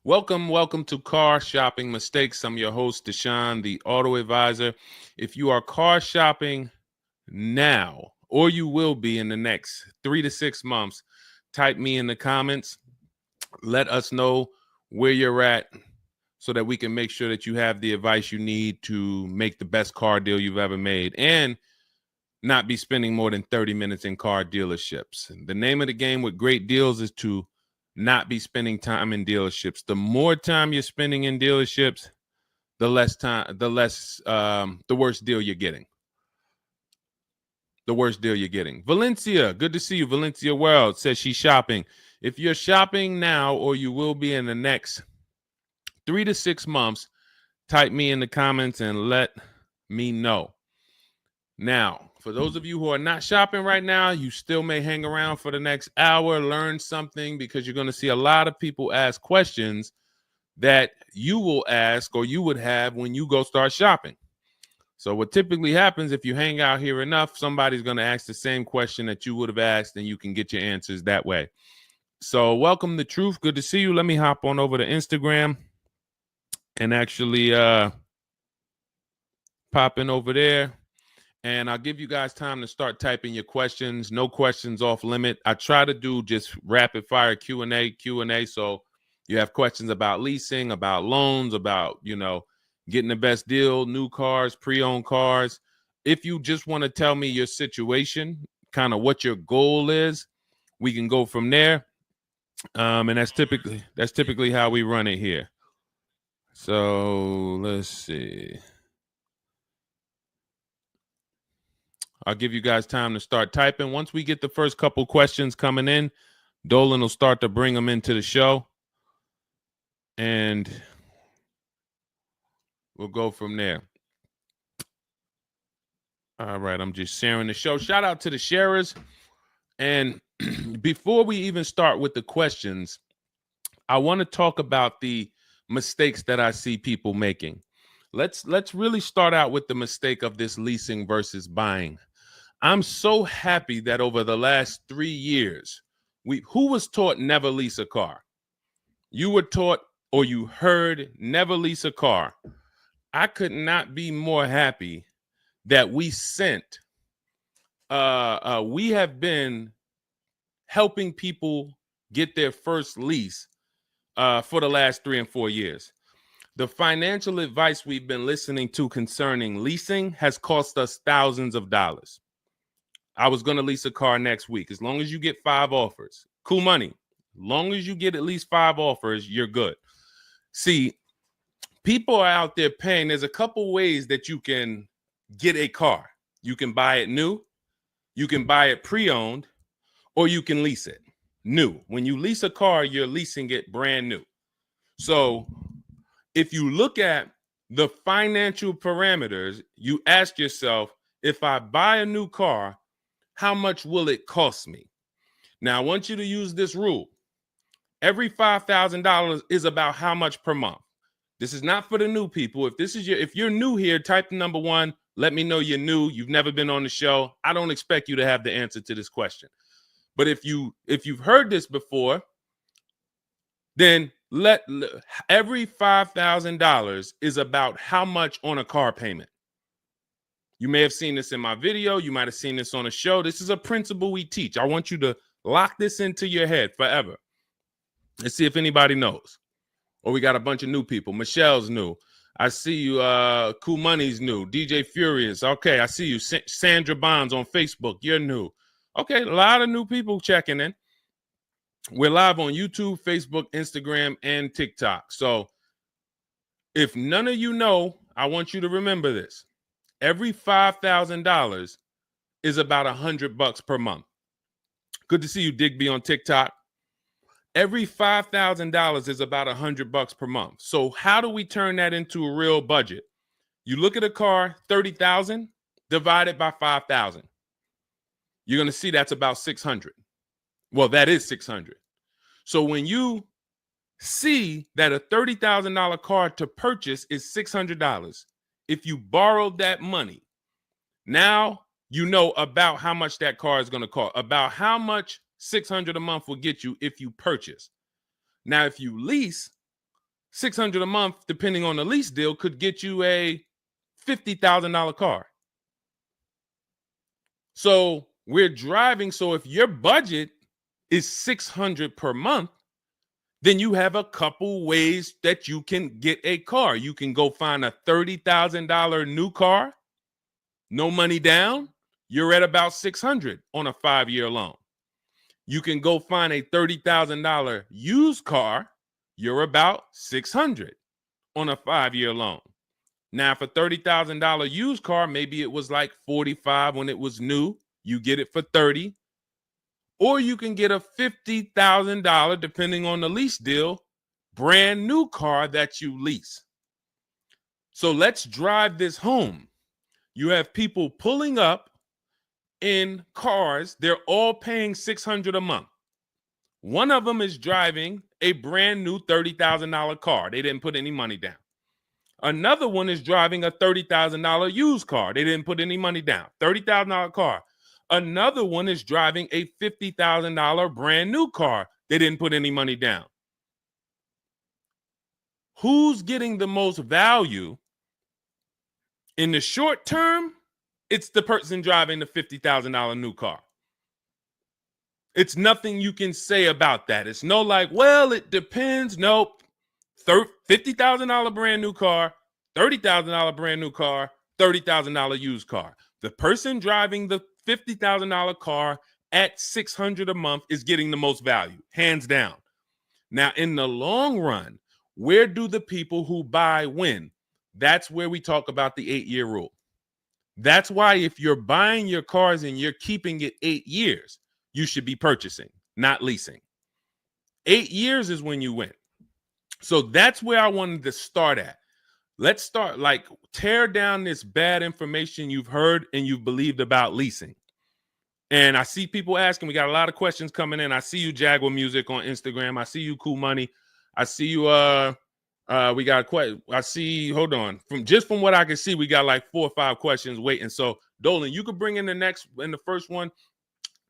Welcome to Car Shopping Mistakes. I'm your host, Deshone the Auto Advisor. If you are car shopping now, or you will be in the next 3 to 6 months, type me in the comments. Let us know where you're at so that we can make sure that you have the advice you need to make the best car deal you've ever made and not be spending more than 30 minutes in car dealerships. The name of the game with great deals is to not be spending time in dealerships. The more time you're spending in dealerships, the worse deal you're getting. The worst deal you're getting. Valencia, good to see you. Valencia World says she's shopping. If you're shopping now or you will be in the next 3 to 6 months, type me in the comments and let me know. Now, for those of you who are not shopping right now, you still may hang around for the next hour, learn something, because you're going to see a lot of people ask questions that you will ask or you would have when you go start shopping. So what typically happens if you hang out here enough, somebody's going to ask the same question that you would have asked, and you can get your answers that way. So welcome to Truth. Good to see you. Let me hop on over to Instagram and actually pop in over there. And I'll give you guys time to start typing your questions. No questions off limit. I try to do just rapid fire Q&A. So you have questions about leasing, about loans, about, getting the best deal, new cars, pre-owned cars. If you just want to tell me your situation, kind of what your goal is, we can go from there. And that's typically how we run it here. So let's see. I'll give you guys time to start typing. Once we get the first couple questions coming in, Dolan will start to bring them into the show. And we'll go from there. All right, I'm just sharing the show. Shout out to the sharers. And before we even start with the questions, I want to talk about the mistakes that I see people making. Let's really start out with the mistake of this leasing versus buying. I'm so happy that over the last 3 years, who was taught never lease a car? You were taught or you heard never lease a car. I could not be more happy that we have been helping people get their first lease for the last 3 and 4 years. The financial advice we've been listening to concerning leasing has cost us thousands of dollars. I was going to lease a car next week. As long as you get 5 offers, cool money. As long as you get at least 5 offers, you're good. See, people are out there paying. There's a couple ways that you can get a car. You can buy it new, you can buy it pre-owned, or you can lease it new. When you lease a car, you're leasing it brand new. So if you look at the financial parameters, you ask yourself, if I buy a new car, how much will it cost me? Now, I want you to use this rule. Every $5,000 is about how much per month. This is not for the new people. If you're new here, type the number 1. Let me know you're new. You've never been on the show. I don't expect you to have the answer to this question. But if you've heard this before, then every $5,000 is about how much on a car payment. You may have seen this in my video. You might have seen this on a show. This is a principle we teach. I want you to lock this into your head forever. Let's see if anybody knows. Or we got a bunch of new people. Michelle's new. I see you. Cool Money's new. DJ Furious. Okay, I see you. Sandra Bonds on Facebook. You're new. Okay, a lot of new people checking in. We're live on YouTube, Facebook, Instagram, and TikTok. So if none of you know, I want you to remember this. Every $5,000 is about $100 per month. Good to see you, Digby, on TikTok. Every $5,000 is about $100 per month. So how do we turn that into a real budget? You look at a car, $30,000 divided by 5,000. You're going to see that's about 600. Well, that is 600. So when you see that a $30,000 car to purchase is $600, if you borrowed that money, now you know about how much that car is going to cost, about how much $600 a month will get you if you purchase. Now, if you lease, $600 a month, depending on the lease deal, could get you a $50,000 car. So we're driving. So if your budget is $600 per month, then you have a couple ways that you can get a car. You can go find a $30,000 new car, no money down. You're at about $600 on a 5-year loan. You can go find a $30,000 used car. You're about $600 on a 5-year loan. Now, for $30,000 used car, maybe it was like $45 when it was new. You get it for $30. Or you can get a $50,000, depending on the lease deal, brand new car that you lease. So let's drive this home. You have people pulling up in cars. They're all paying $600 a month. One of them is driving a brand new $30,000 car. They didn't put any money down. Another one is driving a $30,000 used car. They didn't put any money down. $30,000 car. Another one is driving a $50,000 brand new car. They didn't put any money down. Who's getting the most value? In the short term, it's the person driving the $50,000 new car. It's nothing you can say about that. It's no like, well, it depends. Nope. $50,000 brand new car, $30,000 brand new car, $30,000 used car. The person driving the $50,000 car at $600 a month is getting the most value, hands down. Now, in the long run, where do the people who buy win? That's where we talk about the 8-year rule. That's why if you're buying your cars and you're keeping it 8 years, you should be purchasing, not leasing. 8 years is when you win. So that's where I wanted to start at. Let's start, like, tear down this bad information you've heard and you've believed about leasing. And I see people asking, we got a lot of questions coming in. I see you, Jaguar Music, on Instagram. I see you, Cool Money. I see you, we got quite, I see, hold on. From what I can see, we got like 4 or 5 questions waiting. So Dolan, you could bring in the first one.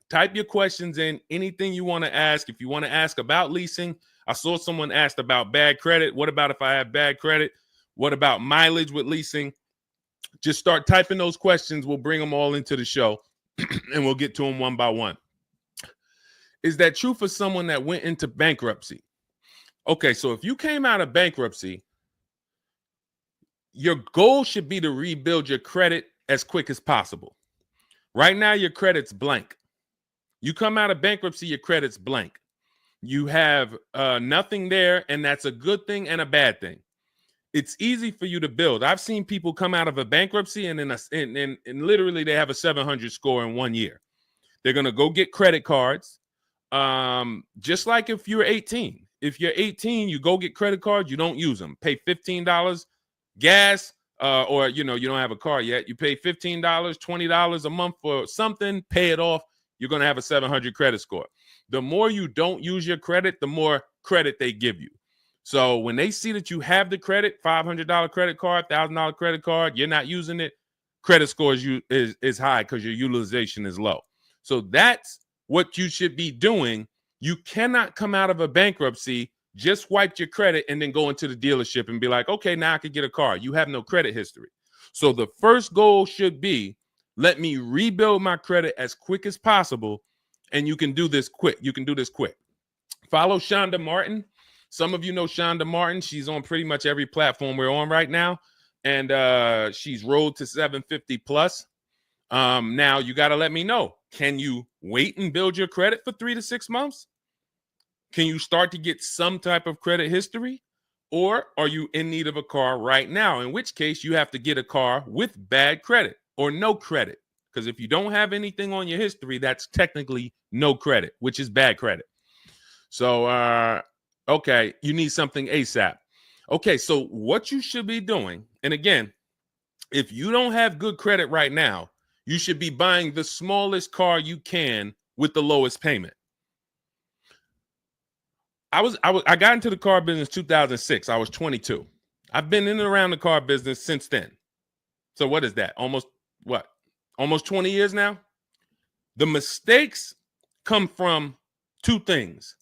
Type your questions in, anything you want to ask. If you want to ask about leasing, I saw someone asked about bad credit. What about if I have bad credit? What about mileage with leasing? Just start typing those questions. We'll bring them all into the show and we'll get to them one by one. Is that true for someone that went into bankruptcy? Okay, so if you came out of bankruptcy, your goal should be to rebuild your credit as quick as possible. Right now, your credit's blank. You come out of bankruptcy, your credit's blank. You have nothing there, and that's a good thing and a bad thing. It's easy for you to build. I've seen people come out of a bankruptcy and literally they have a 700 score in 1 year. They're going to go get credit cards. Just like if you're 18. If you're 18, you go get credit cards, you don't use them. Pay $15 gas, or you don't have a car yet. You pay $15, $20 a month for something, pay it off. You're going to have a 700 credit score. The more you don't use your credit, the more credit they give you. So when they see that you have the credit, $500 credit card, $1,000 credit card, you're not using it, credit score is high because your utilization is low. So that's what you should be doing. You cannot come out of a bankruptcy, just wipe your credit, and then go into the dealership and be like, okay, now I can get a car. You have no credit history. So the first goal should be, let me rebuild my credit as quick as possible. And you can do this quick. Follow Shonda Martin. Some of you know Shonda Martin. She's on pretty much every platform we're on right now. And she's rolled to 750 plus. Now you got to let me know. Can you wait and build your credit for 3 to 6 months? Can you start to get some type of credit history? Or are you in need of a car right now? In which case you have to get a car with bad credit or no credit. Because if you don't have anything on your history, that's technically no credit, which is bad credit. So, okay, you need something ASAP. Okay, so what you should be doing, and again, if you don't have good credit right now, you should be buying the smallest car you can with the lowest payment. I got into the car business 2006. I was 22. I've been in and around the car business since then. So what is that? Almost 20 years now? The mistakes come from 2 things.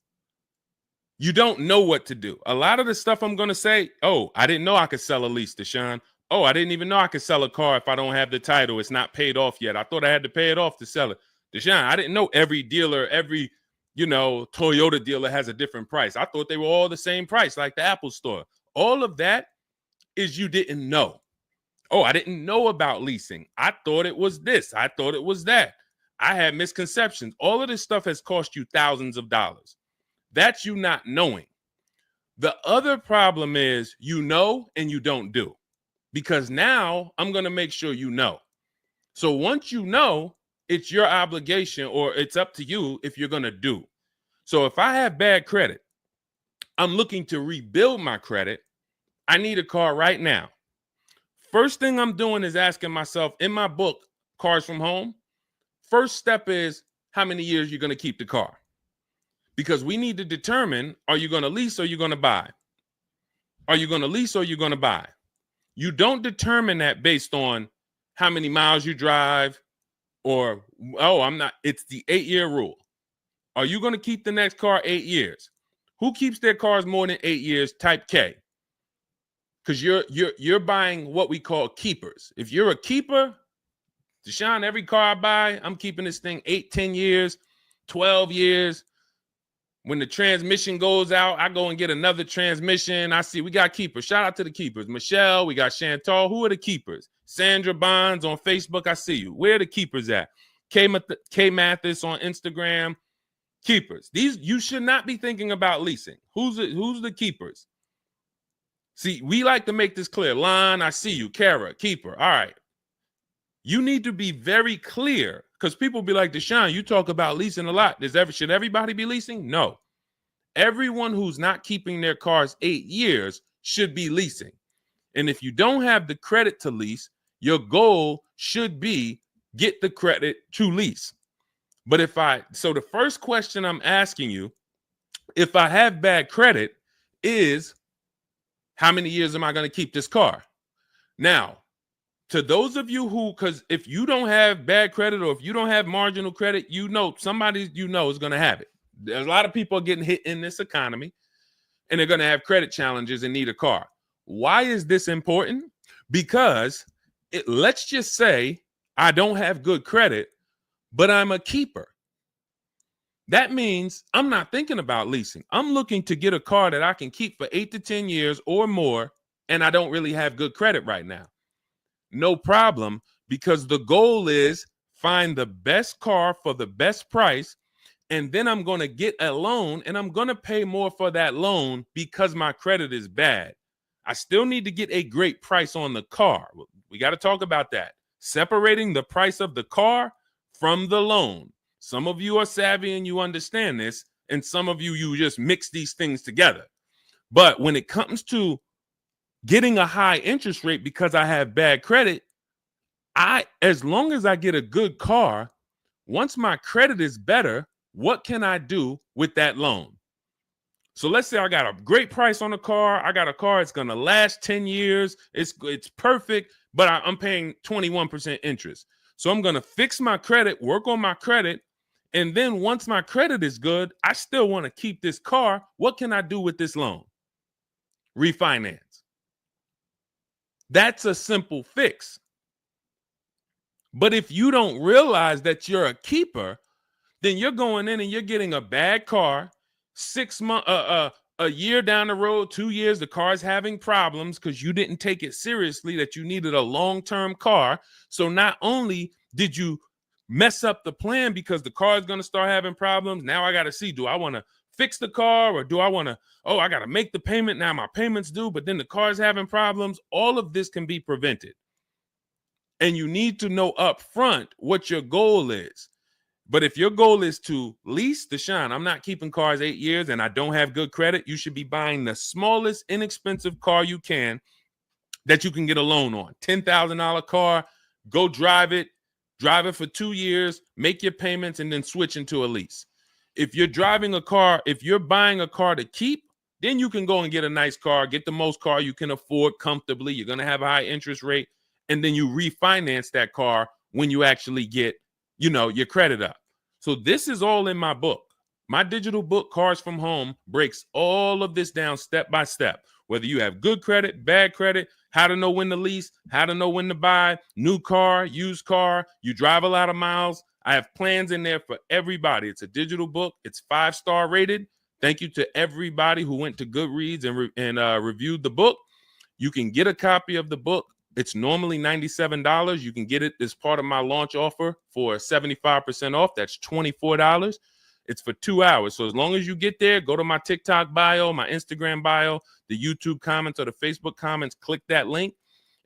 You don't know what to do. A lot of the stuff I'm going to say, oh, I didn't know I could sell a lease, Deshone. Oh, I didn't even know I could sell a car if I don't have the title. It's not paid off yet. I thought I had to pay it off to sell it. Deshone, I didn't know every dealer, every, Toyota dealer has a different price. I thought they were all the same price, like the Apple store. All of that is you didn't know. Oh, I didn't know about leasing. I thought it was this. I thought it was that. I had misconceptions. All of this stuff has cost you thousands of dollars. That's you not knowing. The other problem is you know and you don't do, because now I'm going to make sure you know. So once you know, it's your obligation, or it's up to you if you're going to do. So if I have bad credit, I'm looking to rebuild my credit. I need a car right now. First thing I'm doing is asking myself, in my book, Cars from Home, first step is how many years you're going to keep the car. Because we need to determine, are you going to lease or you're going to buy? Are you going to lease or you're going to buy? You don't determine that based on how many miles you drive or, it's the 8-year rule. Are you going to keep the next car 8 years? Who keeps their cars more than 8 years? Type K. Because you're buying what we call keepers. If you're a keeper, Deshone, every car I buy, I'm keeping this thing 8, 10 years, 12 years. When the transmission goes out, I go and get another transmission. I see we got keepers. Shout out to the keepers. Michelle, we got Chantal. Who are the keepers? Sandra Bonds on Facebook. I see you. Where are the keepers at? K Mathis on Instagram. Keepers. These, you should not be thinking about leasing. Who's the keepers? See, we like to make this clear. Lon, I see you. Kara, keeper. All right. You need to be very clear, because people be like, Deshone, you talk about leasing a lot. Should everybody be leasing? No. Everyone who's not keeping their cars 8 years should be leasing. And if you don't have the credit to lease, your goal should be get the credit to lease. But so the first question I'm asking you, if I have bad credit, is how many years am I going to keep this car? Now, to those of you because if you don't have bad credit, or if you don't have marginal credit, somebody is going to have it. There's a lot of people getting hit in this economy, and they're going to have credit challenges and need a car. Why is this important? Because let's just say I don't have good credit, but I'm a keeper. That means I'm not thinking about leasing. I'm looking to get a car that I can keep for 8 to 10 years or more, and I don't really have good credit right now. No problem, because the goal is find the best car for the best price, and then I'm going to get a loan, and I'm going to pay more for that loan because my credit is bad. I still need to get a great price on the car. We got to talk about that. Separating the price of the car from the loan. Some of you are savvy and you understand this, and some of you just mix these things together. But when it comes to getting a high interest rate because I have bad credit, as long as I get a good car, once my credit is better, what can I do with that loan? So let's say I got a great price on a car. I got a car, it's going to last 10 years. It's perfect, but I'm paying 21% interest. So I'm going to fix my credit, work on my credit. And then once my credit is good, I still want to keep this car. What can I do with this loan? Refinance. That's a simple fix. But if you don't realize that you're a keeper, then you're going in and you're getting a bad car, 6 months, a year down the road, 2 years, the car's having problems because you didn't take it seriously that you needed a long-term car. So not only did you mess up the plan because the car is going to start having problems, now I got to see, do I want to fix the car, or do I want to, I got to make the payment, now my payment's due, but then the car's having problems. All of this can be prevented. And you need to know up front what your goal is. But if your goal is to lease, Deshone, I'm not keeping cars 8 years and I don't have good credit, you should be buying the smallest inexpensive car you can that you can get a loan on. $10,000 car, go drive it for 2 years, make your payments, and then switch into a lease. If you're driving a car, if you're buying a car to keep, then you can go and get a nice car, get the most car you can afford comfortably. You're going to have a high interest rate, and then you refinance that car when you actually get, your credit up. So this is all in my book. My digital book, Cars from Home, breaks all of this down step by step. Whether you have good credit, bad credit, how to know when to lease, how to know when to buy, new car, used car, you drive a lot of miles. I have plans in there for everybody. It's a digital book. It's 5-star rated. Thank you to everybody who went to Goodreads and reviewed the book. You can get a copy of the book. It's normally $97. You can get it as part of my launch offer for 75% off. That's $24. It's for 2 hours. So as long as you get there, go to my TikTok bio, my Instagram bio, the YouTube comments or the Facebook comments, click that link,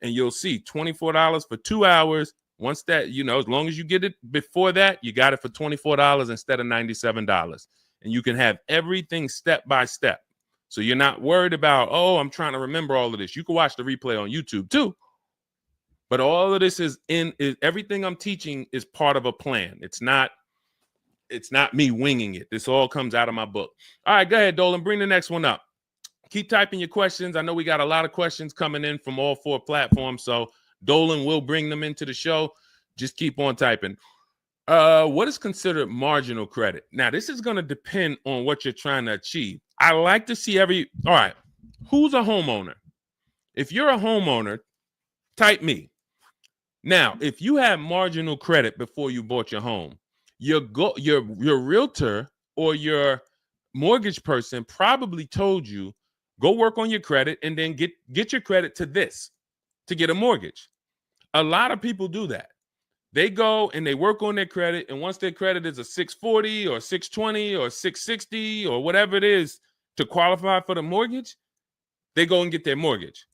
and you'll see $24 for 2 hours. Once that, as long as you get it before that, you got it for $24 instead of $97. And you can have everything step by step. So you're not worried about, I'm trying to remember all of this. You can watch the replay on YouTube too. But all of this is everything I'm teaching is part of a plan. It's not me winging it. This all comes out of my book. All right, go ahead, Dolan. Bring the next one up. Keep typing your questions. I know we got a lot of questions coming in from all 4 platforms, so Dolan will bring them into the show. Just keep on typing. What is considered marginal credit? Now, this is going to depend on what you're trying to achieve. I like to see all right, who's a homeowner? If you're a homeowner, type me. Now, if you had marginal credit before you bought your home, your realtor or your mortgage person probably told you, go work on your credit and then get your credit to this to get a mortgage. A lot of people do that. They go and they work on their credit, and once their credit is a 640 or 620 or 660 or whatever it is to qualify for the mortgage, they go and get their mortgage.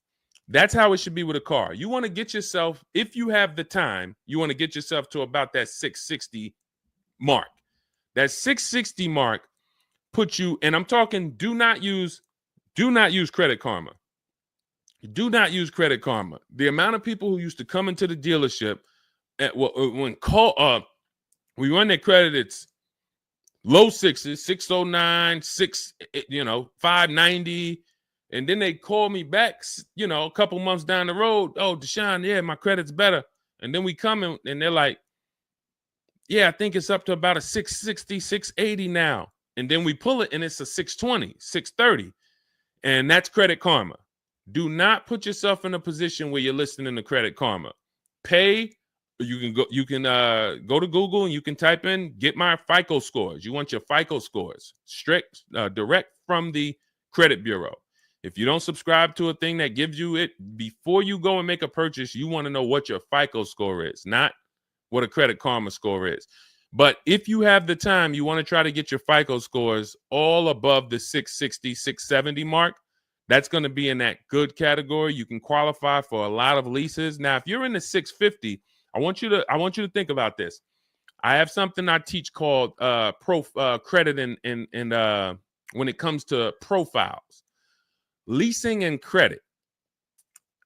That's how it should be with a car. You want to get yourself, if you have the time, you want to get yourself to about that 660 mark. That 660 mark puts you, and I'm talking, do not use Credit Karma. Do not use Credit Karma. The amount of people who used to come into the dealership we run their credit, it's low 6s, 609, 590. And then they call me back, a couple months down the road. Oh, Deshone, yeah, my credit's better. And then we come in and they're like, yeah, I think it's up to about a 660, 680 now. And then we pull it and it's a 620, 630. And that's Credit Karma. Do not put yourself in a position where you're listening to Credit Karma. Pay. You can go to Google and you can type in, get my FICO scores. You want your FICO scores direct from the credit bureau. If you don't subscribe to a thing that gives you it before you go and make a purchase, you want to know what your FICO score is, not what a Credit Karma score is. But if you have the time, you want to try to get your FICO scores all above the 660, 670 mark. That's going to be in that good category. You can qualify for a lot of leases. Now, if you're in the 650, I want you to think about this. I have something I teach called credit and when it comes to profiles, leasing and credit.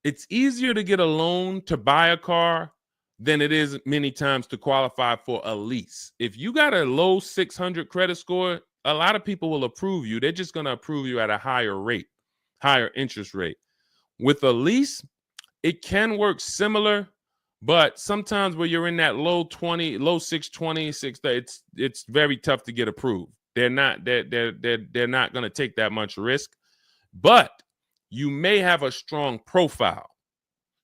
It's easier to get a loan to buy a car than it is many times to qualify for a lease. If you got a low 600 credit score, a lot of people will approve you. They're just going to approve you at a higher rate, higher interest rate. With a lease, it can work similar. But sometimes when you're in that low 620, 630, it's very tough to get approved. They're not going to take that much risk, but you may have a strong profile.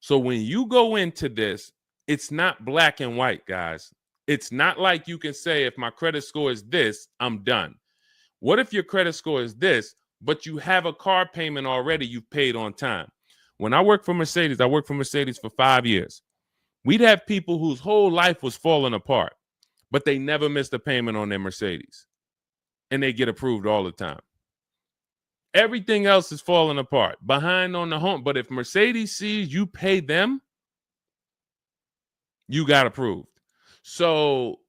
So when you go into this, it's not black and white, guys. It's not like you can say, if my credit score is this, I'm done. What if your credit score is this, but you have a car payment already you've paid on time? When I worked for Mercedes, I worked for Mercedes for 5 years. We'd have people whose whole life was falling apart, but they never missed a payment on their Mercedes, and they get approved all the time. Everything else is falling apart, behind on the home. But if Mercedes sees you pay them, you got approved. So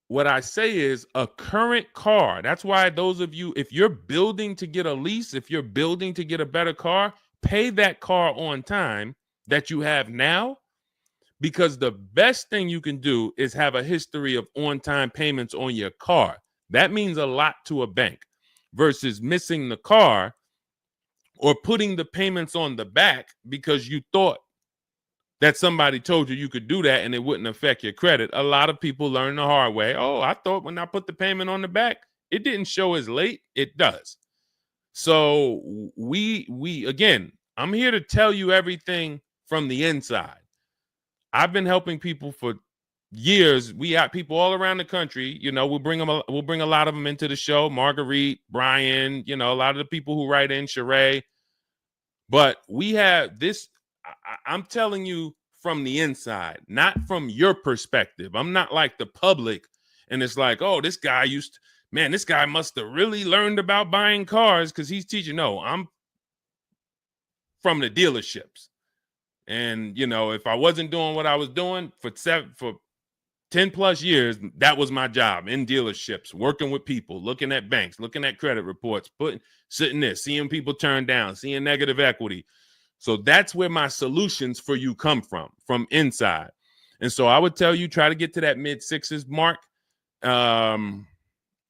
what I say is a current car. That's why those of you, if you're building to get a lease, if you're building to get a better car, pay that car on time that you have now. Because the best thing you can do is have a history of on-time payments on your car. That means a lot to a bank versus missing the car or putting the payments on the back because you thought that somebody told you could do that and it wouldn't affect your credit. A lot of people learn the hard way. Oh, I thought when I put the payment on the back, it didn't show as late. It does. So we again, I'm here to tell you everything from the inside. I've been helping people for years. We got people all around the country. You know, we'll bring a lot of them into the show. Marguerite, Brian, you know, a lot of the people who write in, Sheree. But we have this. I'm telling you from the inside, not from your perspective. I'm not like the public, and it's like, oh, this guy this guy must have really learned about buying cars because he's teaching. No, I'm from the dealerships. And, you know, if I wasn't doing what I was doing for 10 plus years, that was my job in dealerships, working with people, looking at banks, looking at credit reports, sitting there, seeing people turn down, seeing negative equity. So that's where my solutions for you come from inside. And so I would tell you, try to get to that mid sixes mark. And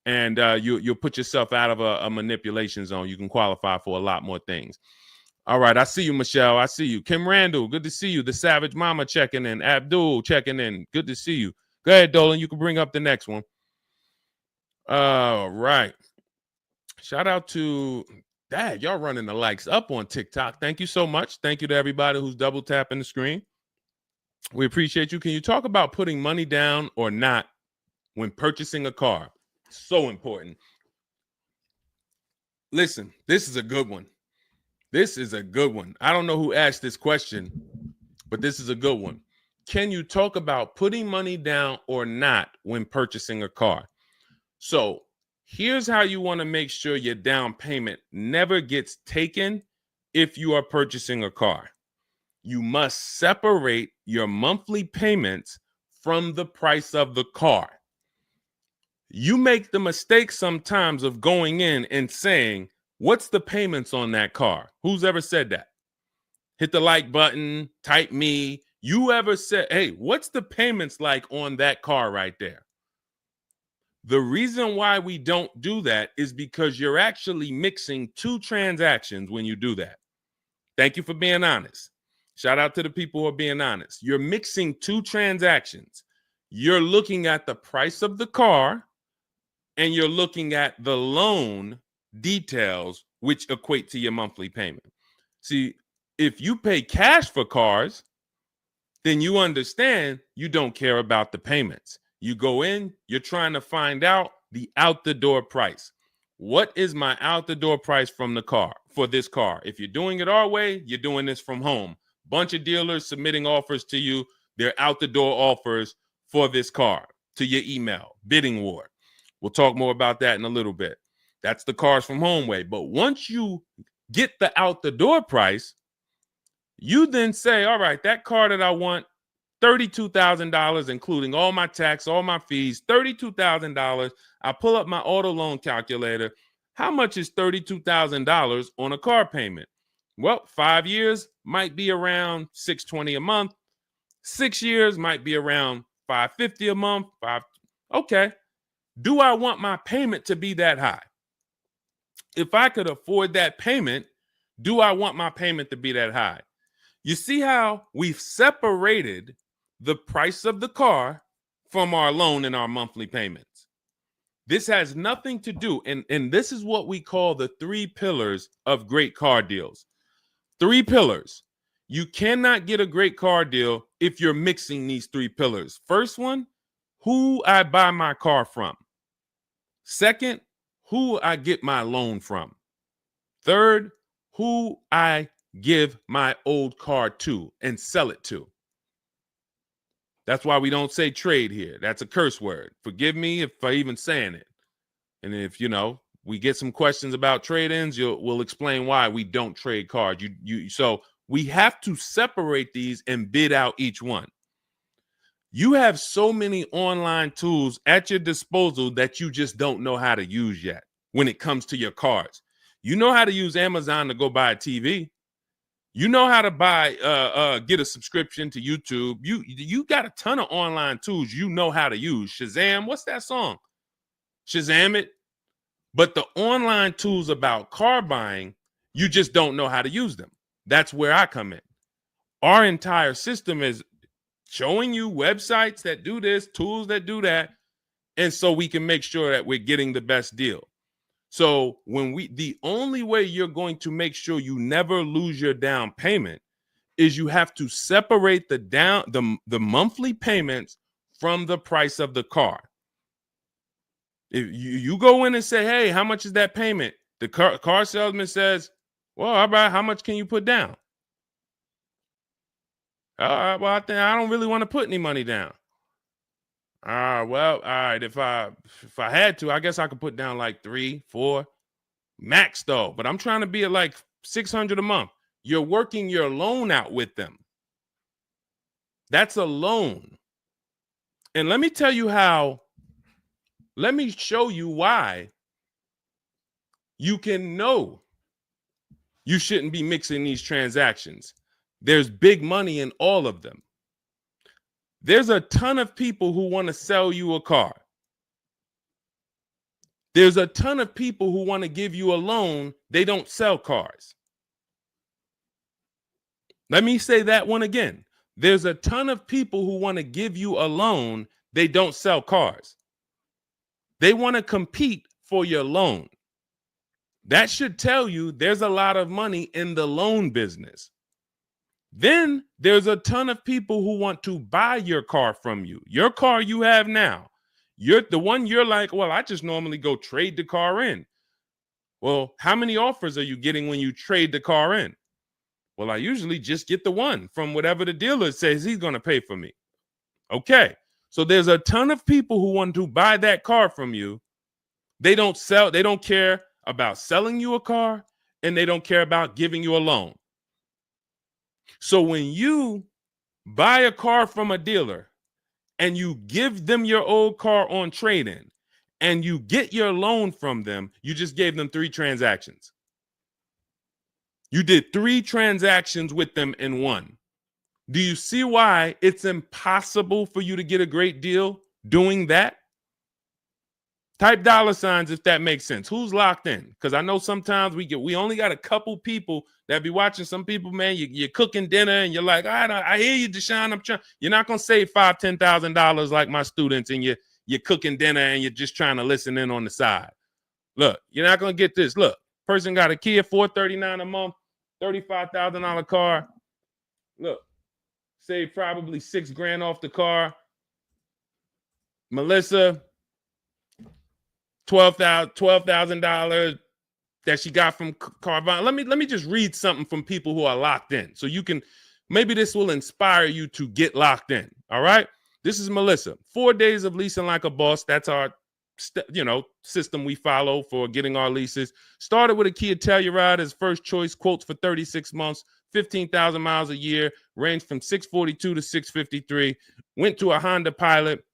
you'll put yourself out of a manipulation zone. You can qualify for a lot more things. All right, I see you, Michelle. I see you. Kim Randall, good to see you. The Savage Mama checking in. Abdul checking in. Good to see you. Go ahead, Dolan. You can bring up the next one. All right. Shout out to Dad. Y'all running the likes up on TikTok. Thank you so much. Thank you to everybody who's double tapping the screen. We appreciate you. Can you talk about putting money down or not when purchasing a car? So important. Listen, this is a good one. This is a good one. I don't know who asked this question, but this is a good one. Can you talk about putting money down or not when purchasing a car? So here's how you want to make sure your down payment never gets taken if you are purchasing a car. You must separate your monthly payments from the price of the car. You make the mistake sometimes of going in and saying, what's the payments on that car? Who's ever said that? Hit the like button, type me. You ever said, hey, what's the payments like on that car right there? The reason why we don't do that is because you're actually mixing two transactions when you do that. Thank you for being honest. Shout out to the people who are being honest. You're mixing two transactions. You're looking at the price of the car and you're looking at the loan details, which equate to your monthly payment. See, if you pay cash for cars, then you understand you don't care about the payments. You go in, you're trying to find out the out the door price. What is my out the door price from the car for this car? If you're doing it our way, you're doing this from home. Bunch of dealers submitting offers to you. They're out the door offers for this car to your email, bidding war. We'll talk more about that in a little bit. That's the cars from home way. But once you get the out the door price, you then say, all right, that car that I want, $32,000, including all my tax, all my fees, $32,000. I pull up my auto loan calculator. How much is $32,000 on a car payment? Well, 5 years might be around $620 a month. 6 years might be around $550 a month. Okay. Do I want my payment to be that high? If I could afford that payment, do I want my payment to be that high? You see how we've separated the price of the car from our loan and our monthly payments. This has nothing to do, and this is what we call the 3 pillars of great car deals. 3 pillars. You cannot get a great car deal if you're mixing these 3 pillars. First one, who I buy my car from. Second, who I get my loan from. Third, who I give my old car to and sell it to. That's why we don't say trade here. That's a curse word. Forgive me if I even saying it. And if, we get some questions about trade-ins, we'll explain why we don't trade cars. So we have to separate these and bid out each one. You have so many online tools at your disposal that you just don't know how to use yet when it comes to your cars. You know how to use Amazon to go buy a TV. You know how to get a subscription to YouTube. You got a ton of online tools you know how to use. Shazam, what's that song? Shazam it. But the online tools about car buying, you just don't know how to use them. That's where I come in. Our entire system is showing you websites that do this, tools that do that. And so we can make sure that we're getting the best deal. So the only way you're going to make sure you never lose your down payment is you have to separate the monthly payments from the price of the car. If you go in and say, hey, how much is that payment? The car salesman says, well, all right, how much can you put down? All right, well, I don't really want to put any money down. Well, all right, if I had to, I guess I could put down like 3, 4 max though, but I'm trying to be at like $600 a month. You're working your loan out with them. That's a loan. And let me tell you how, let me show you why you can know you shouldn't be mixing these transactions. There's big money in all of them. There's a ton of people who want to sell you a car. There's a ton of people who want to give you a loan. They don't sell cars. Let me say that one again. There's a ton of people who want to give you a loan. They don't sell cars. They want to compete for your loan. That should tell you there's a lot of money in the loan business. Then there's a ton of people who want to buy your car from you. Your car you have now. You're the one you're like, well, I just normally go trade the car in. Well, how many offers are you getting when you trade the car in? Well, I usually just get the one from whatever the dealer says he's going to pay for me. Okay. So there's a ton of people who want to buy that car from you. They don't care about selling you a car, and they don't care about giving you a loan. So when you buy a car from a dealer and you give them your old car on trade-in and you get your loan from them, you just gave them 3 transactions. You did 3 transactions with them in one. Do you see why it's impossible for you to get a great deal doing that? Type $signs if that makes sense. Who's locked in? Because I know sometimes we only got a couple people that be watching. Some people, man, you're cooking dinner and you're like, all right, I hear you, Deshone. You're not gonna save $5,000, $10,000 like my students, and you're cooking dinner and you're just trying to listen in on the side. Look, you're not gonna get this. Look, person got a Kia $439 a month, $35,000 car. Look, save probably $6,000 off the car. Melissa, $12,000 that she got from Carvana. Let me just read something from people who are locked in, so you can, maybe this will inspire you to get locked in. All right, this is Melissa. 4 days of leasing like a boss. That's our system we follow for getting our leases. Started with a Kia Telluride as first choice. Quotes for 36 months, 15,000 miles a year. Ranged from 642 to 653. Went to a Honda Pilot.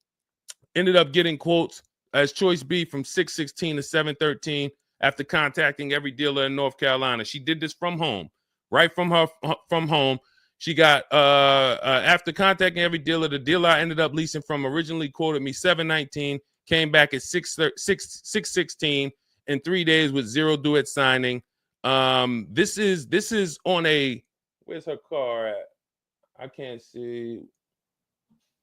Ended up getting quotes as choice B from 616 to 713 after contacting every dealer in North Carolina. She did this from home, right from home. She got after contacting every dealer, the dealer I ended up leasing from originally quoted me 719, came back at 616 in 3 days with 0 due at signing. This is on a, where's her car at? I can't see.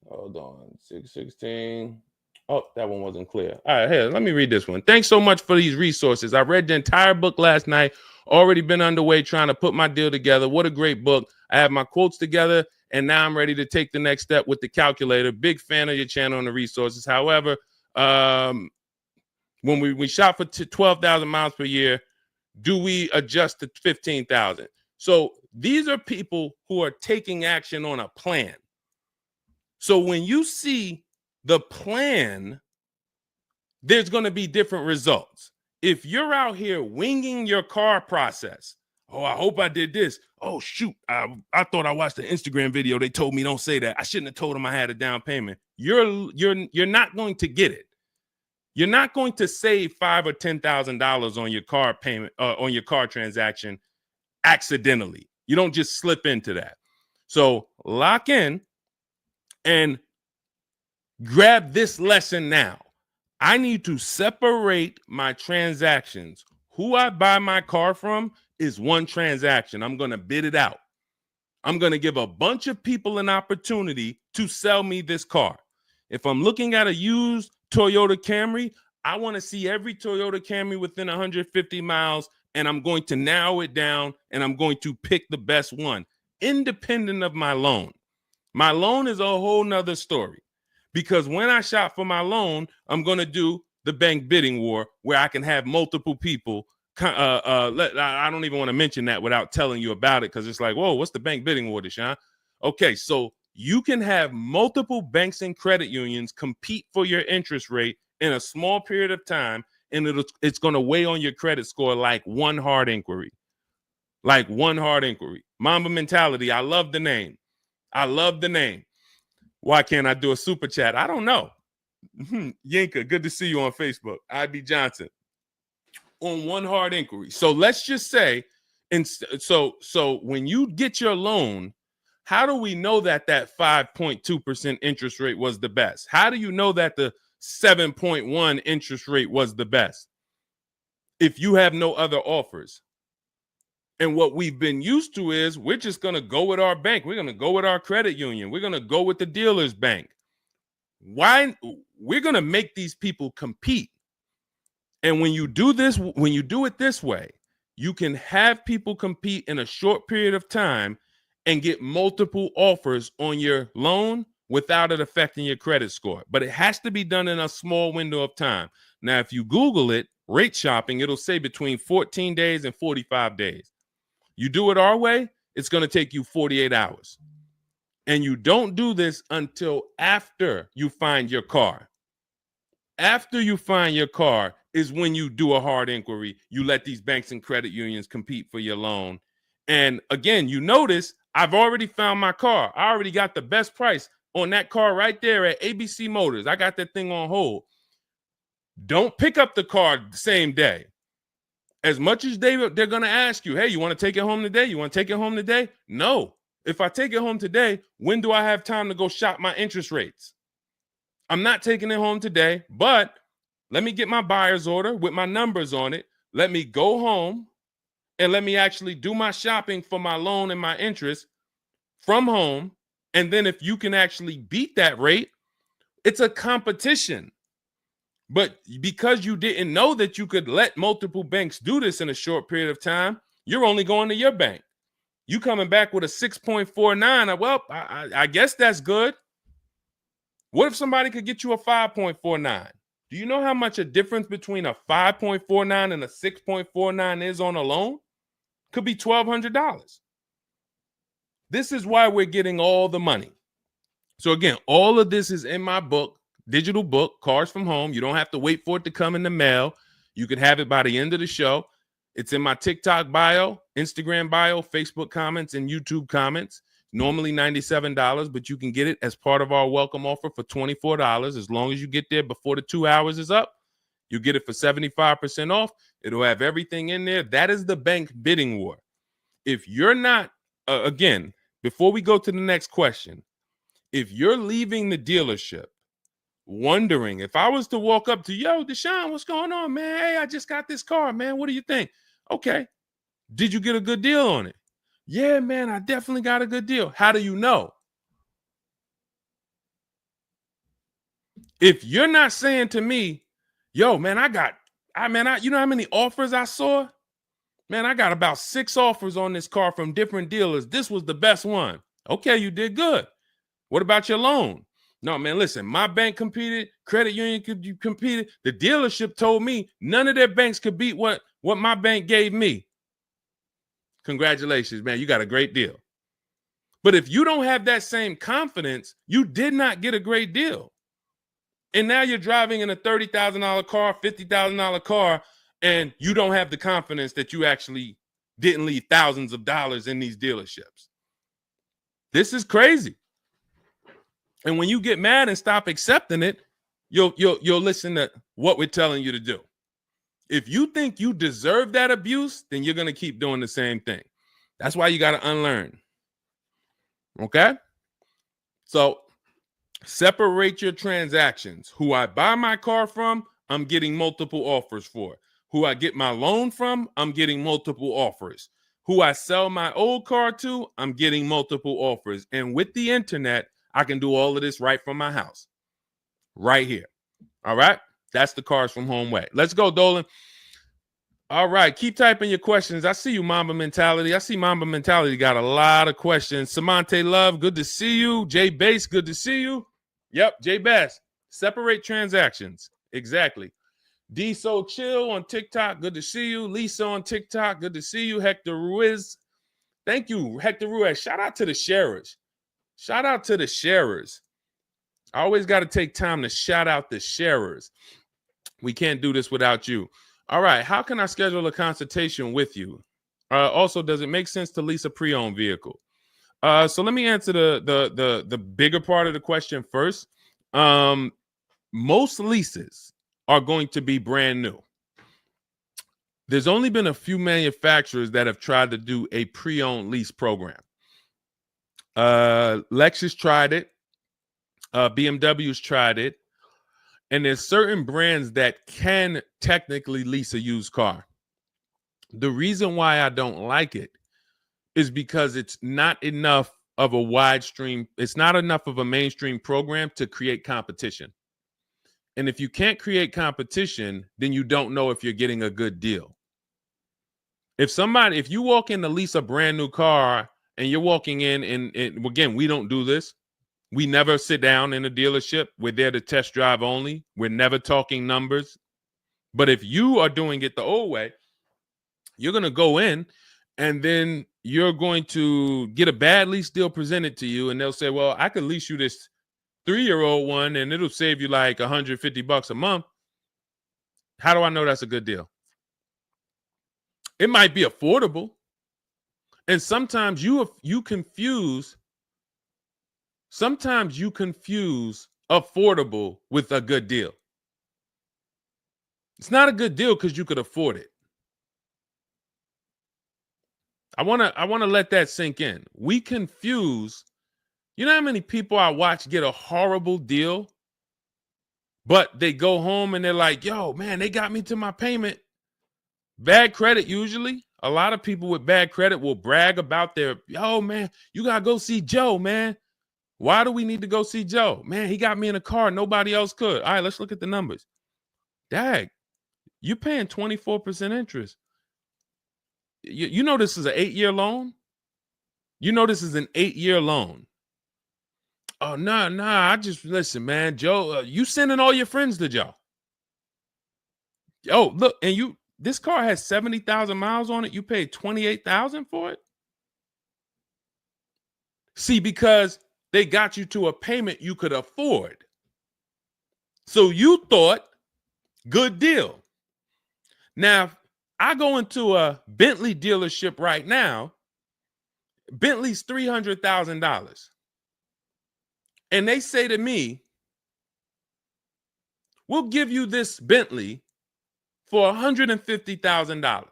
Hold on, 616. Oh, that one wasn't clear. All right, here, let me read this one. Thanks so much for these resources. I read the entire book last night. Already been underway trying to put my deal together. What a great book. I have my quotes together, and now I'm ready to take the next step with the calculator. Big fan of your channel and the resources. However, when we shop for 12,000 miles per year, do we adjust to 15,000? So these are people who are taking action on a plan. So when you see the plan, there's going to be different results. If you're out here winging your car process, oh, I hope I did this. Oh, shoot, I thought I watched the Instagram video. They told me don't say that. I shouldn't have told them I had a down payment. You're not going to get it. You're not going to save $5,000 or $10,000 on your car payment, on your car transaction accidentally. You don't just slip into that. So lock in and grab this lesson now. I need to separate my transactions. Who I buy my car from is one transaction. I'm going to bid it out. I'm going to give a bunch of people an opportunity to sell me this car. If I'm looking at a used Toyota Camry, I want to see every Toyota Camry within 150 miles, and I'm going to narrow it down, and I'm going to pick the best one, independent of my loan. My loan is a whole nother story, because when I shop for my loan, I'm going to do the bank bidding war, where I can have multiple people. I don't even want to mention that without telling you about it, because it's like, whoa, what's the bank bidding war, Deshone? Okay, so you can have multiple banks and credit unions compete for your interest rate in a small period of time, and it's going to weigh on your credit score like one hard inquiry. Like one hard inquiry. Mamba Mentality, I love the name. I love the name. Why can't I do a super chat? I don't know. Yinka, good to see you on Facebook. IB Johnson. On one hard inquiry. So let's just say, and so when you get your loan, how do we know that 5.2% interest rate was the best? How do you know that the 7.1 interest rate was the best if you have no other offers? And what we've been used to is we're just going to go with our bank. We're going to go with our credit union. We're going to go with the dealer's bank. Why? We're going to make these people compete. And when you do this, when you do it this way, you can have people compete in a short period of time and get multiple offers on your loan without it affecting your credit score. But it has to be done in a small window of time. Now, if you Google it, rate shopping, it'll say between 14 days and 45 days. You do it our way, it's going to take you 48 hours. And you don't do this until after you find your car. After you find your car is when you do a hard inquiry. You let these banks and credit unions compete for your loan. And again, you notice I've already found my car. I already got the best price on that car right there at ABC Motors. I got that thing on hold. Don't pick up the car the same day. As much as they're going to ask you, hey, you want to take it home today? You want to take it home today? No. If I take it home today, when do I have time to go shop my interest rates? I'm not taking it home today, but let me get my buyer's order with my numbers on it. Let me go home and let me actually do my shopping for my loan and my interest from home. And then if you can actually beat that rate, it's a competition. But because you didn't know that you could let multiple banks do this in a short period of time, you're only going to your bank. You coming back with a 6.49. Well, I guess that's good. What if somebody could get you a 5.49? Do you know how much a difference between a 5.49 and a 6.49 is on a loan? Could be $1,200. This is why we're getting all the money. So again, all of this is in my book, digital book, Cars from Home. You don't have to wait for it to come in the mail. You can have it by the end of the show. It's in my TikTok bio, Instagram bio, Facebook comments, and YouTube comments. Normally $97, but you can get it as part of our welcome offer for $24. As long as you get there before the 2 hours is up, you get it for 75% off. It'll have everything in there. That is the bank bidding war. If you're not, again, before we go to the next question, if you're leaving the dealership wondering, if I was to walk up to, yo, Deshone, what's going on, man? Hey, I just got this car, man. What do you think? Okay. Did you get a good deal on it? Yeah, man, I definitely got a good deal. How do you know? If you're not saying to me, yo, man, you know how many offers I saw? Man, I got about 6 offers on this car from different dealers. This was the best one. Okay, you did good. What about your loan? No, man, listen, my bank competed, credit union competed. The dealership told me none of their banks could beat what my bank gave me. Congratulations, man. You got a great deal. But if you don't have that same confidence, you did not get a great deal. And now you're driving in a $30,000 car, $50,000 car, and you don't have the confidence that you actually didn't leave thousands of dollars in these dealerships. This is crazy. And when you get mad and stop accepting it, you'll listen to what we're telling you to do. If you think you deserve that abuse, then you're going to keep doing the same thing. That's why you got to unlearn. Okay? So separate your transactions. Who I buy my car from, I'm getting multiple offers for. Who I get my loan from, I'm getting multiple offers. Who I sell my old car to, I'm getting multiple offers. And with the internet, I can do all of this right from my house. Right here. All right. That's the Cars from Home way. Let's go, Dolan. All right. Keep typing your questions. I see you, Mamba Mentality. I see Mamba Mentality got a lot of questions. Samante Love, good to see you. Jay Bass, good to see you. Yep, Jay Bass. Separate transactions. Exactly. D So Chill on TikTok, good to see you. Lisa on TikTok, good to see you. Hector Ruiz, thank you, Hector Ruiz. Shout out to the sharers. Shout out to the sharers. I always got to take time to shout out the sharers. We can't do this without you. All right, how can I schedule a consultation with you? Also, does it make sense to lease a pre-owned vehicle? So let me answer the bigger part of the question first. Most leases are going to be brand new. There's only been a few manufacturers that have tried to do a pre-owned lease program. Lexus tried it. BMW's tried it. And there's certain brands that can technically lease a used car. The reason why I don't like it is because it's not enough of a wide stream. It's not enough of a mainstream program to create competition. And if you can't create competition, then you don't know if you're getting a good deal. If you walk in to lease a brand new car and you're walking in and again, we don't do this. We never sit down in a dealership. We're there to test drive only. We're never talking numbers. But if you are doing it the old way, you're going to go in and then you're going to get a bad lease deal presented to you. And they'll say, well, I could lease you this 3-year-old one and it'll save you like $150 a month. How do I know that's a good deal? It might be affordable. And sometimes you confuse affordable with a good deal. It's not a good deal because you could afford it. I want to let that sink in. We confuse, you know how many people I watch get a horrible deal, but they go home and they're like, yo, man, they got me to my payment. Bad credit usually. A lot of people with bad credit will brag about yo, man, you got to go see Joe, man. Why do we need to go see Joe? Man, he got me in a car. Nobody else could. All right, let's look at the numbers. Dag, you're paying 24% interest. You know this is an 8-year loan? You know this is an 8-year loan. Oh, nah, I just, listen, man, Joe, you sending all your friends to Joe. Oh, look, and this car has 70,000 miles on it. You paid 28,000 for it? See, because they got you to a payment you could afford. So you thought, good deal. Now, I go into a Bentley dealership right now. Bentley's $300,000. And they say to me, we'll give you this Bentley for $150,000.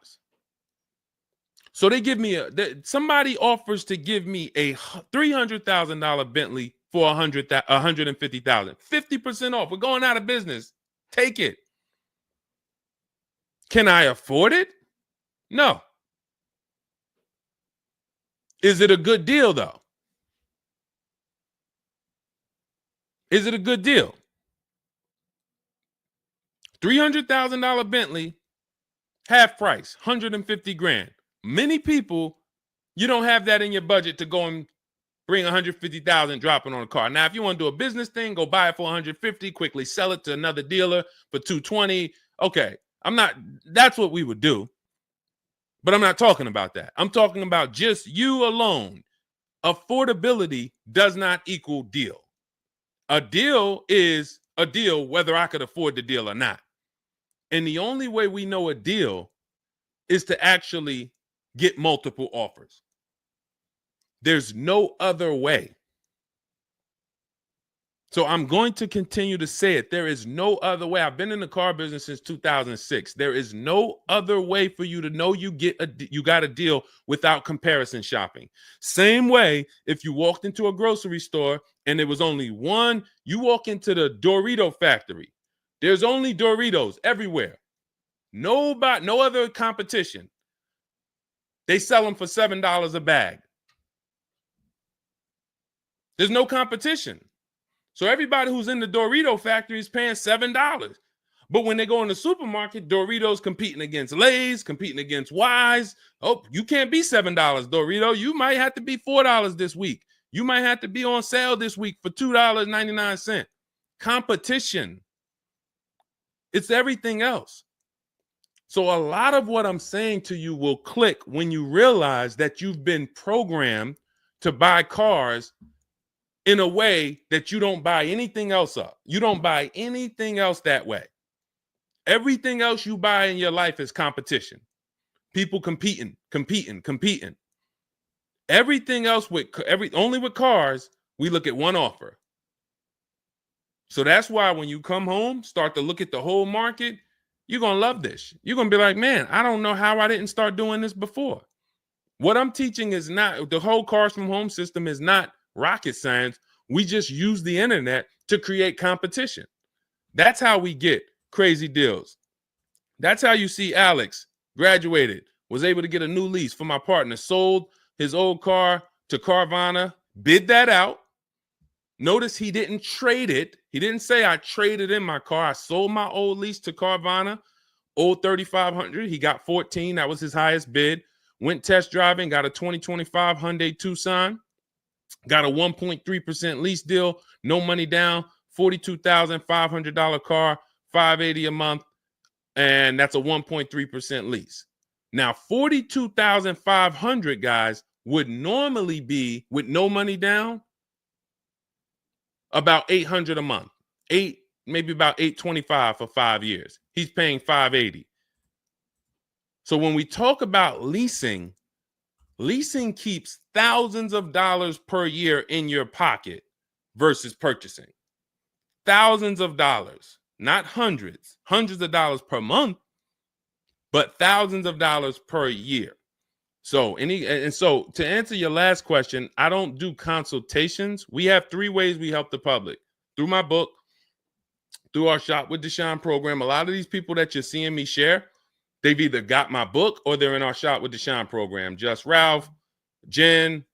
So they give me somebody offers to give me a $300,000 Bentley for $150,000. 50% off. We're going out of business. Take it. Can I afford it? No. Is it a good deal, though? Is it a good deal? $300,000 Bentley, half price, 150 grand. Many people, you don't have that in your budget to go and bring 150,000 dropping on a car. Now, if you want to do a business thing, go buy it for 150, quickly sell it to another dealer for 220. Okay, that's what we would do. But I'm not talking about that. I'm talking about just you alone. Affordability does not equal deal. A deal is a deal whether I could afford the deal or not. And the only way we know a deal is to actually get multiple offers. There's no other way. So I'm going to continue to say it. There is no other way. I've been in the car business since 2006. There is no other way for you to know you got a deal without comparison shopping. Same way if you walked into a grocery store and there was only one, you walk into the Dorito factory. There's only Doritos everywhere. No other competition. They sell them for $7 a bag. There's no competition. So everybody who's in the Dorito factory is paying $7. But when they go in the supermarket, Doritos competing against Lay's, competing against Wise. Oh, you can't be $7, Dorito. You might have to be $4 this week. You might have to be on sale this week for $2.99. Competition. It's everything else. So a lot of what I'm saying to you will click when you realize that you've been programmed to buy cars in a way that you don't buy anything else up. You don't buy anything else that way. Everything else you buy in your life is competition. People competing. Everything else only with cars, we look at one offer. So that's why when you come home, start to look at the whole market, you're going to love this. You're going to be like, man, I don't know how I didn't start doing this before. What I'm teaching is not, the whole cars from home system is not rocket science. We just use the internet to create competition. That's how we get crazy deals. That's how you see Alex graduated, was able to get a new lease for my partner, sold his old car to Carvana, bid that out. Notice he didn't trade it. He didn't say I traded in my car. I sold my old lease to Carvana, old 3,500. He got 14. That was his highest bid. Went test driving, got a 2025 Hyundai Tucson, got a 1.3% lease deal, no money down, $42,500 car, $580 a month, and that's a 1.3% lease. Now, $42,500, guys, would normally be, with no money down, about $800 a month. Maybe about $825 for 5 years. He's paying $580. So when we talk about leasing keeps thousands of dollars per year in your pocket versus purchasing. Thousands of dollars, not hundreds of dollars per month, but thousands of dollars per year. So to answer your last question, I don't do consultations. We have 3 ways we help the public: through my book, through our Shop with Deshone program. A lot of these people that you're seeing me share, they've either got my book or they're in our Shop with Deshone program. Just Ralph, Jen,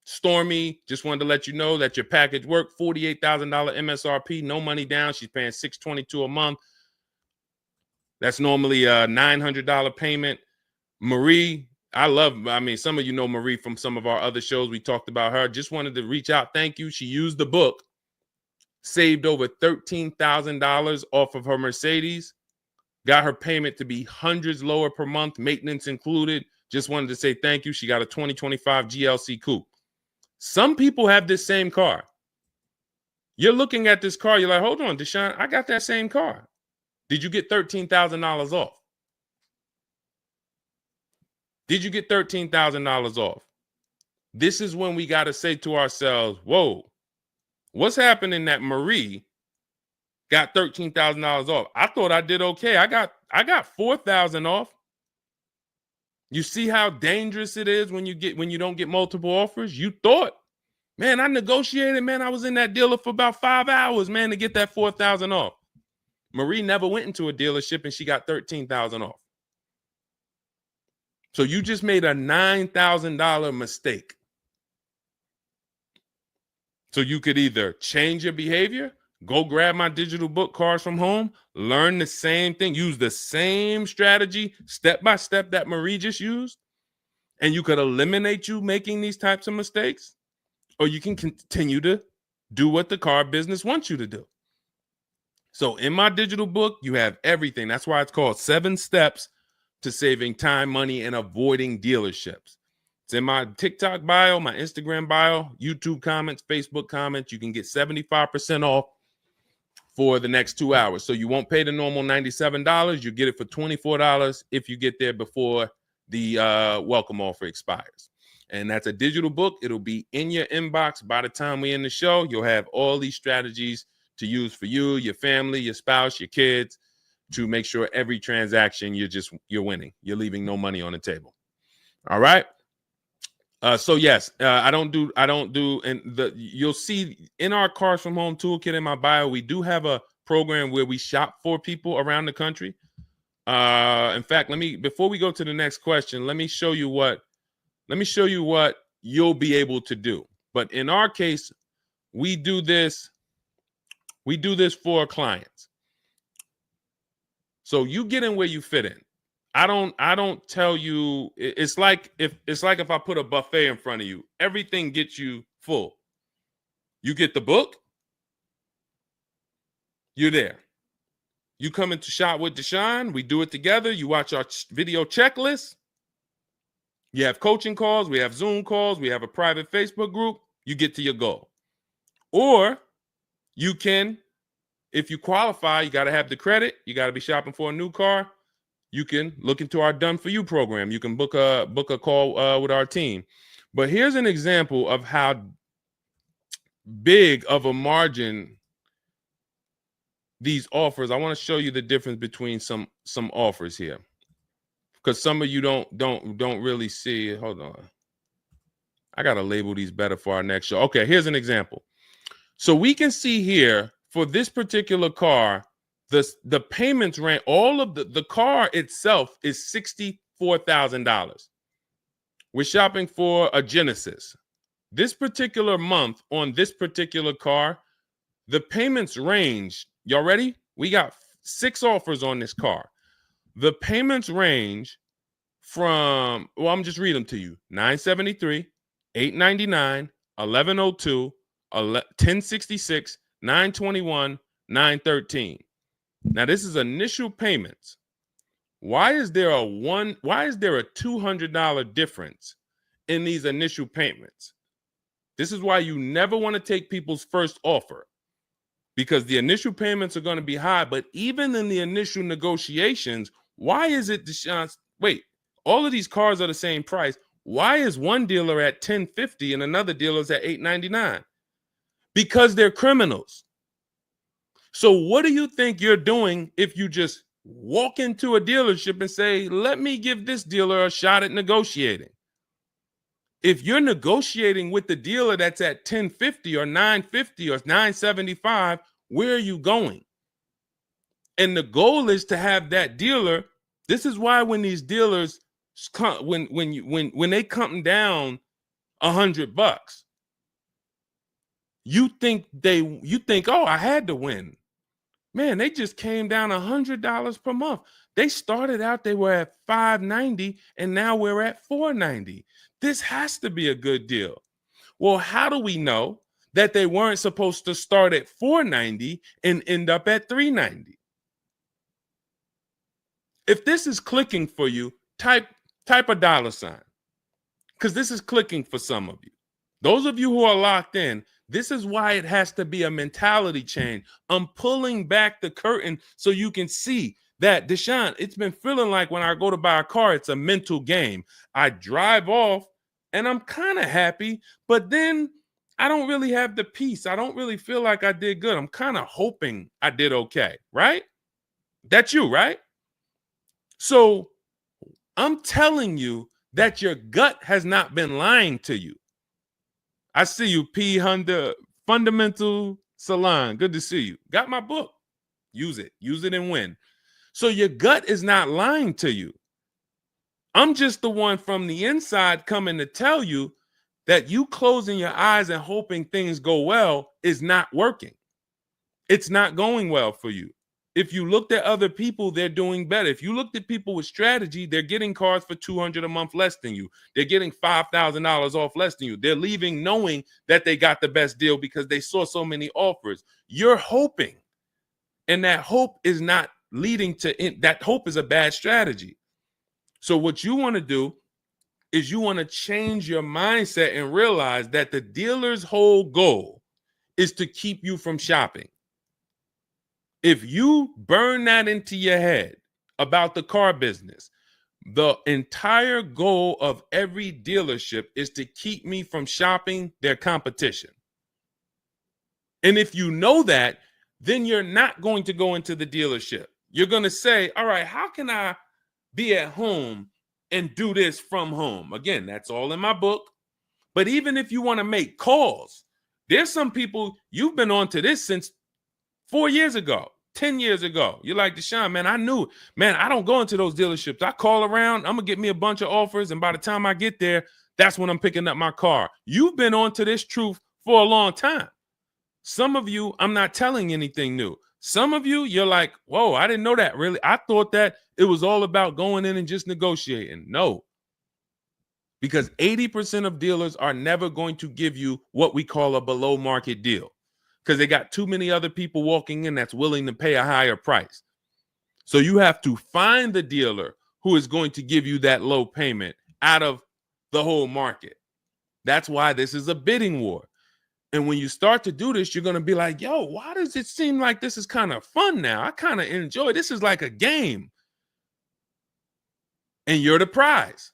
Stormy. Just wanted to let you know that your package worked. $48,000 MSRP, no money down. She's paying $622 a month. That's normally a $900 payment. Marie, some of you know Marie from some of our other shows. We talked about her. Just wanted to reach out. Thank you. She used the book, saved over $13,000 off of her Mercedes, got her payment to be hundreds lower per month, maintenance included. Just wanted to say thank you. She got a 2025 GLC Coupe. Some people have this same car. You're looking at this car. You're like, hold on, Deshone, I got that same car. Did you get $13,000 off? Did you get $13,000 off? This is when we got to say to ourselves, whoa, what's happening that Marie got $13,000 off? I thought I did okay. I got $4,000 off. You see how dangerous it is when you don't get multiple offers? You thought, man, I negotiated, man. I was in that dealer for about 5 hours, man, to get that $4,000 off. Marie never went into a dealership and she got $13,000 off. So you just made a $9,000 mistake. So you could either change your behavior, go grab my digital book, Cars from Home, learn the same thing, use the same strategy step by step that Marie just used, and you could eliminate you making these types of mistakes, or you can continue to do what the car business wants you to do. So in my digital book, you have everything. That's why it's called 7 Steps to Saving Time, Money, and Avoiding Dealerships. It's in my TikTok bio, my Instagram bio, YouTube comments, Facebook comments. You can get 75% off for the next 2 hours. So you won't pay the normal $97. You get it for $24 if you get there before the welcome offer expires. And that's a digital book. It'll be in your inbox by the time we end the show. You'll have all these strategies to use for you, your family, your spouse, your kids, to make sure every transaction you're winning. You're leaving no money on the table. All right. So yes, I don't do, and you'll see in our Cars from Home toolkit in my bio, we do have a program where we shop for people around the country. In fact, before we go to the next question, let me show you what you'll be able to do. But in our case, we do this for clients. So you get in where you fit in. I don't tell you, it's like if I put a buffet in front of you, everything gets you full. You get the book, you're there. You come into Shop with Deshone, we do it together. You watch our video checklist. You have coaching calls, we have Zoom calls, we have a private Facebook group. You get to your goal. Or you can, if you qualify, you got to have the credit. You got to be shopping for a new car. You can look into our Done For You program. You can book a call with our team. But here's an example of how big of a margin these offers. I want to show you the difference between some offers here, because some of you don't really see it. Hold on. I got to label these better for our next show. Okay, here's an example. So we can see here for this particular car, the payments range, all of the car itself is $64,000. We're shopping for a Genesis. This particular month on this particular car, the payments range. Y'all ready? We got 6 offers on this car. The payments range from, well, I'm just reading them to you. $973, $899, $1,102, $1,066, $921, $913. Now this is initial payments. Why is there a $200 difference in these initial payments? This is why you never want to take people's first offer, because the initial payments are going to be high. But even in the initial negotiations, why is it, Deshone? Wait, all of these cars are the same price. Why is one dealer at $1,050 and another dealer is at $899? Because they're criminals. So what do you think you're doing if you just walk into a dealership and say, let me give this dealer a shot at negotiating? If you're negotiating with the dealer that's at $1,050 or $950 or $975, where are you going? And the goal is to have that dealer. This is why when these dealers come, when they come down $100, you think, oh, I had to win. Man, they just came down $100 per month. They started out, they were at $590, and now we're at $490. This has to be a good deal. Well, how do we know that they weren't supposed to start at $490 and end up at $390? If this is clicking for you, type a $, because this is clicking for some of you. Those of you who are locked in, this is why it has to be a mentality change. I'm pulling back the curtain so you can see that, Deshone, it's been feeling like when I go to buy a car, it's a mental game. I drive off and I'm kind of happy, but then I don't really have the peace. I don't really feel like I did good. I'm kind of hoping I did okay, right? That's you, right? So I'm telling you that your gut has not been lying to you. I see you, P. Honda Fundamental Salon. Good to see you. Got my book. Use it. Use it and win. So your gut is not lying to you. I'm just the one from the inside coming to tell you that you closing your eyes and hoping things go well is not working. It's not going well for you. If you looked at other people, they're doing better. If you looked at people with strategy, they're getting cars for $200 a month less than you. They're getting $5,000 off less than you. They're leaving knowing that they got the best deal because they saw so many offers. You're hoping, and that hope is not leading to that. Hope is a bad strategy. So what you want to do is you want to change your mindset and realize that the dealer's whole goal is to keep you from shopping. If you burn that into your head about the car business, the entire goal of every dealership is to keep me from shopping their competition. And if you know that, then you're not going to go into the dealership. You're going to say, all right, how can I be at home and do this from home? Again, that's all in my book. But even if you want to make calls, there's some people, you've been on to this since 4 years ago, 10 years ago. You're like, Deshone, man, I knew, man, I don't go into those dealerships. I call around, I'm going to get me a bunch of offers. And by the time I get there, that's when I'm picking up my car. You've been on to this truth for a long time. Some of you, I'm not telling anything new. Some of you, you're like, whoa, I didn't know that really. I thought that it was all about going in and just negotiating. No, because 80% of dealers are never going to give you what we call a below market deal because they got too many other people walking in that's willing to pay a higher price. So you have to find the dealer who is going to give you that low payment out of the whole market. That's why this is a bidding war. And when you start to do this, you're going to be like, yo, why does it seem like this is kind of fun now? I kind of enjoy this. Is like a game. And you're the prize.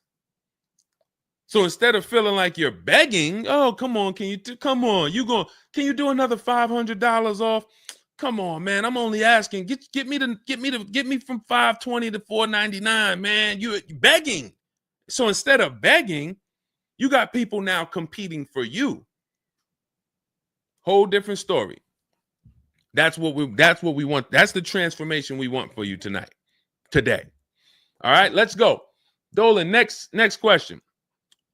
So instead of feeling like you're begging, oh, come on, can you do another $500 off? Come on, man. I'm only asking. Get me from 520 to 499, man. You're begging. So instead of begging, you got people now competing for you. Whole different story. That's what we want. That's the transformation we want for you today. All right, let's go. Dolan, next question.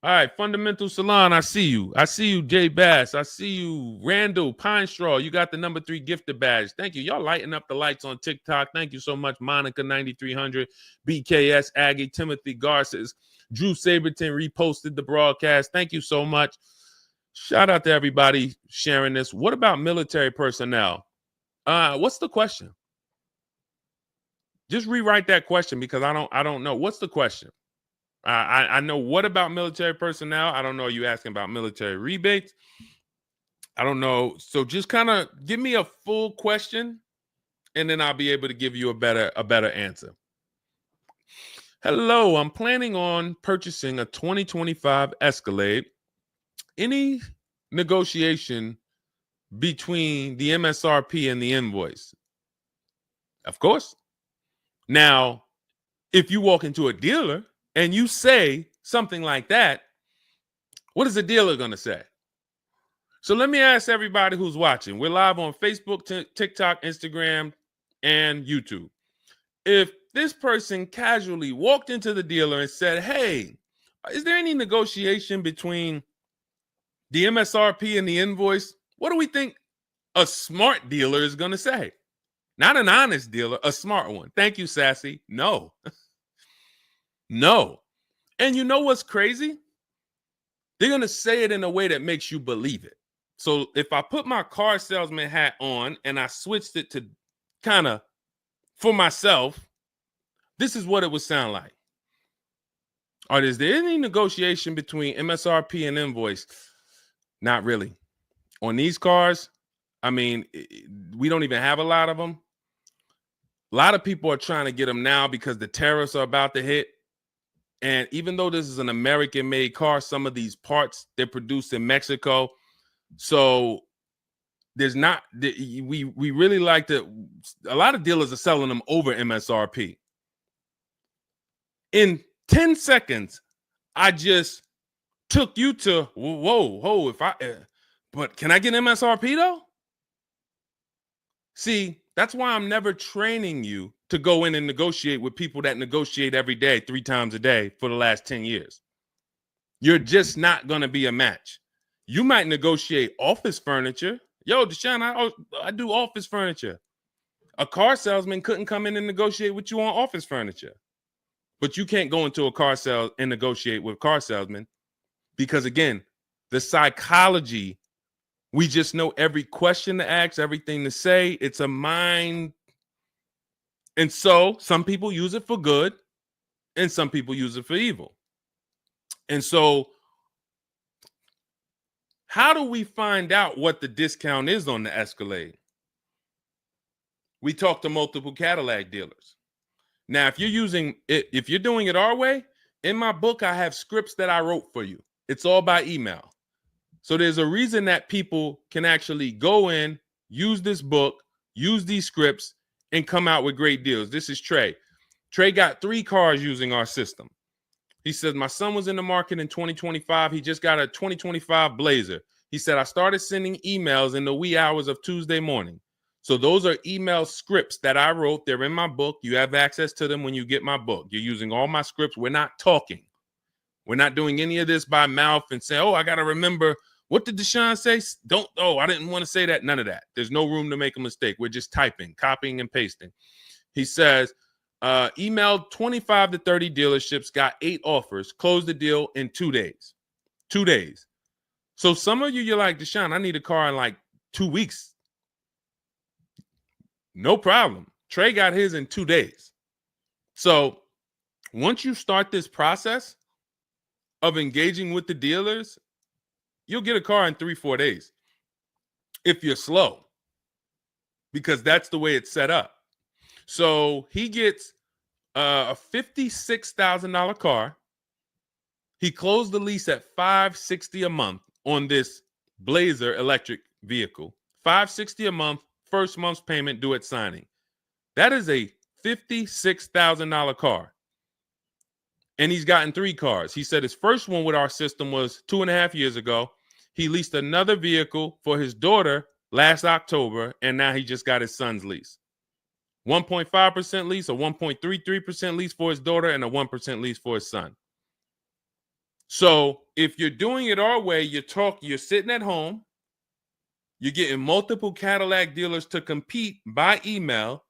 All right, Fundamental Salon, I see you. I see you, Jay Bass. I see you, Randall Pine Straw. You got the number 3 gifted badge. Thank you. Y'all lighting up the lights on TikTok. Thank you so much, Monica 9300, BKS Aggie, Timothy Garces, Drew Saberton reposted the broadcast. Thank you so much. Shout out to everybody sharing this. What about military personnel? What's the question? Just rewrite that question because I don't know. What's the question? I know what about military personnel. I don't know. Are you asking about military rebates? I don't know. So just kind of give me a full question, and then I'll be able to give you a better answer. Hello, I'm planning on purchasing a 2025 Escalade. Any negotiation between the MSRP and the invoice? Of course. Now, if you walk into a dealer and you say something like that, what is the dealer going to say? So let me ask everybody who's watching. We're live on Facebook, TikTok, Instagram, and YouTube. If this person casually walked into the dealer and said, hey, is there any negotiation between the MSRP and the invoice? What do we think a smart dealer is going to say? Not an honest dealer, a smart one. Thank you, Sassy. No. No. And you know what's crazy? They're going to say it in a way that makes you believe it. So if I put my car salesman hat on and I switched it to kind of for myself, this is what it would sound like. Or is there any negotiation between MSRP and invoice? Not really. On these cars, I mean, we don't even have a lot of them. A lot of people are trying to get them now because the tariffs are about to hit. And even though this is an American-made car, some of these parts, they're produced in Mexico. So there's not, we really like to, a lot of dealers are selling them over MSRP. In 10 seconds, I just took you to, whoa, but can I get MSRP though? See, that's why I'm never training you to go in and negotiate with people that negotiate every day, 3 times a day for the last 10 years. You're just not going to be a match. You might negotiate office furniture. Yo, Deshone, I do office furniture. A car salesman couldn't come in and negotiate with you on office furniture. But you can't go into a car sale and negotiate with car salesmen because, again, the psychology, we just know every question to ask, everything to say. It's a mind. And so some people use it for good and some people use it for evil. And so how do we find out what the discount is on the Escalade? We talk to multiple Cadillac dealers. Now, if you're doing it our way, in my book, I have scripts that I wrote for you. It's all by email. So there's a reason that people can actually go in, use this book, use these scripts, and come out with great deals. This is Trey. Trey got 3 cars using our system. He says, my son was in the market in 2025. He just got a 2025 Blazer. He said, I started sending emails in the wee hours of Tuesday morning. So those are email scripts that I wrote. They're in my book. You have access to them when you get my book. You're using all my scripts. We're not talking. We're not doing any of this by mouth and saying, oh, I got to remember What did Deshone say? Don't, oh, I didn't want to say that. None of that. There's no room to make a mistake. We're just typing, copying, and pasting. He says, emailed 25 to 30 dealerships, got 8 offers, closed the deal in 2 days. 2 days. So some of you, you're like, Deshone, I need a car in like 2 weeks. No problem. Trey got his in 2 days. So once you start this process of engaging with the dealers, you'll get a car in 3-4 days if you're slow, because that's the way it's set up. So he gets a $56,000 car. He closed the lease at $560 a month on this Blazer electric vehicle. $560 a month, first month's payment due at signing. That is a $56,000 car. And he's gotten 3 cars. He said his first one with our system was 2.5 years ago. He leased another vehicle for his daughter last October, and now he just got his son's lease. 1.5% lease, a 1.33% lease for his daughter, and a 1% lease for his son. So if you're doing it our way, you're sitting at home, you're getting multiple Cadillac dealers to compete by email,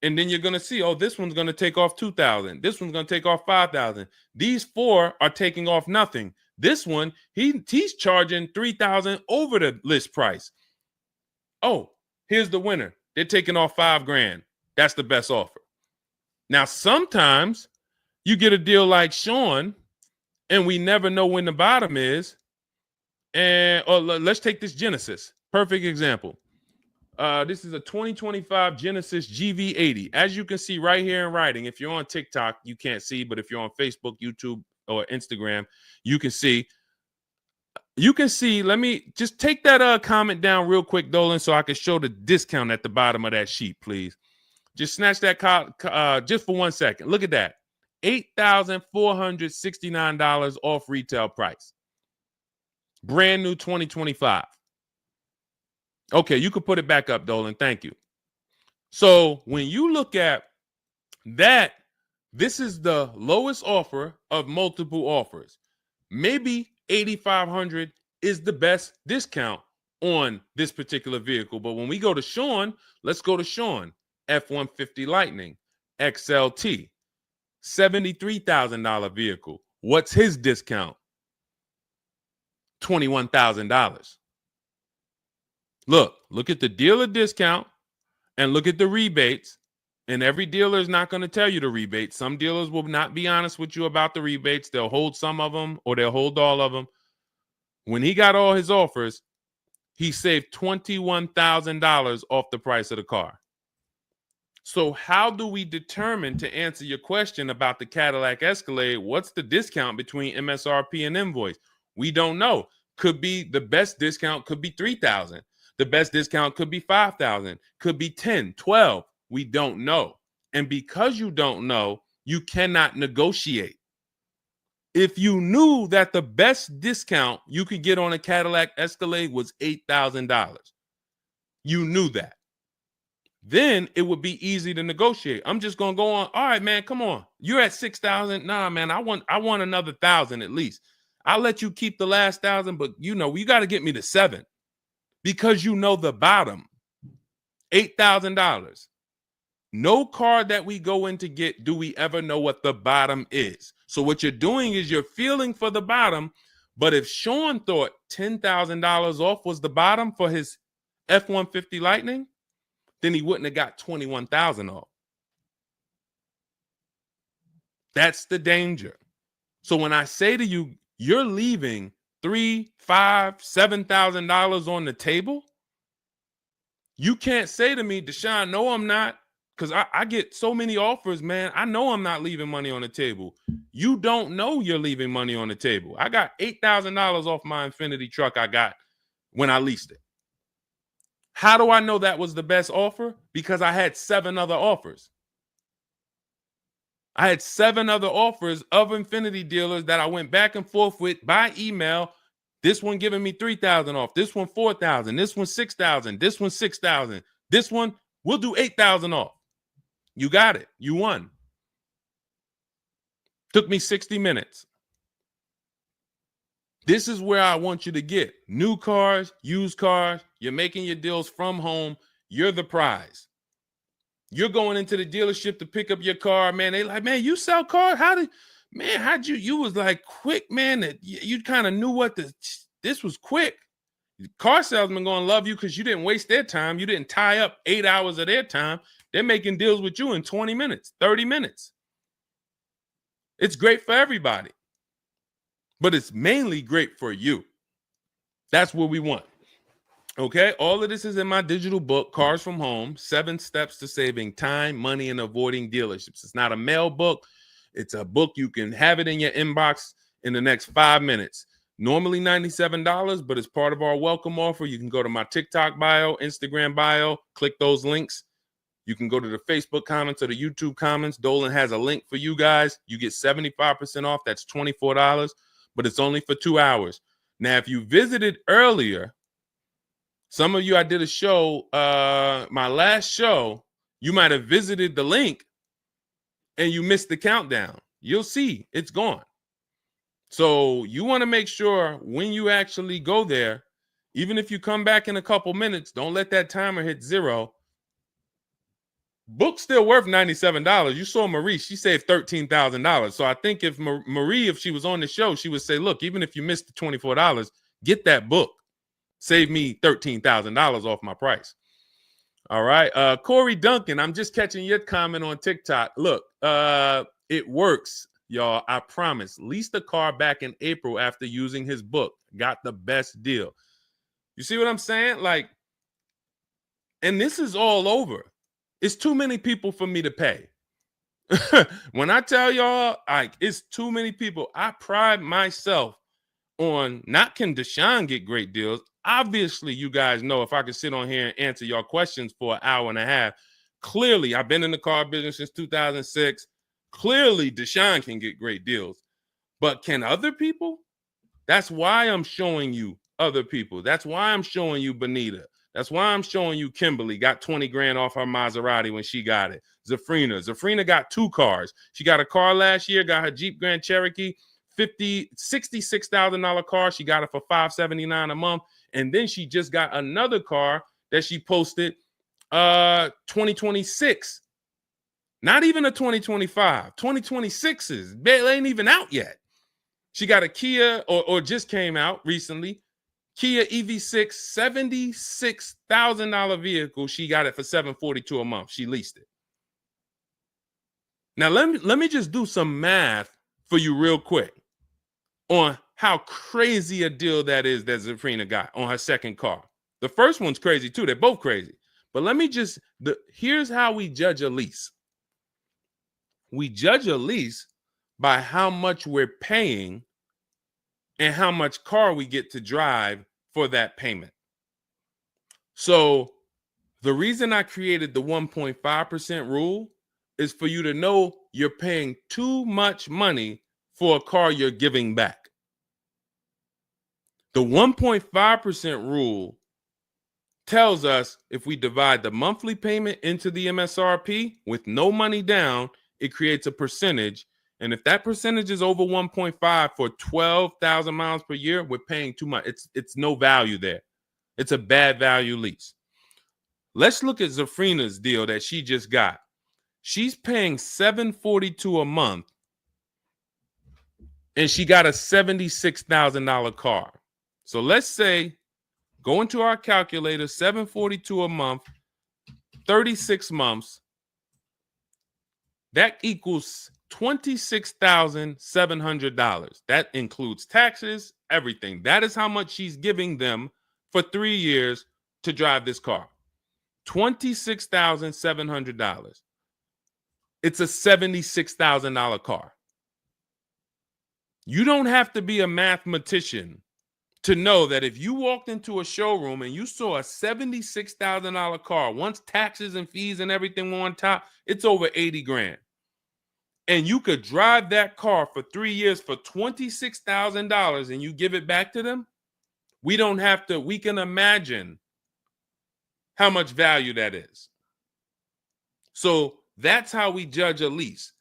and then you're going to see, oh, this one's going to take off $2,000. This one's going to take off $5,000. These 4 are taking off nothing. This one, he's charging $3,000 over the list price. Oh, here's the winner. They're taking off $5,000. That's the best offer. Now, sometimes you get a deal like Sean, and we never know when the bottom is. And let's take this Genesis. Perfect example. This is a 2025 Genesis GV80. As you can see right here in writing, if you're on TikTok, you can't see, but if you're on Facebook, YouTube, or Instagram, you can see. You can see, let me just take that comment down real quick, Dolan, so I can show the discount at the bottom of that sheet, please. Just snatch that just for 1 second. Look at that. $8,469 off retail price. Brand new 2025. Okay, you can put it back up, Dolan. Thank you. So when you look at that, this is the lowest offer of multiple offers. Maybe $8,500 is the best discount on this particular vehicle. But when we go to Sean, let's go to Sean. F-150 Lightning XLT, $73,000 vehicle. What's his discount? $21,000. Look at the dealer discount and look at the rebates. And every dealer is not going to tell you the rebates. Some dealers will not be honest with you about the rebates. They'll hold some of them or they'll hold all of them. When he got all his offers, he saved $21,000 off the price of the car. So how do we determine, to answer your question about the Cadillac Escalade, what's the discount between MSRP and invoice? We don't know. Could be the best discount could be $3,000. The best discount could be $5,000, could be $10,000, $12,000. We don't know. And because you don't know, you cannot negotiate. If you knew that the best discount you could get on a Cadillac Escalade was $8,000, you knew that, then it would be easy to negotiate. I'm just going to go on. All right, man, come on. You're at $6,000. Nah, man, I want another $1,000 at least. I'll let you keep the last $1,000, but you got to get me to $7,000 because you know the bottom, $8,000. No car that we go in to get do we ever know what the bottom is. So what you're doing is you're feeling for the bottom. But if Sean thought $10,000 off was the bottom for his F-150 Lightning, then he wouldn't have got $21,000 off. That's the danger. So when I say to you, you're leaving $3,000, $5,000, $7,000 on the table, you can't say to me, Deshone, no, I'm not. Because I get so many offers, man. I know I'm not leaving money on the table. You don't know you're leaving money on the table. I got $8,000 off my Infinity truck I got when I leased it. How do I know that was the best offer? Because I had 7 other offers. I had 7 other offers of Infinity dealers that I went back and forth with by email. This one giving me $3,000 off. This one $4,000. This one $6,000. This one $6,000. This one, we'll do $8,000 off. You got it. You won. Took me 60 minutes. This is where I want you to get new cars, used cars. You're making your deals from home. You're the prize. You're going into the dealership to pick up your car, man. They like, man, you sell cars? How'd you was like quick, man, that you kind of knew what this was quick. Car salesmen going to love you because you didn't waste their time. You didn't tie up 8 hours of their time. They're making deals with you in 20 minutes, 30 minutes. It's great for everybody, but it's mainly great for you. That's what we want. Okay, all of this is in my digital book, Cars from Home, 7 Steps to Saving Time, Money, and Avoiding Dealerships. It's not a mail book. It's a book. You can have it in your inbox in the next 5 minutes. Normally $97, but as part of our welcome offer, you can go to my TikTok bio, Instagram bio, click those links. You can go to the Facebook comments or the YouTube comments. Dolan has a link for you guys. You get 75% off. That's $24, but it's only for 2 hours. Now, if you visited earlier, some of you, I did a show, my last show, you might have visited the link and you missed the countdown. You'll see it's gone. So you want to make sure when you actually go there, even if you come back in a couple minutes, don't let that timer hit 0. Book's still worth $97. You saw Marie, she saved $13,000. So I think if Marie, if she was on the show, she would say, look, even if you missed the $24, get that book. Save me $13,000 off my price. All right. Corey Duncan, I'm just catching your comment on TikTok. Look, it works, y'all. I promise. Leased a car back in April after using his book. Got the best deal. You see what I'm saying? Like, and this is all over. It's too many people for me to pay. When I tell y'all, like, it's too many people. I pride myself on not can Deshone get great deals. Obviously, you guys know if I could sit on here and answer your questions for an hour and a half, clearly I've been in the car business since 2006. Clearly, Deshone can get great deals. But can other people? That's why I'm showing you other people. That's why I'm showing you Benita. That's why I'm showing you Kimberly got 20 grand off her Maserati when she got it. Zafrina got 2 cars. She got a car last year, got her Jeep Grand Cherokee, $66,000 car. She got it for $579 a month. And then she just got another car that she posted 2026. Not even a 2025. 2026s. They ain't even out yet. She got a Kia or just came out recently. Kia EV6, $76,000 vehicle. She got it for $742 a month. She leased it. Now let me just do some math for you real quick on how crazy a deal that is that Zafrina got on her second car. The first one's crazy too. They're both crazy. But let me just, here's how we judge a lease. We judge a lease by how much we're paying and how much car we get to drive for that payment. So the reason I created the 1.5% rule is for you to know you're paying too much money for a car you're giving back. The 1.5% rule tells us if we divide the monthly payment into the MSRP with no money down, it creates a percentage. And if that percentage is over 1.5 for 12,000 miles per year, we're paying too much. It's no value there. It's a bad value lease. Let's look at Zafrina's deal that she just got. She's paying $742 a month, and she got a $76,000 car. So let's say, go into our calculator, $742 a month, 36 months. That equals $26,700. That includes taxes, everything. That is how much she's giving them for 3 years to drive this car. $26,700. It's a $76,000 car. You don't have to be a mathematician to know that if you walked into a showroom and you saw a $76,000 car, once taxes and fees and everything were on top, it's over 80 grand. And you could drive that car for 3 years for $26,000 and you give it back to them, we don't have to, we can imagine how much value that is. So that's how we judge a lease.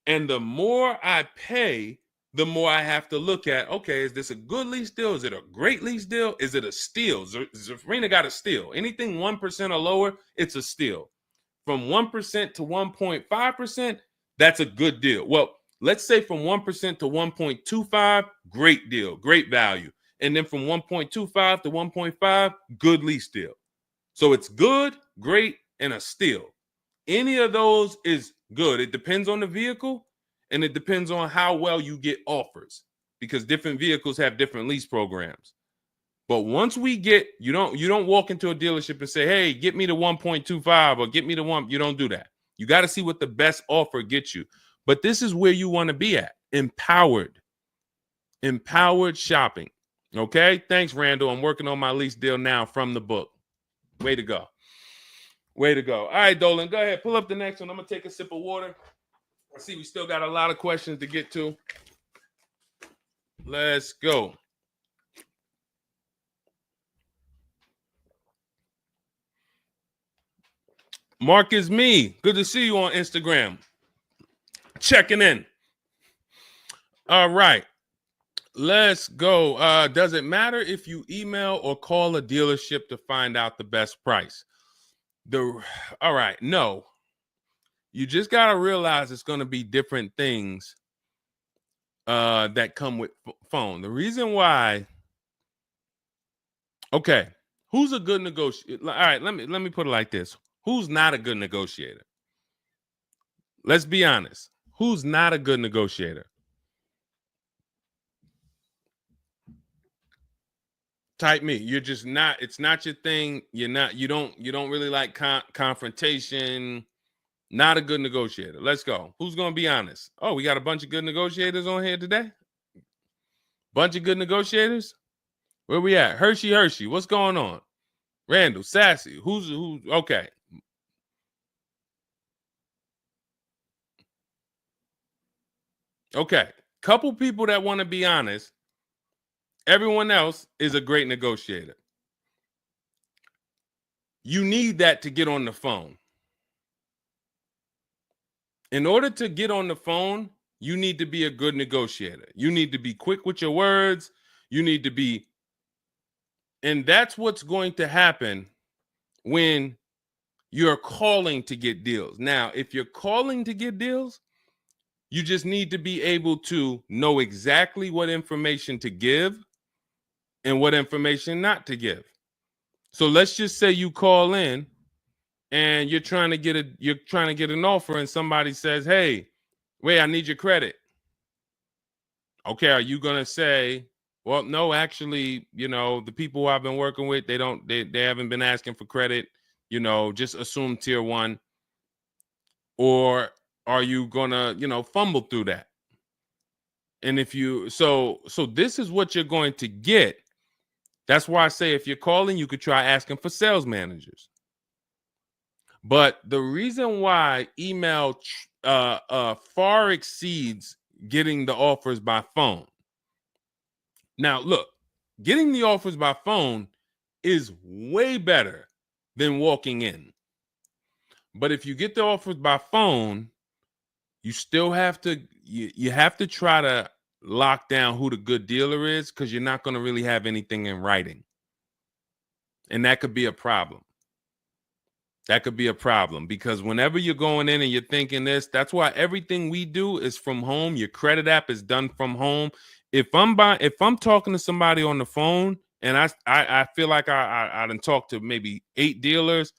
And the more I pay, the more I have to look at, okay, is this a good lease deal? Is it a great lease deal? Is it a steal? Zafrina got a steal. Anything 1% or lower, it's a steal. From 1% to 1.5%, that's a good deal. Well, let's say from 1% to 1.25, great deal, great value. And then from 1.25 to 1.5, good lease deal. So it's good, great, and a steal. Any of those is good. It depends on the vehicle and it depends on how well you get offers because different vehicles have different lease programs. But once we get, you don't walk into a dealership and say, hey, get me to 1.25 or get me to 1. You don't do that. You got to see what the best offer gets you. But this is where you want to be at. Empowered shopping. Okay. Thanks, Randall. I'm working on my lease deal now from the book. Way to go. Way to go. All right, Dolan, go ahead. Pull up the next one. I'm going to take a sip of water. I see we still got a lot of questions to get to. Let's go. Mark is me. Good to see you on Instagram. Checking in. All right. Let's go. Does it matter if you email or call a dealership to find out the best price? All right. No. You just got to realize it's going to be different things that come with phone. The reason why. Okay. Who's a good negotiator? All right. Let me put it like this. Who's not a good negotiator? Let's be honest. Who's not a good negotiator? Type me. You're just not. It's not your thing. You don't really like confrontation. Not a good negotiator. Let's go. Who's going to be honest? Oh, we got a bunch of good negotiators on here today. Bunch of good negotiators. Where we at? Hershey. What's going on? Randall, Sassy. Who's okay. Okay. Couple people that want to be honest. Everyone else is a great negotiator. You need that to get on the phone. In order to get on the phone, you need to be a good negotiator. You need to be quick with your words. You need to be, and that's what's going to happen when you're calling to get deals. Now, if you're calling to get deals, you just need to be able to know exactly what information to give and what information not to give. So let's just say you call in and you're trying to get an offer and somebody says, "Hey, wait, I need your credit." Okay, are you going to say, "Well, no, actually, the people I've been working with, they haven't been asking for credit, just assume tier 1." Or are you going to, fumble through that? And if you so this is what you're going to get. That's why I say if you're calling, you could try asking for sales managers. But the reason why email far exceeds getting the offers by phone. Now, look, getting the offers by phone is way better than walking in. But if you get the offers by phone, you still have to you have to try to lock down who the good dealer is because you're not going to really have anything in writing. And that could be a problem. That could be a problem because whenever you're going in and you're thinking this, that's why everything we do is from home. Your credit app is done from home. If I'm talking to somebody on the phone and I feel like I done talked to maybe 8 dealers,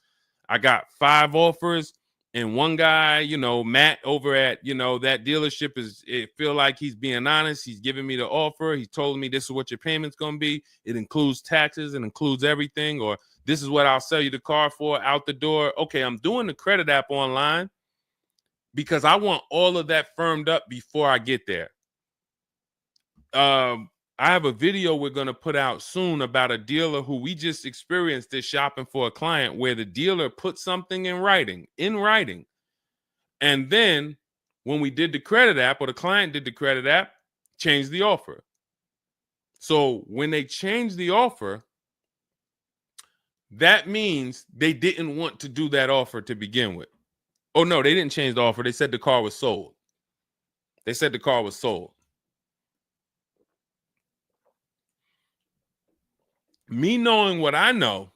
I got 5 offers, and one guy, Matt over at that dealership it feel like he's being honest. He's giving me the offer. He told me this is what your payment's gonna be. It includes taxes, it includes everything, or this is what I'll sell you the car for out the door. Okay, I'm doing the credit app online because I want all of that firmed up before I get there. I have a video we're going to put out soon about a dealer who we just experienced this shopping for a client where the dealer put something in writing. And then when we did the credit app or the client did the credit app, changed the offer. So when they changed the offer, that means they didn't want to do that offer to begin with. Oh, no, they didn't change the offer. They said the car was sold. Me knowing what I know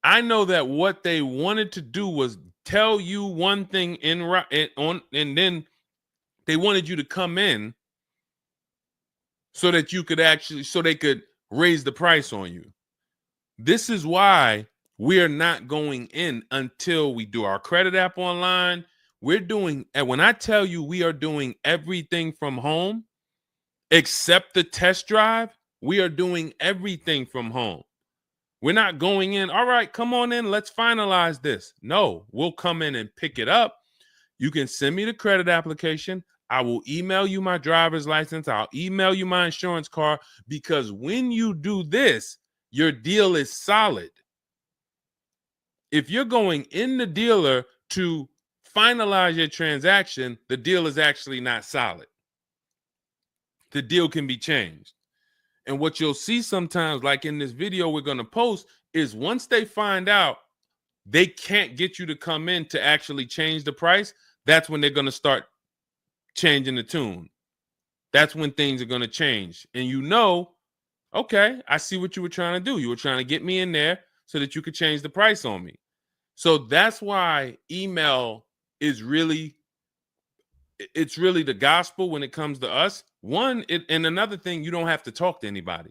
that what they wanted to do was tell you one thing and then they wanted you to come in so that you could so they could raise the price on you. This is why we are not going in until we do our credit app online. And when I tell you we are doing everything from home, except the test drive, we are doing everything from home. We're not going in, all right, come on in, let's finalize this. No, we'll come in and pick it up. You can send me the credit application. I will email you my driver's license. I'll email you my insurance card, because when you do this, your deal is solid. If you're going in the dealer to finalize your transaction, the deal is actually not solid. The deal can be changed. And what you'll see sometimes, like in this video we're going to post, is once they find out they can't get you to come in to actually change the price, that's when they're going to start changing the tune. That's when things are going to change. And okay, I see what you were trying to do. You were trying to get me in there so that you could change the price on me. So that's why email is really the gospel when it comes to us. And another thing, you don't have to talk to anybody.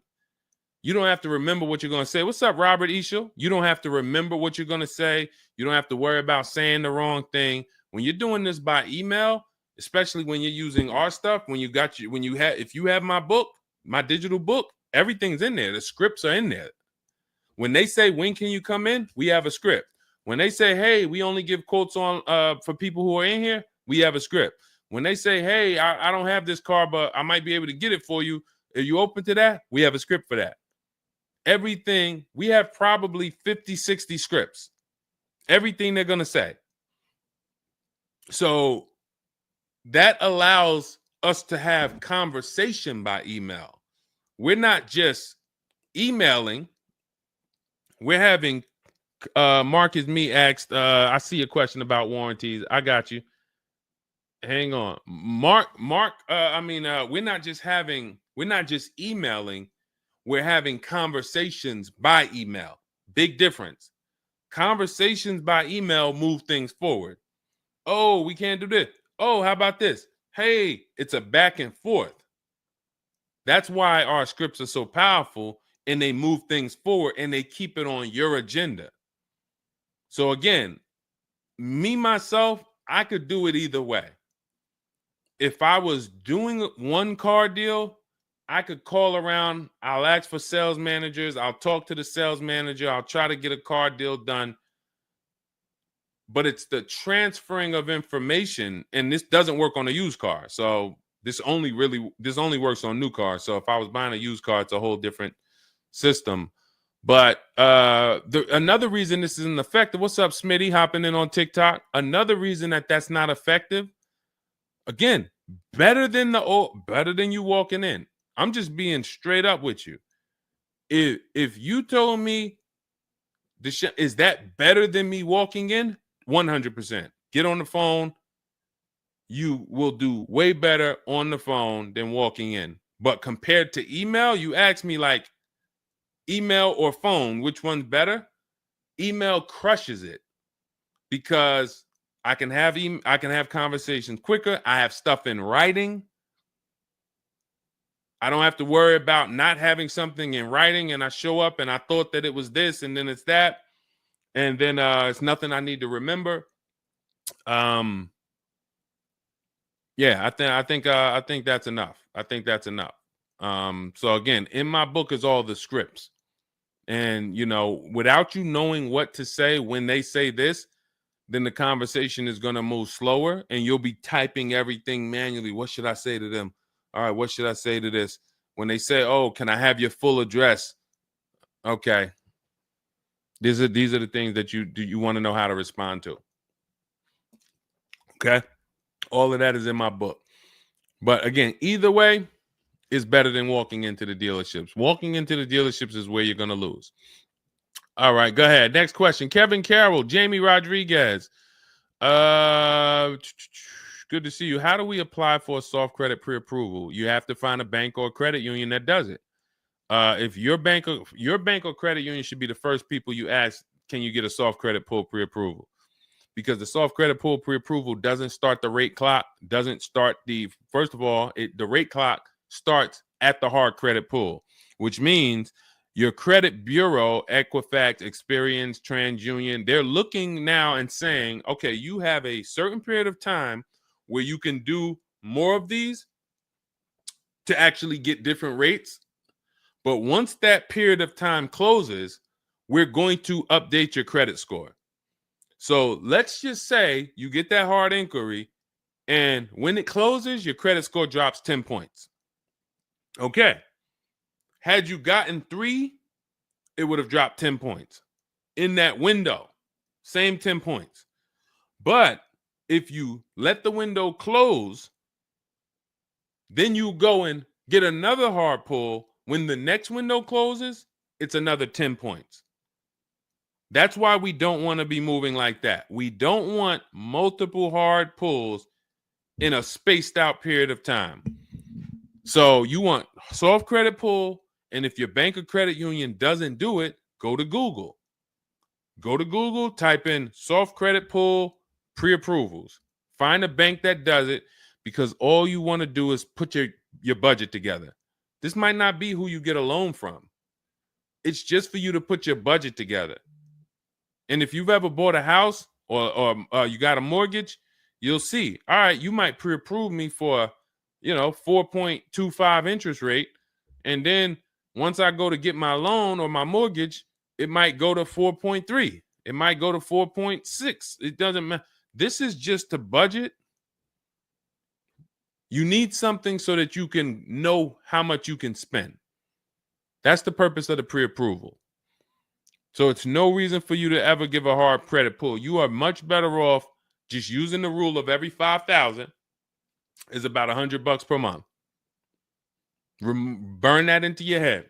You don't have to remember what you're going to say. What's up, Robert Ishel? You don't have to remember what you're going to say. You don't have to worry about saying the wrong thing. When you're doing this by email, especially when you're using our stuff, if you have my book, my digital book, everything's in there. The scripts are in there. When they say, when can you come in? We have a script. When they say, hey, we only give quotes on for people who are in here, we have a script. When they say, hey, I don't have this car, but I might be able to get it for you. Are you open to that? We have a script for that. Everything, we have probably 50, 60 scripts. Everything they're going to say. So that allows us to have conversation by email. We're not just emailing. We're having, Marcus Me asked, I see a question about warranties. I got you. Hang on. Mark, we're not just emailing, we're having conversations by email. Big difference. Conversations by email move things forward. Oh, we can't do this. Oh, how about this? Hey, it's a back and forth. That's why our scripts are so powerful, and they move things forward and they keep it on your agenda. So again, myself, I could do it either way. If I was doing one car deal, I could call around. I'll ask for sales managers. I'll talk to the sales manager. I'll try to get a car deal done. But it's the transferring of information, and this doesn't work on a used car. So this only works on new cars. So if I was buying a used car, it's a whole different system. But another reason this isn't effective. What's up, Smitty? Hopping in on TikTok. Another reason that's not effective. Again, better than you walking in. I'm just being straight up with you. If you told me is that better than me walking in? 100%. Get on the phone. You will do way better on the phone than walking in. But compared to email, you ask me like email or phone, which one's better? Email crushes it because I can have conversations quicker. I have stuff in writing. I don't have to worry about not having something in writing, and I show up and I thought that it was this and then it's that, and then it's nothing I need to remember. Yeah, I think that's enough. I think that's enough. So again, in my book is all the scripts. And without you knowing what to say when they say this, then the conversation is going to move slower and you'll be typing everything manually. What should I say to them? All right, what should I say to this? When they say, "Oh, can I have your full address?" Okay. These are the things that you want to know how to respond to. Okay? All of that is in my book. But again, either way is better than walking into the dealerships. Walking into the dealerships is where you're going to lose. All right, go ahead. Next question. Kevin Carroll, Jamie Rodriguez. Good to see you. How do we apply for a soft credit pre-approval? You have to find a bank or a credit union that does it. If your bank or credit union should be the first people you ask, can you get a soft credit pull pre-approval? Because the soft credit pull pre-approval doesn't start the rate clock, doesn't start first of all, the rate clock starts at the hard credit pull, which means your credit bureau, Equifax, Experian, TransUnion, they're looking now and saying, okay, you have a certain period of time where you can do more of these to actually get different rates. But once that period of time closes, we're going to update your credit score. So let's just say you get that hard inquiry, and when it closes, your credit score drops 10 points. Okay. Had you gotten 3, it would have dropped 10 points. In that window, same 10 points. But if you let the window close, then you go and get another hard pull. When the next window closes, it's another 10 points. That's why we don't want to be moving like that. We don't want multiple hard pulls in a spaced out period of time. So you want soft credit pull, and if your bank or credit union doesn't do it, go to Google. Go to Google, type in soft credit pull pre-approvals. Find a bank that does it, because all you want to do is put your budget together. This might not be who you get a loan from. It's just for you to put your budget together. And if you've ever bought a house or you got a mortgage, you'll see, all right, you might pre-approve me for, 4.25 interest rate. And then once I go to get my loan or my mortgage, it might go to 4.3. It might go to 4.6. It doesn't matter. This is just to budget. You need something so that you can know how much you can spend. That's the purpose of the pre-approval. So it's no reason for you to ever give a hard credit pull. You are much better off just using the rule of every 5,000 is about $100 per month. Burn that into your head.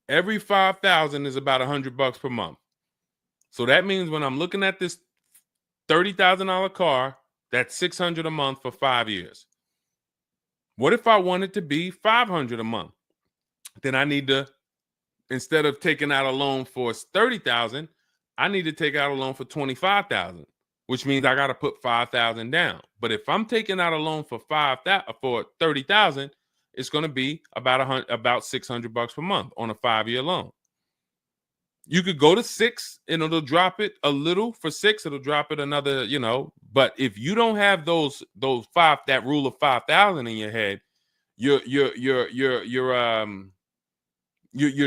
Every 5,000 is about $100 per month. So that means when I'm looking at this $30,000 car, that's $600 a month for 5 years. What if I want it to be $500 a month? Then I need to, instead of taking out a loan for $30,000, I need to take out a loan for $25,000, which means I got to put $5,000 down. But if I'm taking out a loan for $30,000, it's going to be about $600 per month on a 5-year loan. You could go to 6 and it'll drop it a little. For 6, it'll drop it another, But if you don't have that rule of 5,000 in your head, you're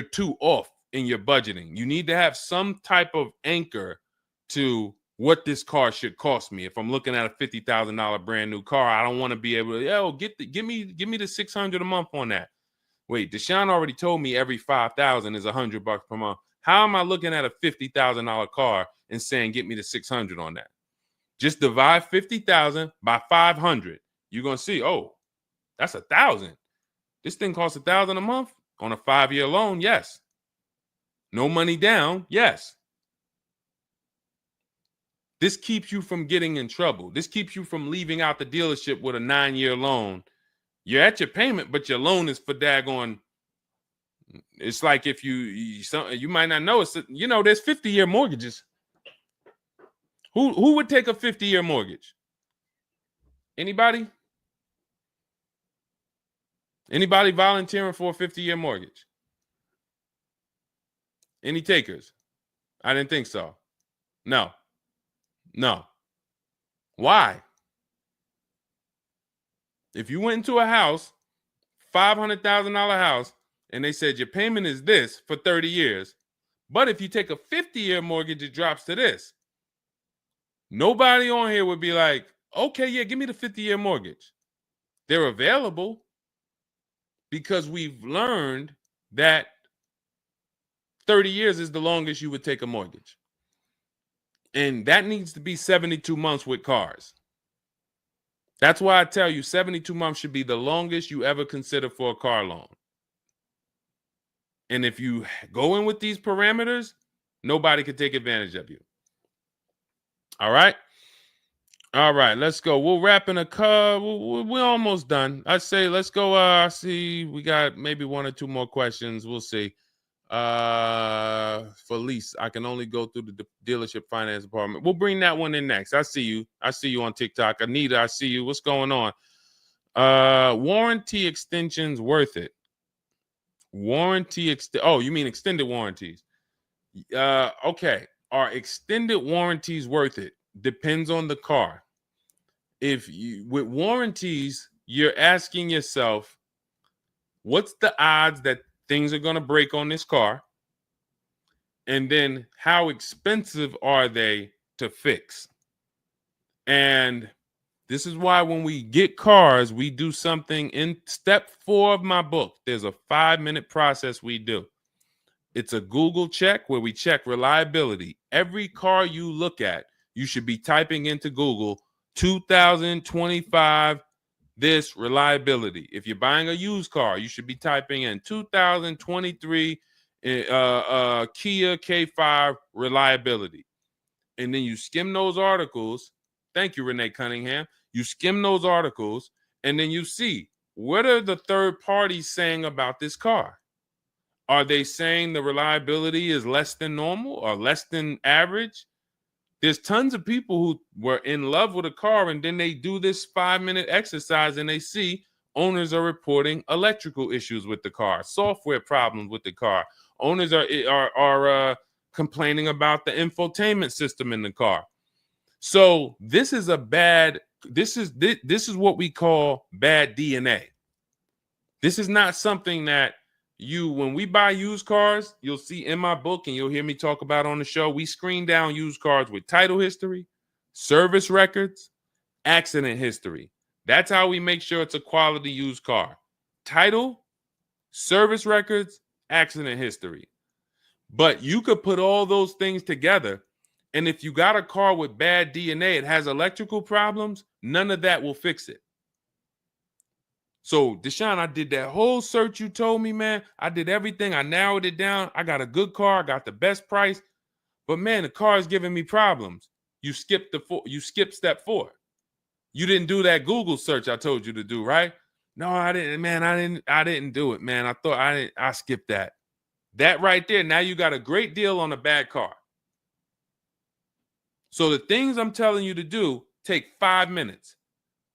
too off in your budgeting. You need to have some type of anchor to what this car should cost me. If I'm looking at a $50,000 brand new car, I don't want to be able to, give me the $600 a month on that. Wait, Deshone already told me every 5,000 is $100 per month. How am I looking at a $50,000 car and saying get me the 600 on that? Just divide 50,000 by 500. You're gonna see, oh, that's 1,000. This thing costs 1,000 a month on a 5-year loan. Yes. No money down. Yes. This keeps you from getting in trouble. This keeps you from leaving out the dealership with a 9-year loan. You're at your payment, but your loan is for daggone. It's like if you might not know, it's there's 50-year mortgages. Who would take a 50-year mortgage? Anybody? Anybody volunteering for a 50-year mortgage? Any takers? I didn't think so. No. Why? If you went into a house, $500,000 house, and they said your payment is this for 30 years, but if you take a 50-year mortgage, it drops to this. Nobody on here would be like, okay, yeah, give me the 50-year mortgage. They're available because we've learned that 30 years is the longest you would take a mortgage. And that needs to be 72 months with cars. That's why I tell you 72 months should be the longest you ever consider for a car loan. And if you go in with these parameters, nobody can take advantage of you. All right. All right, let's go. We'll wrap in a car. We're almost done. I say let's go. I see we got maybe one or two more questions. We'll see. For lease, I can only go through the dealership finance department. We'll bring that one in next. I see you. I see you on TikTok. Anita, I see you. What's going on? Warranty extensions worth it? Oh, you mean extended warranties? Okay. Are extended warranties worth it? Depends on the car. If you with warranties, you're asking yourself, what's the odds that things are going to break on this car? And then how expensive are they to fix? And this is why when we get cars, we do something in step 4 of my book. There's a 5-minute process we do. It's a Google check where we check reliability. Every car you look at, you should be typing into Google 2025 this reliability. If you're buying a used car, you should be typing in 2023 Kia K5 reliability. And then you skim those articles. Thank you, Renee Cunningham. You skim those articles, and then you see, what are the third parties saying about this car? Are they saying the reliability is less than normal or less than average? There's tons of people who were in love with a car, and then they do this 5-minute exercise and they see owners are reporting electrical issues with the car, software problems with the car. Owners are complaining about the infotainment system in the car. So this is this is what we call bad DNA. This is not something that when we buy used cars, you'll see in my book and you'll hear me talk about on the show. We screen down used cars with title history, service records, accident history. That's how we make sure it's a quality used car. Title, service records, accident history. But you could put all those things together, and if you got a car with bad DNA, it has electrical problems, none of that will fix it. So, Deshone, I did that whole search you told me, man. I did everything. I narrowed it down. I got a good car. I got the best price. But, man, the car is giving me problems. You skipped step 4. You didn't do that Google search I told you to do, right? No, I didn't, man. I didn't do it, man. I skipped that. That right there, now you got a great deal on a bad car. So the things I'm telling you to do take 5 minutes.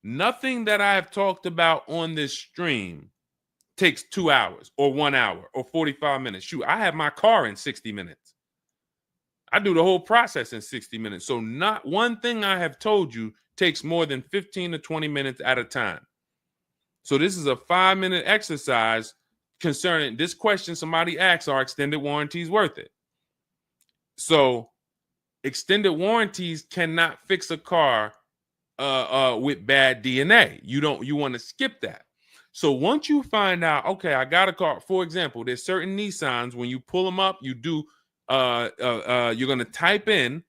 Nothing that I have talked about on this stream takes 2 hours or 1 hour or 45 minutes. Shoot, I have my car in 60 minutes. I do the whole process in 60 minutes. So not one thing I have told you takes more than 15 to 20 minutes at a time. So this is a 5-minute exercise concerning this question somebody asks, are extended warranties worth it? So extended warranties cannot fix a car with bad DNA. You want to skip that. So once you find out, okay, I got a car. For example, there's certain Nissans, when you pull them up, you do you're going to type in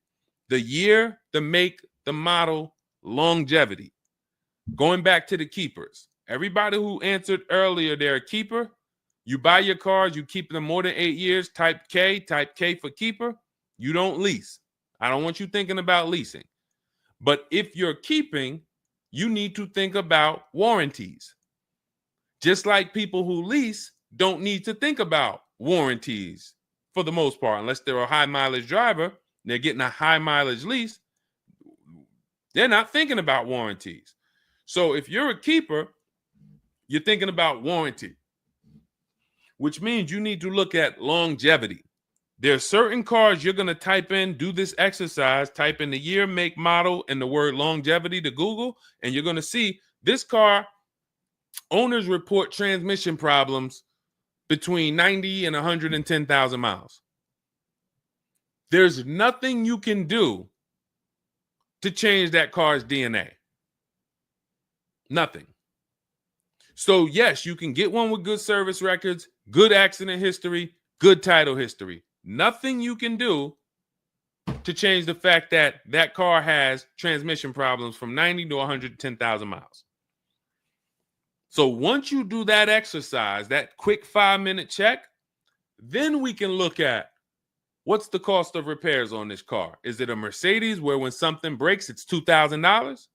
the year, the make, the model, longevity. Going back to the keepers. Everybody who answered earlier, they're a keeper. You buy your cars, you keep them more than 8 years, type K for keeper. You don't lease. I don't want you thinking about leasing. But if you're keeping, you need to think about warranties. Just like people who lease don't need to think about warranties for the most part, unless they're a high mileage driver, they're getting a high mileage lease, they're not thinking about warranties. So if you're a keeper, you're thinking about warranty, which means you need to look at longevity. There are certain cars you're going to type in, do this exercise, type in the year, make, model, and the word longevity to Google, and you're going to see this car, owners report transmission problems between 90 and 110,000 miles. There's nothing you can do to change that car's DNA. Nothing. So, yes, you can get one with good service records, good accident history, good title history. Nothing you can do to change the fact that that car has transmission problems from 90 to 110,000 miles. So once you do that exercise, that quick 5-minute check, then we can look at what's the cost of repairs on this car? Is it a Mercedes where when something breaks, it's $2,000?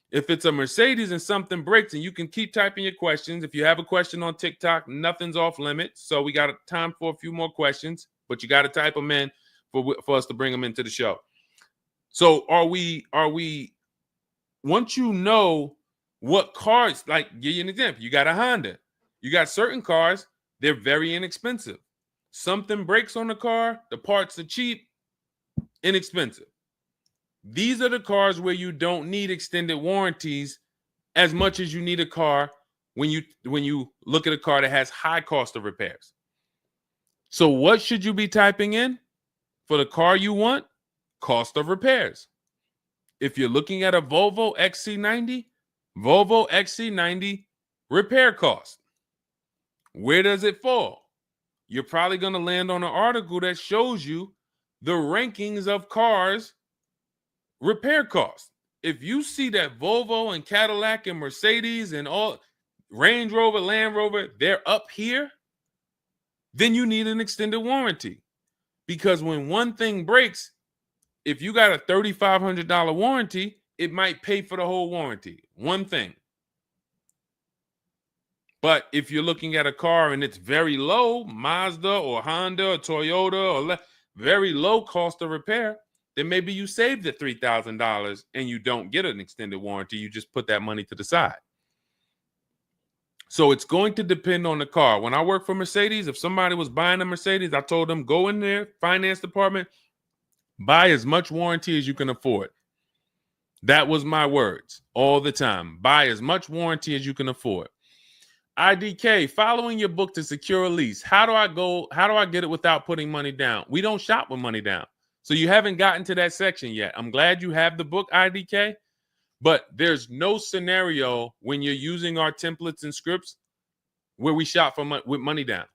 If it's a Mercedes and something breaks, and you can keep typing your questions. If you have a question on TikTok, nothing's off limits. So we got time for a few more questions, but you got to type them in for us to bring them into the show. So are we, once you know what cars, like give you an example, you got a Honda, you got certain cars, they're very inexpensive. Something breaks on the car, the parts are cheap, inexpensive. These are the cars where you don't need extended warranties as much as you need a car when you look at a car that has high cost of repairs. So what should you be typing in for the car you want? Cost of repairs. If you're looking at a Volvo XC90, Volvo XC90 repair cost. Where does it fall? You're probably going to land on an article that shows you the rankings of cars repair costs. If you see that Volvo and Cadillac and Mercedes and all Range Rover, Land Rover, they're up here, then you need an extended warranty. Because when one thing breaks, if you got a $3,500 warranty, it might pay for the whole warranty. One thing. But if you're looking at a car and it's very low, Mazda or Honda or Toyota or very low cost of repair, then maybe you save the $3,000 and you don't get an extended warranty. You just put that money to the side. So it's going to depend on the car. When I worked for Mercedes, if somebody was buying a Mercedes, I told them, go in there, finance department, buy as much warranty as you can afford. That was my words all the time. Buy as much warranty as you can afford. IDK, following your book to secure a lease. How do I get it without putting money down? We don't shop with money down. So you haven't gotten to that section yet. I'm glad you have the book, IDK, but there's no scenario when you're using our templates and scripts where we shop with money down.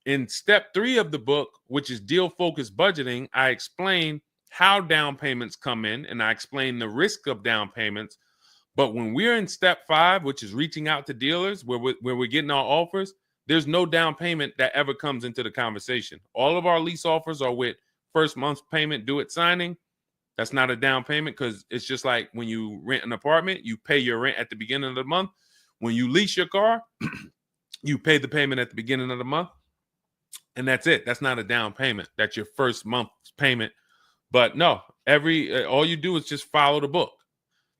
In step 3 of the book, which is deal focused budgeting, I explain how down payments come in and I explain the risk of down payments. But when we're in step 5, which is reaching out to dealers where we're getting our offers, there's no down payment that ever comes into the conversation. All of our lease offers are with first month's payment due at signing. That's not a down payment because it's just like when you rent an apartment, you pay your rent at the beginning of the month. When you lease your car, you pay the payment at the beginning of the month. And that's it. That's not a down payment. That's your first month's payment. But no, all you do is just follow the book.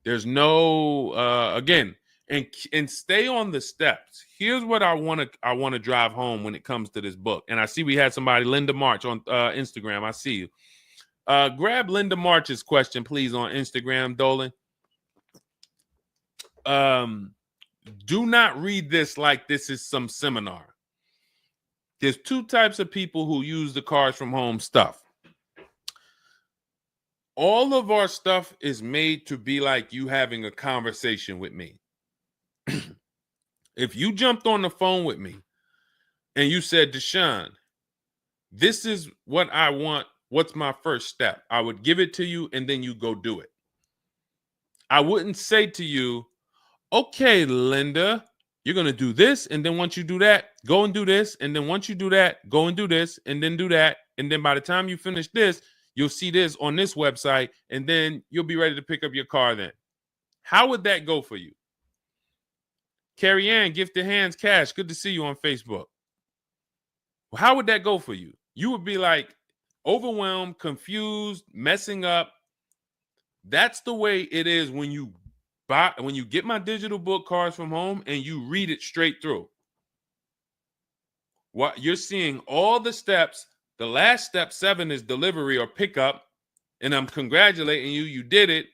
There's no again, and stay on the steps. Here's what I want to drive home when it comes to this book. And I see we had somebody, Linda March, on Instagram. I see you. Grab Linda March's question, please, on Instagram, Dolan. Do not read this like this is some seminar. There's 2 types of people who use the Cars from Home stuff. All of our stuff is made to be like you having a conversation with me. If you jumped on the phone with me and you said, Deshone, this is what I want. What's my first step? I would give it to you and then you go do it. I wouldn't say to you, okay, Linda, you're going to do this. And then once you do that, go and do this. And then once you do that, go and do this and then do that. And then by the time you finish this, you'll see this on this website, and then you'll be ready to pick up your car then. How would that go for you? Carrie Ann, Gifted Hands Cash, good to see you on Facebook. Well, how would that go for you? You would be like overwhelmed, confused, messing up. That's the way it is when you get my digital book, Cars from Home, and you read it straight through. What you're seeing all the steps. The last step 7 is delivery or pickup, and I'm congratulating you. You did it.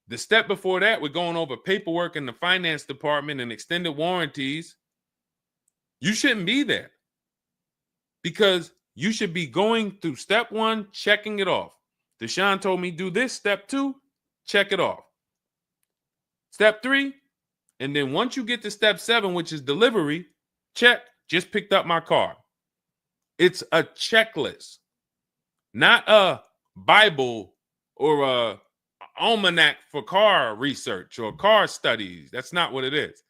The step before that, we're going over paperwork in the finance department and extended warranties. You shouldn't be there because you should be going through step 1, checking it off. Deshone told me do this. Step 2, check it off. Step 3, and then once you get to step 7, which is delivery, check, just picked up my car. It's a checklist, not a Bible or a almanac for car research or car studies. That's not what it is.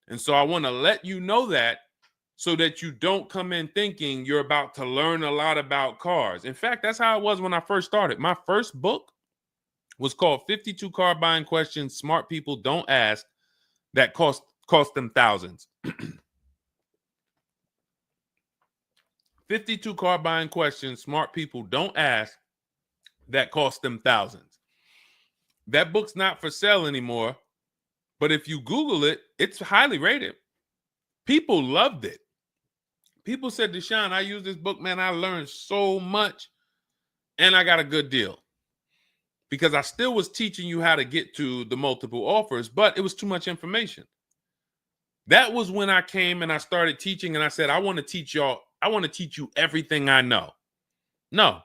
And so I want to let you know that so that you don't come in thinking you're about to learn a lot about cars. In fact, that's how it was when I first started. My first book was called 52 Car Buying Questions Smart People Don't Ask that cost them thousands. 52 car buying questions smart people don't ask that cost them thousands. That book's not for sale anymore, but if you Google it, it's highly rated. People loved it. People said, Deshone, I use this book, man. I learned so much and I got a good deal. Because I still was teaching you how to get to the multiple offers, but it was too much information. That was when I came and I started teaching and I said, I want to teach you everything I know. No,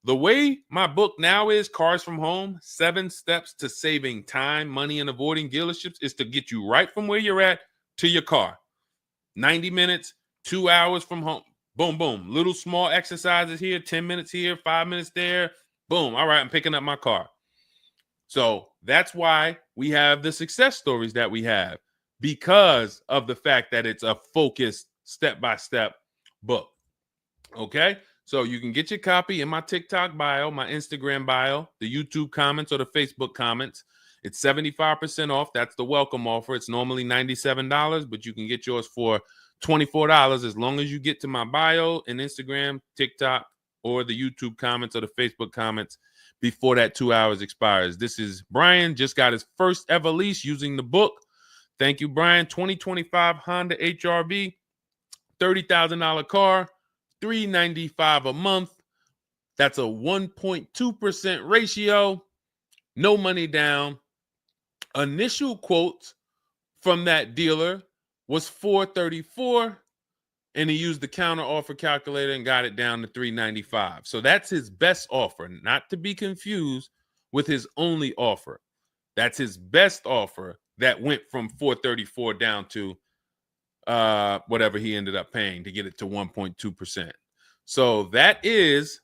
the way my book now is, Cars from Home, 7 Steps to Saving Time, Money, and Avoiding Dealerships, is to get you right from where you're at to your car. 90 minutes, 2 hours from home. Boom, boom. Little small exercises here, 10 minutes here, 5 minutes there. Boom. All right, I'm picking up my car. So that's why we have the success stories that we have, because of the fact that it's a focused step-by-step book. Okay? So you can get your copy in my TikTok bio, my Instagram bio, the YouTube comments, or the Facebook comments. It's 75% off. That's the welcome offer. It's normally $97, but you can get yours for $24 as long as you get to my bio and Instagram, TikTok, or the YouTube comments or the Facebook comments before that 2 hours expires. This is Brian, just got his first ever lease using the book. Thank you, Brian. 2025 Honda HRV, $30,000 car, $395 a month. That's a 1.2% ratio. No money down. Initial quotes from that dealer was $434, and he used the counter offer calculator and got it down to $395. So that's his best offer, not to be confused with his only offer. That's his best offer that went from $434 down to whatever he ended up paying to get it to 1.2%. So that is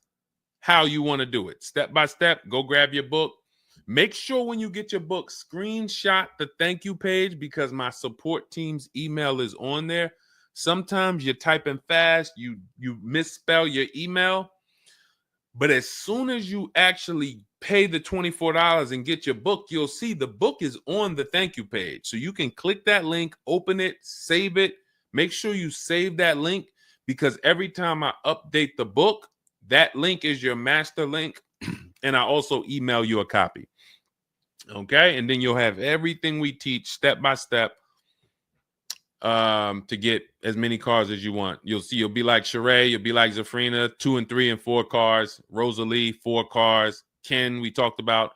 how you want to do it. Step by step, go grab your book. Make sure when you get your book, screenshot the thank you page, because my support team's email is on there. Sometimes you're typing fast, you misspell your email, but as soon as you actually pay the $24 and get your book, you'll see the book is on the thank you page. So you can click that link, open it, save it. Make sure you save that link, because every time I update the book, that link is your master link, and I also email you a copy. Okay, and then you'll have everything we teach step by step to get as many cars as you want. You'll see, you'll be like Sheree, you'll be like Zafrina, 2 and 3 and 4 cars. Rosalie, 4 cars. Ken, we talked about.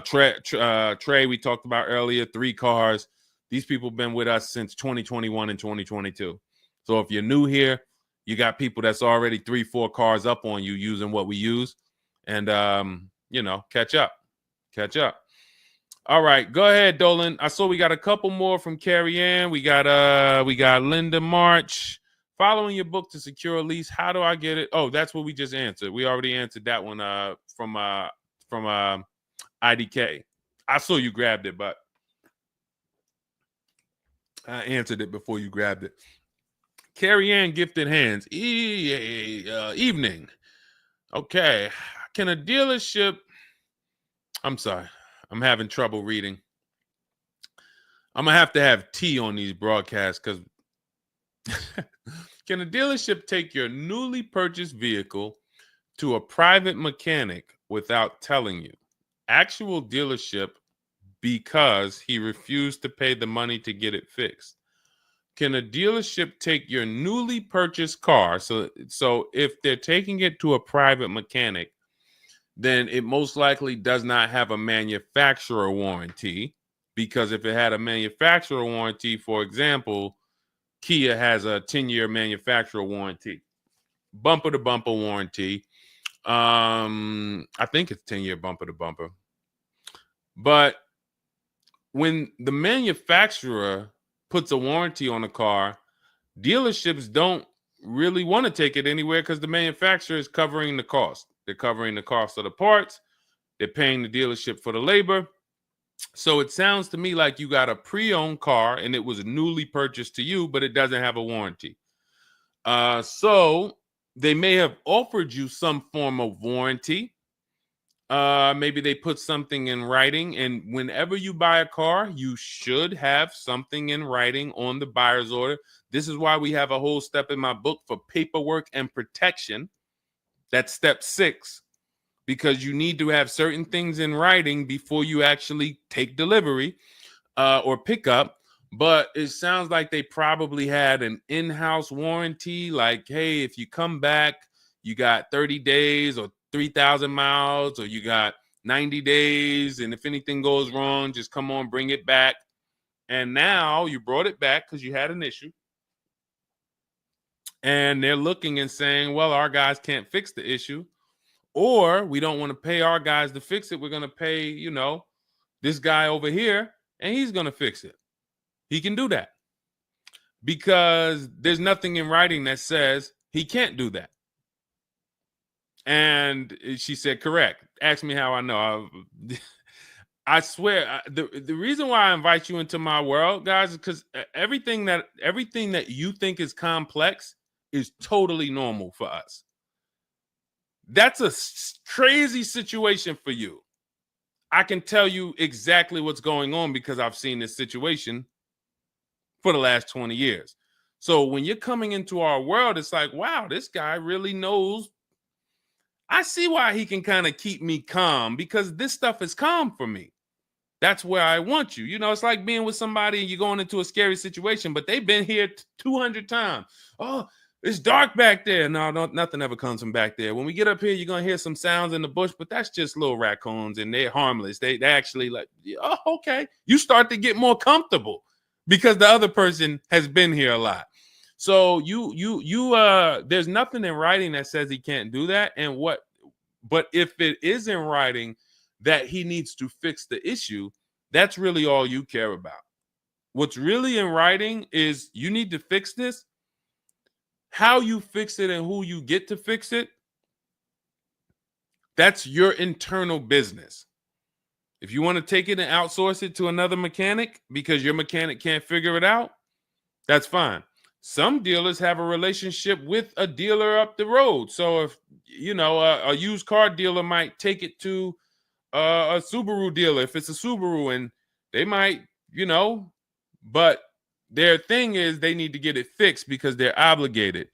Trey, we talked about earlier, 3 cars. These people have been with us since 2021 and 2022. So if you're new here, you got people that's already 3, 4 cars up on you using what we use, and catch up. All right, go ahead, Dolan. I saw we got a couple more from Carrie Ann. We got Linda March. Following your book to secure a lease, how do I get it? Oh, that's what we just answered. We already answered that one from IDK. I saw you grabbed it, but I answered it before you grabbed it. Carrie Ann Gifted Hands. Evening. Okay. Can a dealership... I'm sorry. I'm having trouble reading. I'm going to have tea on these broadcasts, because can a dealership take your newly purchased vehicle to a private mechanic without telling you? Actual dealership, because he refused to pay the money to get it fixed. Can a dealership take your newly purchased car? So if they're taking it to a private mechanic, then it most likely does not have a manufacturer warranty, because if it had a manufacturer warranty, for example, Kia has a 10-year manufacturer warranty, bumper-to-bumper warranty. I think it's 10-year bumper-to-bumper. But when the manufacturer puts a warranty on a car, dealerships don't really want to take it anywhere, because the manufacturer is covering the cost. They're covering the cost of the parts. They're paying the dealership for the labor. So it sounds to me like you got a pre-owned car and it was newly purchased to you, but it doesn't have a warranty. So they may have offered you some form of warranty. Maybe they put something in writing, and whenever you buy a car, you should have something in writing on the buyer's order. This is why we have a whole step in my book for paperwork and protection. That's step 6, because you need to have certain things in writing before you actually take delivery or pick up. But it sounds like they probably had an in-house warranty, like, hey, if you come back, you got 30 days or 3,000 miles, or you got 90 days, and if anything goes wrong, just come on, bring it back. And now you brought it back because you had an issue, and they're looking and saying, well, our guys can't fix the issue, or we don't want to pay our guys to fix it. We're going to pay, this guy over here, and he's going to fix it. He can do that because there's nothing in writing that says he can't do that. And she said, correct. Ask me how I know. I swear, the reason why I invite you into my world, guys, is because everything that you think is complex is totally normal for us. That's a crazy situation for you. I can tell you exactly what's going on because I've seen this situation for the last 20 years. So when you're coming into our world, it's like, wow, this guy really knows. I see why he can kind of keep me calm, because this stuff is calm for me. That's where I want you. It's like being with somebody and you're going into a scary situation, but they've been here 200 times. Oh, it's dark back there. No, nothing ever comes from back there. When we get up here, you're going to hear some sounds in the bush, but that's just little raccoons and they're harmless. They actually like, oh, okay. You start to get more comfortable because the other person has been here a lot. So there's nothing in writing that says he can't do that. But if it is in writing that he needs to fix the issue, that's really all you care about. What's really in writing is you need to fix this. How you fix it and who you get to fix it, that's your internal business. If you want to take it and outsource it to another mechanic because your mechanic can't figure it out, that's fine. Some dealers have a relationship with a dealer up the road. So if, a used car dealer might take it to a Subaru dealer if it's a Subaru, and they might, but their thing is they need to get it fixed because they're obligated.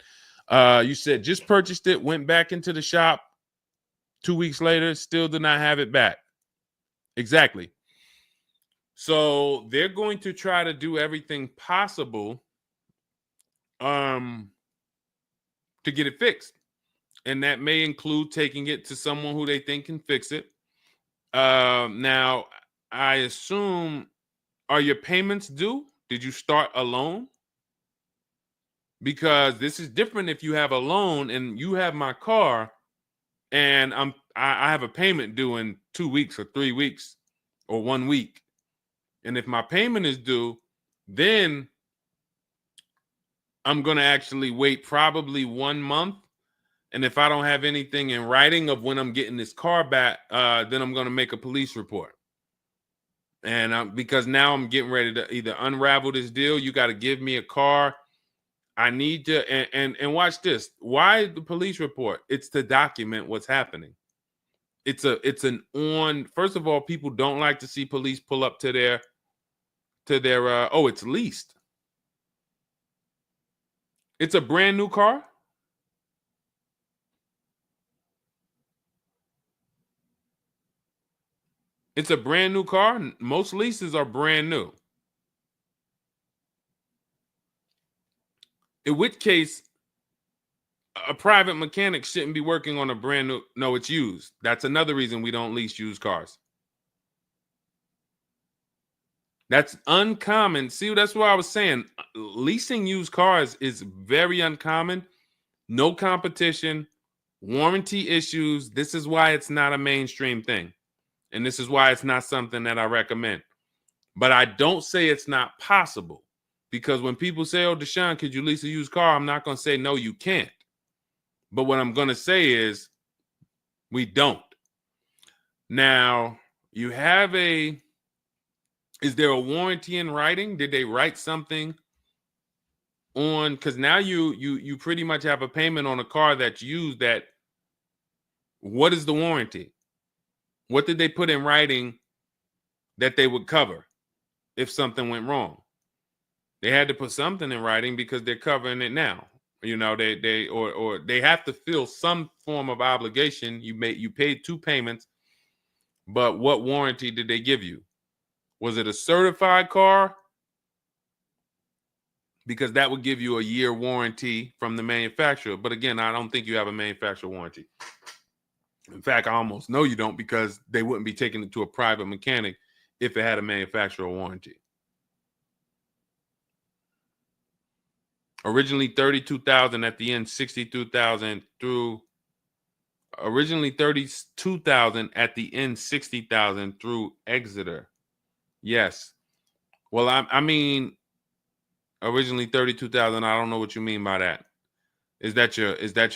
You said just purchased it, went back into the shop 2 weeks later, still did not have it back. Exactly. So they're going to try to do everything possible to get it fixed. And that may include taking it to someone who they think can fix it. Now, I assume, are your payments due? Did you start a loan? Because this is different if you have a loan and you have my car and I have a payment due in 2 weeks or 3 weeks or 1 week. And if my payment is due, then I'm going to actually wait probably 1 month. And if I don't have anything in writing of when I'm getting this car back, then I'm going to make a police report. And because now I'm getting ready to either unravel this deal. You got to give me a car. I need to, and watch this. Why the police report? It's to document what's happening. First of all, people don't like to see police pull up to their, it's leased. It's a brand new car. It's a brand new car. Most leases are brand new. In which case, a private mechanic shouldn't be working on a brand new. No, it's used. That's another reason we don't lease used cars. That's uncommon. See, that's what I was saying. Leasing used cars is very uncommon. No competition, warranty issues. This is why it's not a mainstream thing. And this is why it's not something that I recommend. But I don't say it's not possible. Because when people say, oh, Deshone, could you lease a used car? I'm not going to say, no, you can't. But what I'm going to say is we don't. Now, you have is there a warranty in writing? Did they write something on, because now you pretty much have a payment on a car that's used. That what is the warranty? What did they put in writing that they would cover if something went wrong? They had to put something in writing because they're covering it now. Or they have to fill some form of obligation. You paid 2 payments, but what warranty did they give you? Was it a certified car? Because that would give you a year warranty from the manufacturer. But again, I don't think you have a manufacturer warranty. In fact, I almost know you don't, because they wouldn't be taking it to a private mechanic if it had a manufacturer warranty. Originally 32,000, at the end 62,000 through. Originally 32,000, at the end 60,000 through Exeter. Yes. Well, I mean, originally 32,000. I don't know what you mean by that. Is that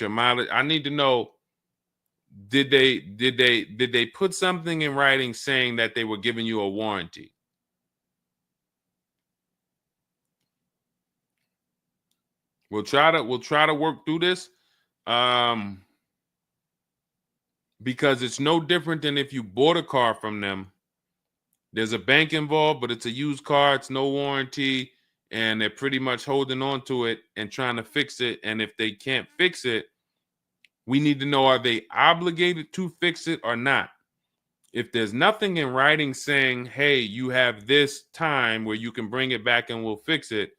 your mileage? I need to know. Did they put something in writing saying that they were giving you a warranty? We'll try to work through this, because it's no different than if you bought a car from them. There's a bank involved, but it's a used car. It's no warranty, and they're pretty much holding on to it and trying to fix it. And if they can't fix it, we need to know, are they obligated to fix it or not? If there's nothing in writing saying, hey, you have this time where you can bring it back and we'll fix it,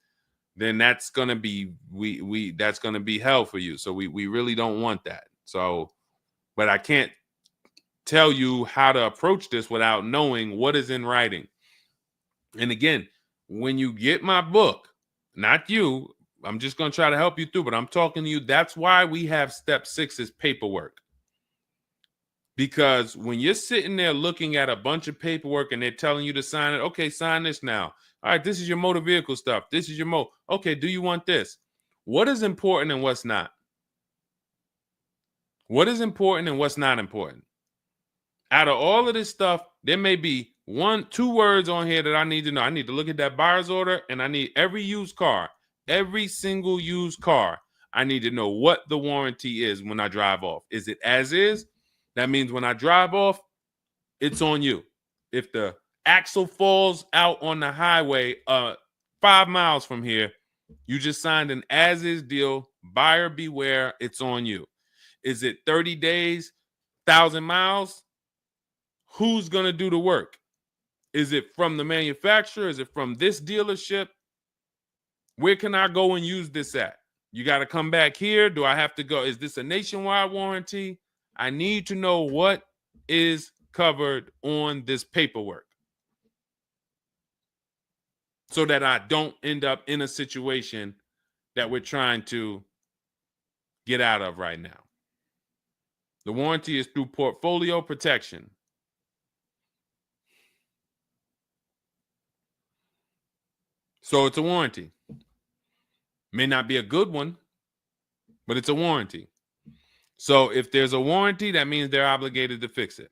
then that's gonna be that's gonna be hell for you. So we really don't want that. So, but I can't tell you how to approach this without knowing what is in writing. And again, when you get my book, not you, I'm just going to try to help you through, but I'm talking to you. That's why we have step 6 is paperwork. Because when you're sitting there looking at a bunch of paperwork and they're telling you to sign it, okay, sign this now. All right, this is your motor vehicle stuff. This is your okay, do you want this? What is important and what's not? What is important and what's not important? Out of all of this stuff, there may be 1-2 words on here that I need to know. I need to look at that buyer's order, and I need every used car, every single used car. I need to know what the warranty is when I drive off. Is it as is? That means when I drive off, it's on you. If the axle falls out on the highway 5 miles from here, you just signed an as is deal. Buyer beware, it's on you. Is it 30 days, 1,000 miles? Who's going to do the work? Is it from the manufacturer? Is it from this dealership? Where can I go and use this at? You got to come back here. Do I have to go? Is this a nationwide warranty? I need to know what is covered on this paperwork so that I don't end up in a situation that we're trying to get out of right now. The warranty is through portfolio protection. So it's a warranty. May not be a good one, but it's a warranty. So if there's a warranty, that means they're obligated to fix it.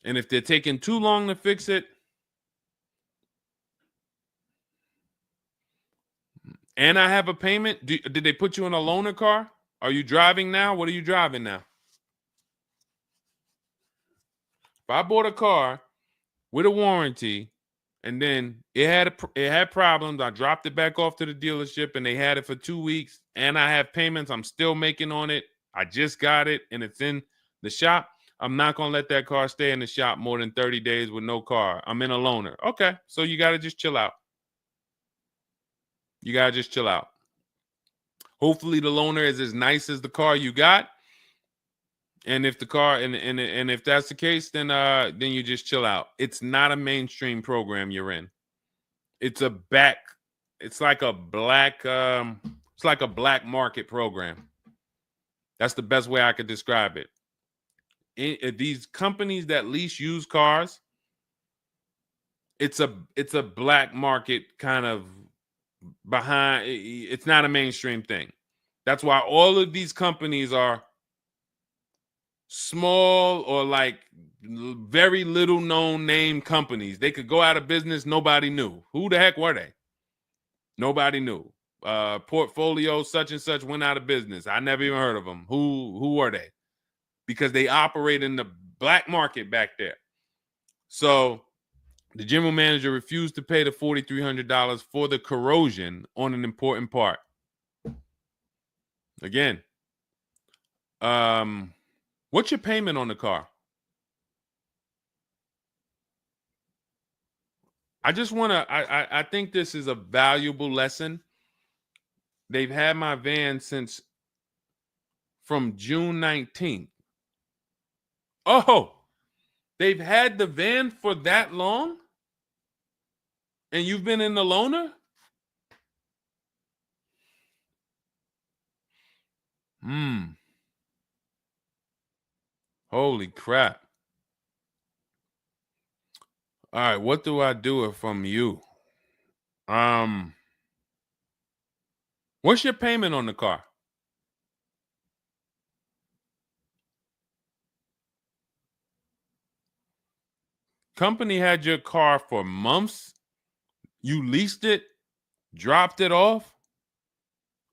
And if they're taking too long to fix it, and I have a payment, did they put you in a loaner car? Are you driving now? What are you driving now? If I bought a car with a warranty, and then it had problems, I dropped it back off to the dealership, and they had it for 2 weeks, and I have payments I'm still making on it. I just got it, and it's in the shop. I'm not going to let that car stay in the shop more than 30 days with no car. I'm in a loaner. Okay, so you got to just chill out. You got to just chill out. Hopefully the loaner is as nice as the car you got. And if the car and if that's the case, then you just chill out. It's not a mainstream program you're in. It's like a black market program. That's the best way I could describe it. These companies that lease used cars, it's a black market kind of behind. It's not a mainstream thing. That's why all of these companies are small or like very little known name companies. They could go out of business. Nobody knew. Who the heck were they? Nobody knew. portfolio such and such went out of business. I never even heard of them. Who are they? Because they operate in the black market back there. So the general manager refused to pay the $4,300 for the corrosion on an important part. Again, what's your payment on the car? I just want to, I think this is a valuable lesson. They've had my van since from June 19th. Oh, they've had the van for that long? And you've been in the loaner? Holy crap. All right, what do I do from you? What's your payment on the car? Company had your car for months. You leased it, dropped it off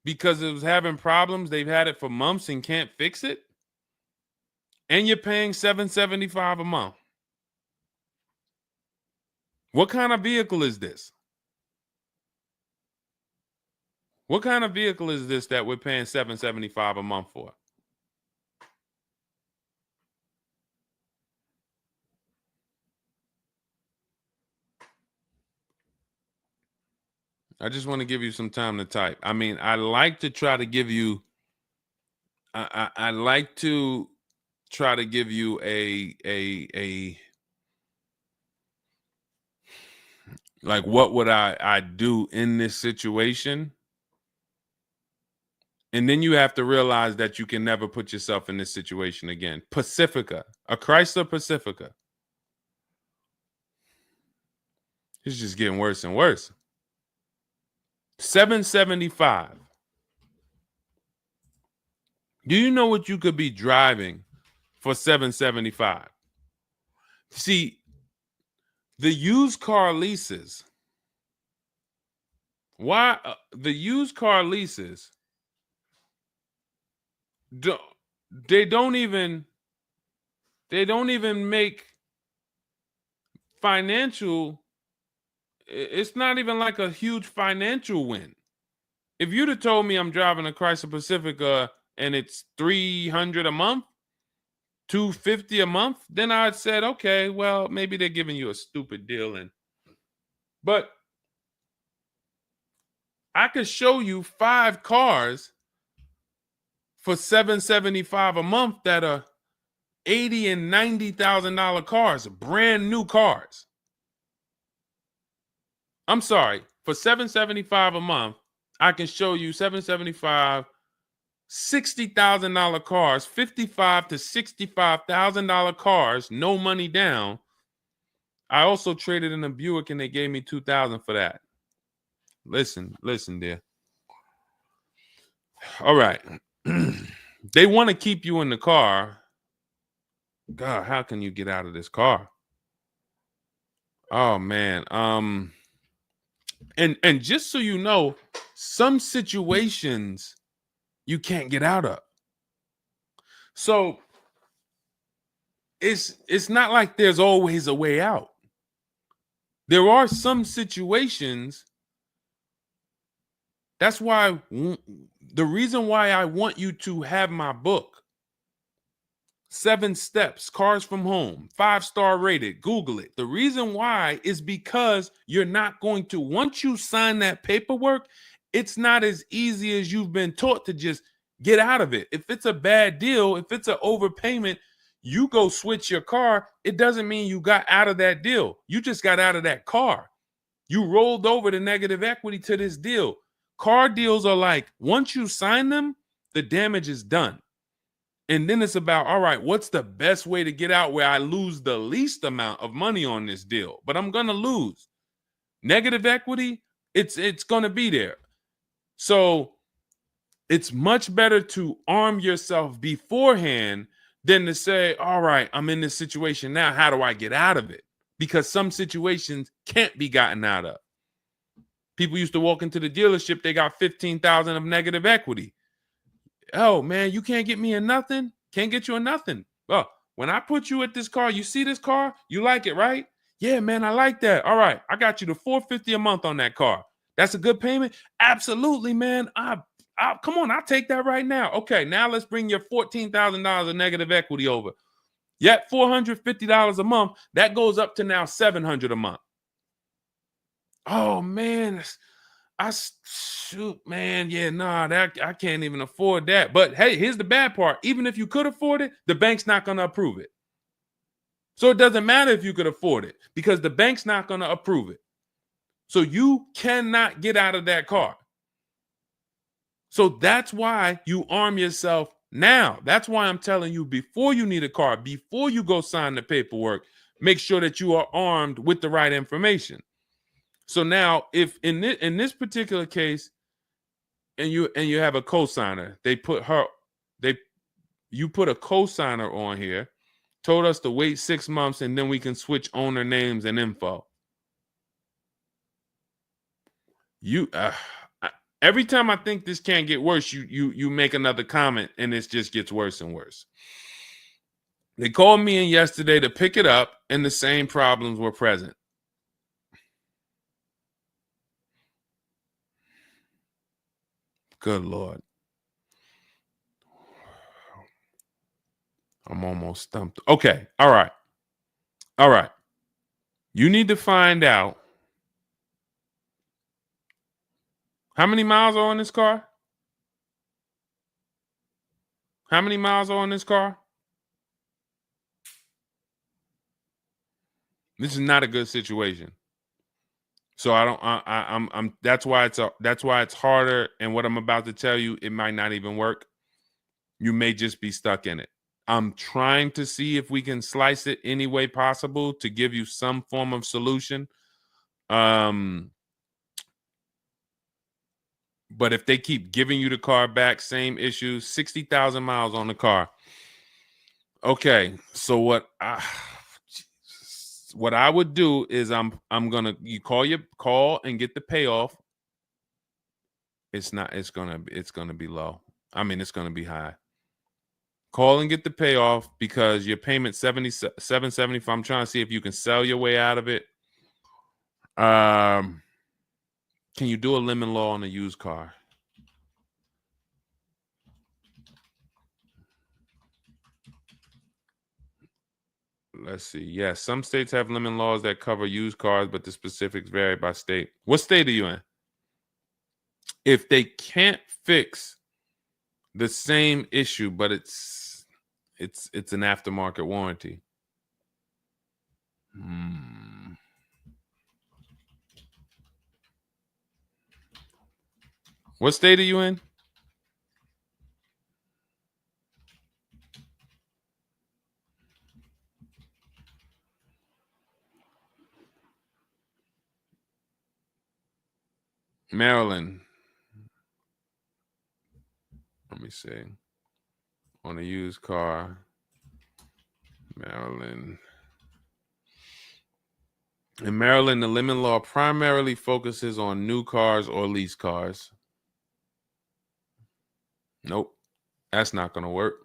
because it was having problems. They've had it for months and can't fix it. And you're paying $775 a month. What kind of vehicle is this? What kind of vehicle is this that we're paying $775 a month for? I just want to give you some time to type. I mean, I like to try to give you, I like to try to give you a like, what would I do in this situation? And then you have to realize that you can never put yourself in this situation again. Pacifica, a Chrysler Pacifica. It's just getting worse and worse. $775. Do you know what you could be driving for $775? See, the used car leases. Why the used car leases? They don't even make financial. It's not even like a huge financial win. If you'd have told me I'm driving a Chrysler Pacifica and it's $300 a month, $250 a month, then I'd said, okay, well, maybe they're giving you a stupid deal. But I could show you 5 cars for $775 a month that are $80,000 and $90,000 cars, brand new cars. I'm sorry, for $775 a month, I can show you $775, $60,000 cars, $55,000 to $65,000 cars, no money down. I also traded in a Buick and they gave me $2,000 for that. Listen, dear. All right. They want to keep you in the car. God, how can you get out of this car? Oh man. And just so you know, some situations you can't get out of. So it's not like there's always a way out. There are some situations. That's why the reason why I want you to have my book, 7 Steps, Cars from Home, 5-star rated, Google it. The reason why is because you're not going to, once you sign that paperwork, it's not as easy as you've been taught to just get out of it. If it's a bad deal, if it's an overpayment, you go switch your car, it doesn't mean you got out of that deal. You just got out of that car. You rolled over the negative equity to this deal. Car deals are like, once you sign them, the damage is done. And then it's about, all right, what's the best way to get out where I lose the least amount of money on this deal? But I'm going to lose. Negative equity, it's going to be there. So it's much better to arm yourself beforehand than to say, all right, I'm in this situation now. How do I get out of it? Because some situations can't be gotten out of. People used to walk into the dealership, they got 15,000 of negative equity. Oh man, you can't get me in nothing. Can't get you in nothing. Well, when I put you at this car, you see this car, you like it, right? Yeah, man, I like that. All right, I got you the $450 a month on that car. That's a good payment. Absolutely, man. Come on, I'll take that right now. Okay, now let's bring your $14,000 of negative equity over. Yet $450 a month. That goes up to now $700 a month. Oh man, shoot, man, yeah, nah, that I can't even afford that. But hey, here's the bad part. Even if you could afford it, the bank's not going to approve it. So it doesn't matter if you could afford it because the bank's not going to approve it. So you cannot get out of that car. So that's why you arm yourself now. That's why I'm telling you, before you need a car, before you go sign the paperwork, make sure that you are armed with the right information. So now, if in this particular case, and you have a cosigner, you put a cosigner on here, told us to wait 6 months, and then we can switch owner names and info. Every time I think this can't get worse, you make another comment, and it just gets worse and worse. They called me in yesterday to pick it up, and the same problems were present. Good Lord. I'm almost stumped. Okay. All right. All right. You need to find out how many miles are on this car? How many miles are on this car? This is not a good situation. So that's why it's harder. And what I'm about to tell you, it might not even work. You may just be stuck in it. I'm trying to see if we can slice it any way possible to give you some form of solution. But if they keep giving you the car back, same issues, 60,000 miles on the car. Okay, so what I would do is you call and get the payoff. It's gonna be low. I mean, it's gonna be high. Call and get the payoff because your payment $775. I'm trying to see if you can sell your way out of it. Can you do a lemon law on a used car? Let's see. Yes, some states have lemon laws that cover used cars, but the specifics vary by state. What state are you in? If they can't fix the same issue, but it's an aftermarket warranty. What state are you in? Maryland. Let me see. On a used car, Maryland. In Maryland, the lemon law primarily focuses on new cars or lease cars. Nope, that's not going to work.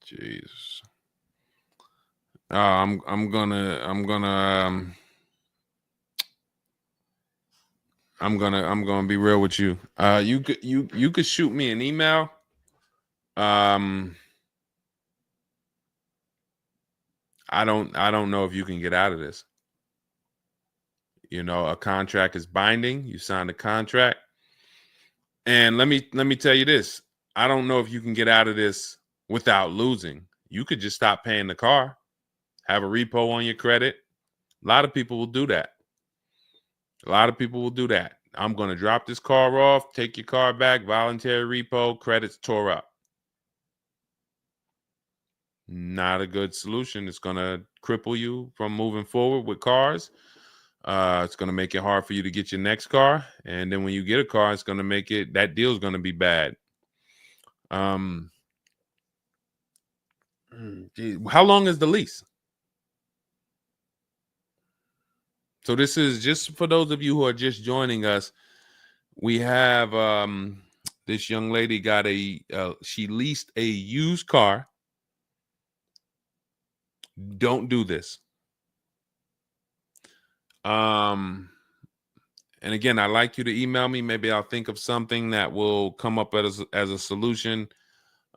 Jeez. I'm gonna be real with you. You could shoot me an email. I don't know if you can get out of this. You know, a contract is binding. You signed a contract. And let me tell you this. I don't know if you can get out of this without losing. You could just stop paying the car, have a repo on your credit. A lot of people will do that. I'm going to drop this car off, take your car back, voluntary repo, credits tore up. Not a good solution. It's going to cripple you from moving forward with cars. It's going to make it hard for you to get your next car. And then when you get a car, it's going to make that deal is going to be bad. Geez, how long is the lease? So this is just for those of you who are just joining us. We have this young lady got she leased a used car. Don't do this. And again, I'd like you to email me. Maybe I'll think of something that will come up as a solution.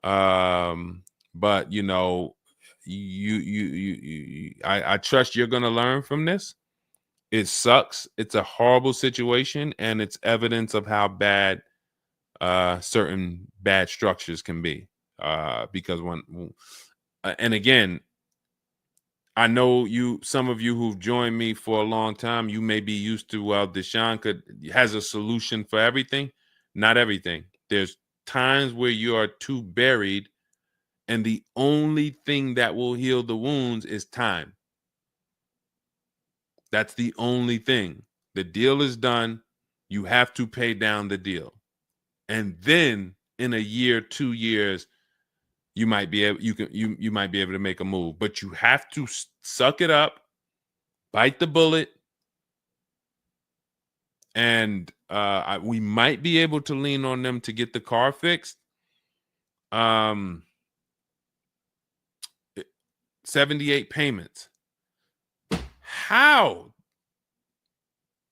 But you know, I trust you're gonna learn from this. It sucks. It's a horrible situation, and it's evidence of how bad certain bad structures can be. Because and again, I know some of you who've joined me for a long time, you may be used to, well, Deshone has a solution for everything. Not everything. There's times where you are too buried, and the only thing that will heal the wounds is time. That's the only thing. The deal is done. You have to pay down the deal. And then in a year, 2 years, you might be able you might be able to make a move, but you have to suck it up, bite the bullet, and we might be able to lean on them to get the car fixed. 78 payments. How?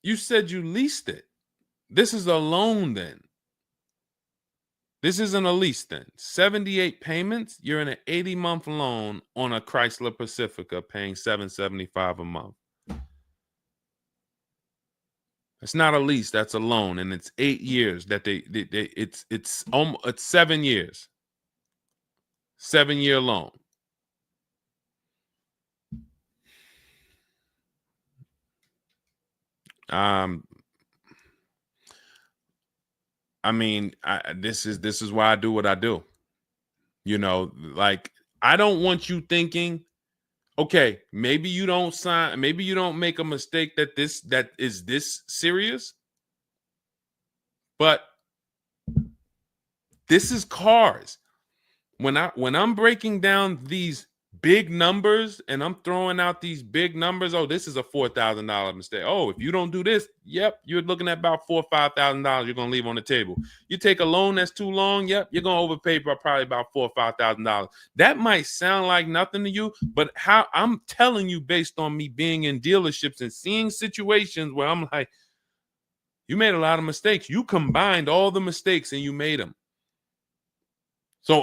You said you leased it. This is a loan then. This isn't a lease then. 78 payments. You're in an 80-month loan on a Chrysler Pacifica paying $775 a month. It's not a lease, that's a loan, and it's 8 years that it's 7 years. 7-year loan. I mean, this is why I do what I do. You know, like, I don't want you thinking, okay, maybe you don't sign, maybe you don't make a mistake that is this serious, but this is cars. When I'm breaking down these big numbers and I'm throwing out these big numbers, oh, this is a $4,000 mistake. Oh, if you don't do this, yep, you're looking at about $4,000 or $5,000 you're gonna leave on the table. You take a loan that's too long, yep, you're gonna overpay by probably about $4,000 or $5,000. That might sound like nothing to you, but how I'm telling you based on me being in dealerships and seeing situations where I'm like, you made a lot of mistakes. You combined all the mistakes and you made them. So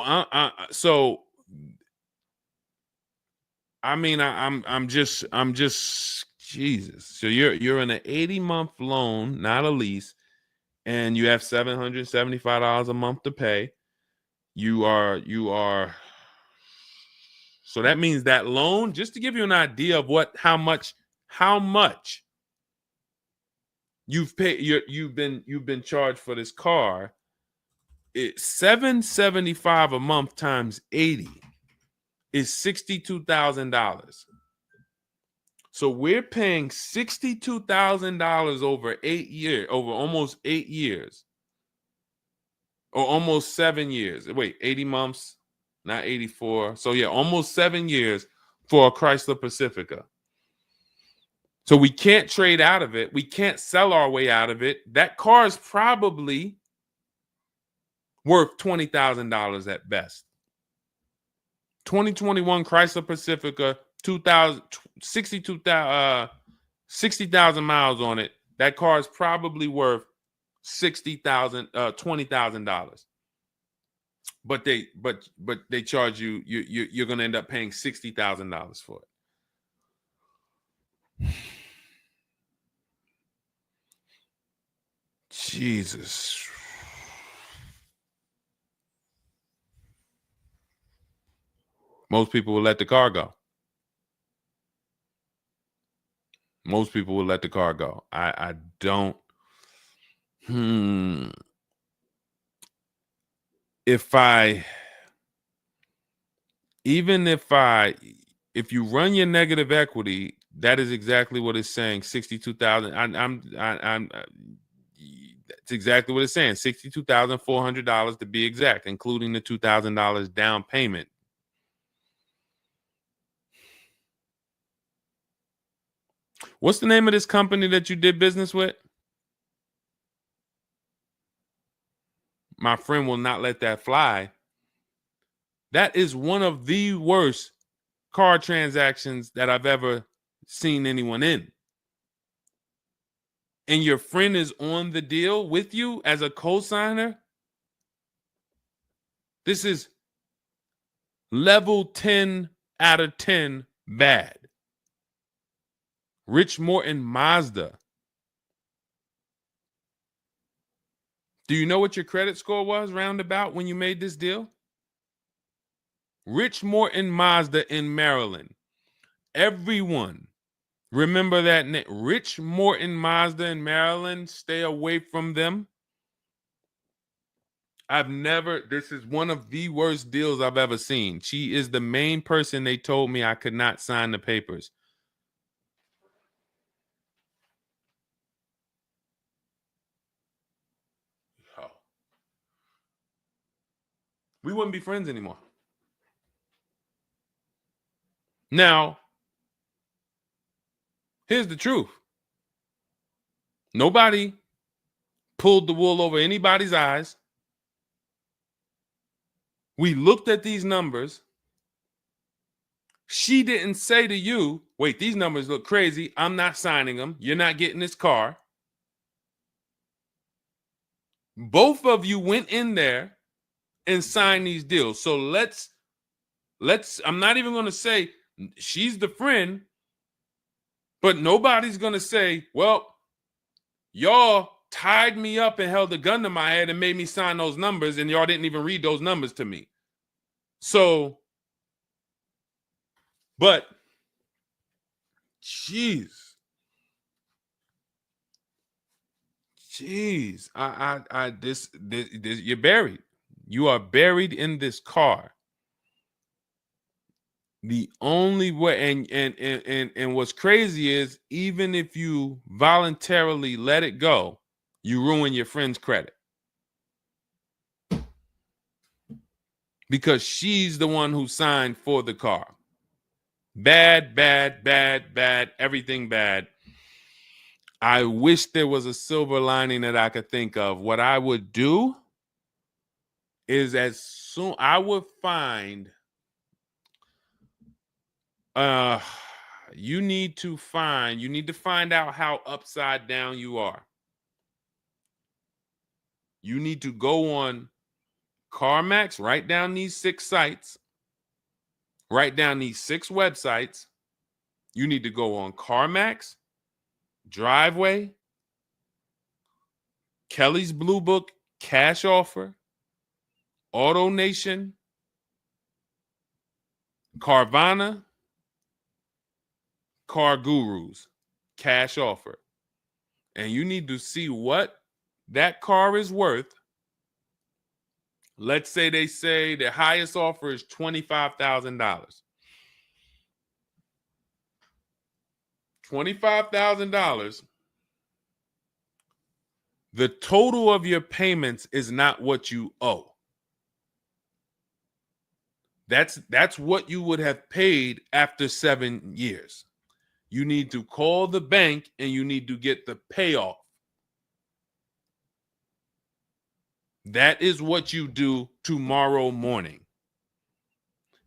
I mean, I'm just Jesus. So you're in an 80-month loan, not a lease, and you have $775 a month to pay. You are. So that means that loan, just to give you an idea of how much you've paid, you've been charged for this car. It's $775 a month times 80 is $62,000. So we're paying $62,000 over 8 years, over almost 8 years, or almost 7 years. Wait, 80 months, not 84. So yeah, almost 7 years for a Chrysler Pacifica. So we can't trade out of it. We can't sell our way out of it. That car is probably worth $20,000 at best. 2021 Chrysler Pacifica, 60,000 miles on it. That car is probably worth $20,000. But they charge you're gonna end up paying $60,000 for it. Jesus. Most people will let the car go. Most people will let the car go. I don't. If you run your negative equity, that is exactly what it's saying. 62,000. It's exactly what it's saying. $62,400 to be exact, including the $2,000 down payment. What's the name of this company that you did business with? My friend will not let that fly. That is one of the worst car transactions that I've ever seen anyone in. And your friend is on the deal with you as a co-signer. This is level 10 out of 10 bad. Rich Morton Mazda. Do you know what your credit score was roundabout when you made this deal? Rich Morton Mazda in Maryland. Everyone remember that name. Rich Morton Mazda in Maryland. Stay away from them. This is one of the worst deals I've ever seen. She is the main person they told me I could not sign the papers. Oh. We wouldn't be friends anymore. Now, here's the truth. Nobody pulled the wool over anybody's eyes. We looked at these numbers. She didn't say to you, wait, these numbers look crazy. I'm not signing them. You're not getting this car. Both of you went in there and signed these deals. So let's I'm not even going to say she's the friend, but nobody's going to say, well, y'all tied me up and held a gun to my head and made me sign those numbers, and y'all didn't even read those numbers to me. So, but, jeez, this, you're buried. You are buried in this car. The only way, and what's crazy is, even if you voluntarily let it go, you ruin your friend's credit. Because she's the one who signed for the car. Bad, bad, bad, bad, everything bad. I wish there was a silver lining that I could think of. What I would do is I would find, you need to find out how upside down you are. You need to go on CarMax, write down these 6 sites, write down these 6 websites. You need to go on CarMax, Driveway, Kelly's Blue Book, Cash Offer, Auto Nation, Carvana, Car Gurus, Cash Offer. And you need to see what that car is worth. Let's say they say the highest offer is $25,000. $25,000. The total of your payments is not what you owe. That's what you would have paid after 7 years. You need to call the bank and you need to get the payoff. That is what you do tomorrow morning.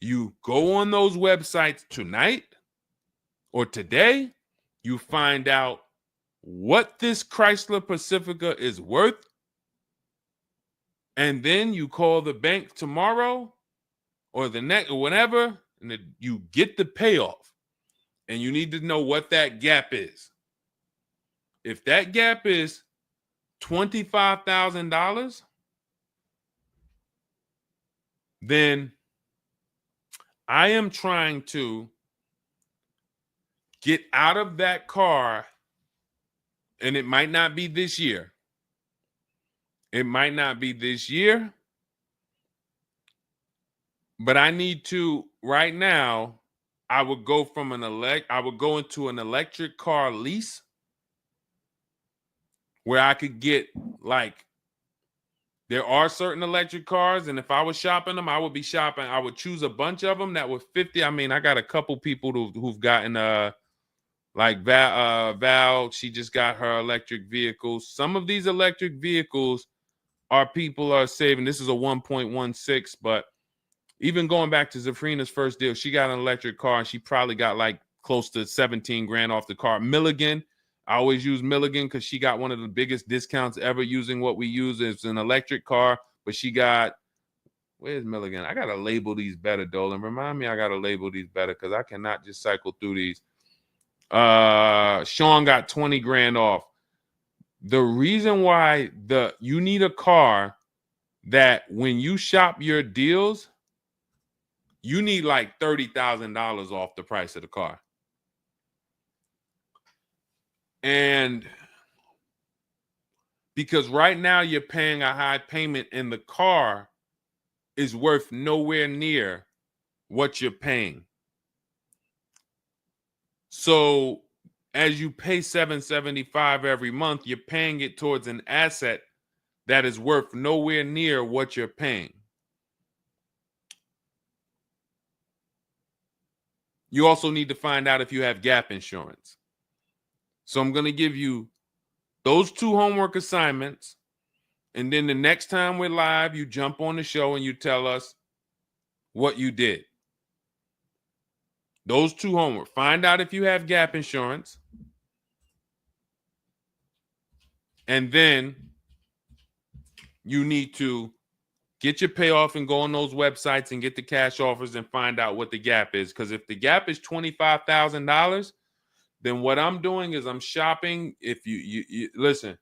You go on those websites tonight or today. You find out what this Chrysler Pacifica is worth. And then you call the bank tomorrow or the next or whenever, and you get the payoff. And you need to know what that gap is. If that gap is $25,000, then I am trying to get out of that car, and it might not be this year. It might not be this year, but I need to right now. I would go into an electric car lease where I could get, like, there are certain electric cars, and if I was shopping them, I would choose a bunch of them that were 50. I mean, I got a couple people who've gotten Like Val, she just got her electric vehicle. Some of these electric vehicles people are saving. This is a 1.16, but even going back to Zafrina's first deal, she got an electric car and she probably got like close to 17 grand off the car. Milligan, I always use Milligan because she got one of the biggest discounts ever using what we use. It's an electric car, but she got, where's Milligan? I got to label these better, Dolan. Remind me I got to label these better because I cannot just cycle through these. Sean got 20 grand off. The reason why you need a car that when you shop your deals, you need like $30,000 off the price of the car. And because right now you're paying a high payment and the car is worth nowhere near what you're paying. So as you pay $775 every month, you're paying it towards an asset that is worth nowhere near what you're paying. You also need to find out if you have gap insurance. So I'm going to give you those 2 homework assignments. And then the next time we're live, you jump on the show and you tell us what you did. Those 2 homework. Find out if you have gap insurance. And then you need to get your payoff and go on those websites and get the cash offers and find out what the gap is. Because if the gap is $25,000, then what I'm doing is I'm shopping. If you listen,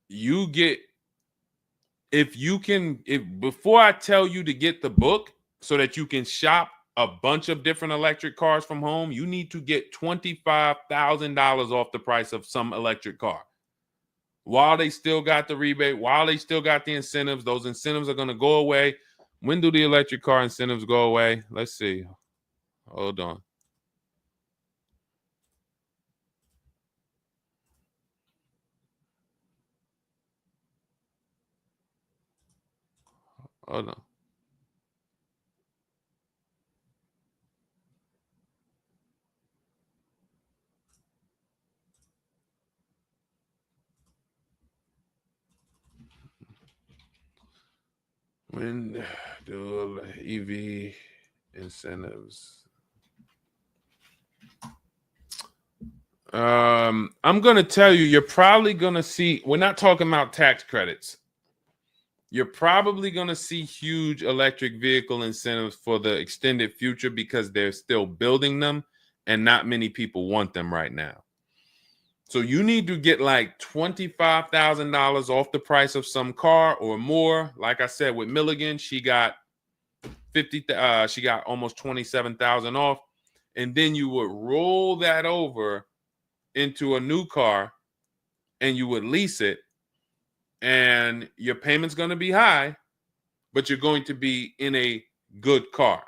you get, before I tell you to get the book so that you can shop a bunch of different electric cars from home, you need to get $25,000 off the price of some electric car. While they still got the rebate, while they still got the incentives, those incentives are going to go away. When do the electric car incentives go away? Let's see. Hold on. Hold on. When do EV incentives? I'm going to tell you, you're probably going to see, we're not talking about tax credits. You're probably going to see huge electric vehicle incentives for the extended future because they're still building them and not many people want them right now. So you need to get like $25,000 off the price of some car or more. Like I said, with Milligan, she got she got almost 27,000 off. And then you would roll that over into a new car and you would lease it. And your payment's going to be high, but you're going to be in a good car.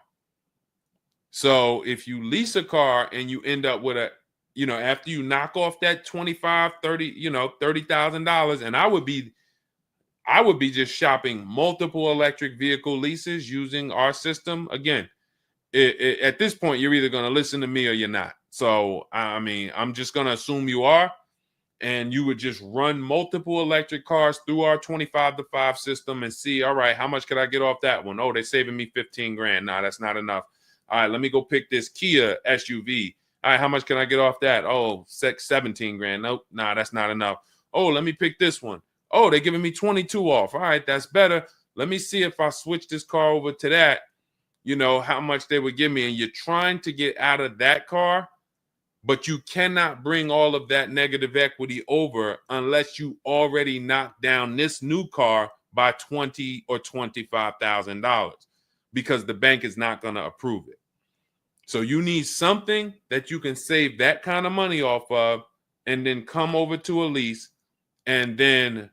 So if you lease a car and you end up with after you knock off that $30,000, and I would be just shopping multiple electric vehicle leases using our system. Again, at this point, you're either going to listen to me or you're not. So, I mean, I'm just going to assume you are. And you would just run multiple electric cars through our 25-to-5 system and see, all right, how much could I get off that one? Oh, they're saving me 15 grand. Nah, that's not enough. All right, let me go pick this Kia SUV. All right, how much can I get off that? Oh, 17 grand. Nope, nah, that's not enough. Oh, let me pick this one. Oh, they're giving me 22 off. All right, that's better. Let me see if I switch this car over to that, how much they would give me. And you're trying to get out of that car, but you cannot bring all of that negative equity over unless you already knock down this new car by $20,000 or $25,000 because the bank is not going to approve it. So you need something that you can save that kind of money off of and then come over to a lease and then,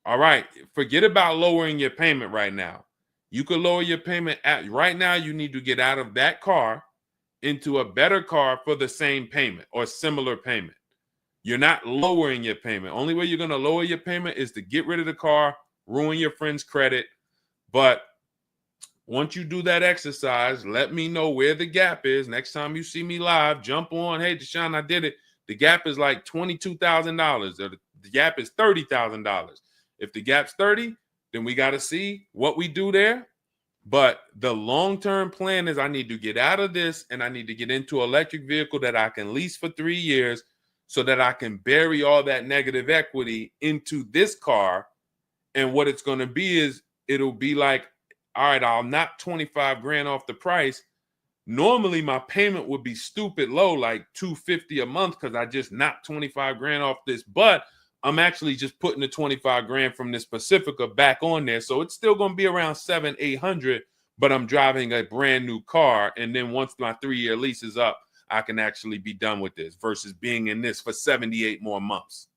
all right, forget about lowering your payment right now. You could lower your payment right now. You need to get out of that car into a better car for the same payment or similar payment. You're not lowering your payment. Only way you're going to lower your payment is to get rid of the car, ruin your friend's credit. But once you do that exercise, let me know where the gap is. Next time you see me live, jump on. Hey, Deshone, I did it. The gap is like $22,000, or the gap is $30,000. If the gap's 30, then we got to see what we do there. But the long-term plan is I need to get out of this and I need to get into an electric vehicle that I can lease for 3 years so that I can bury all that negative equity into this car. And what it's going to be is it'll be like, all right, I'll knock 25 grand off the price. Normally my payment would be stupid low, like $250 a month, because I just knocked 25 grand off this, but I'm actually just putting the 25 grand from this Pacifica back on there. So it's still going to be around 700-800, but I'm driving a brand new car. And then once my 3-year lease is up, I can actually be done with this versus being in this for 78 more months.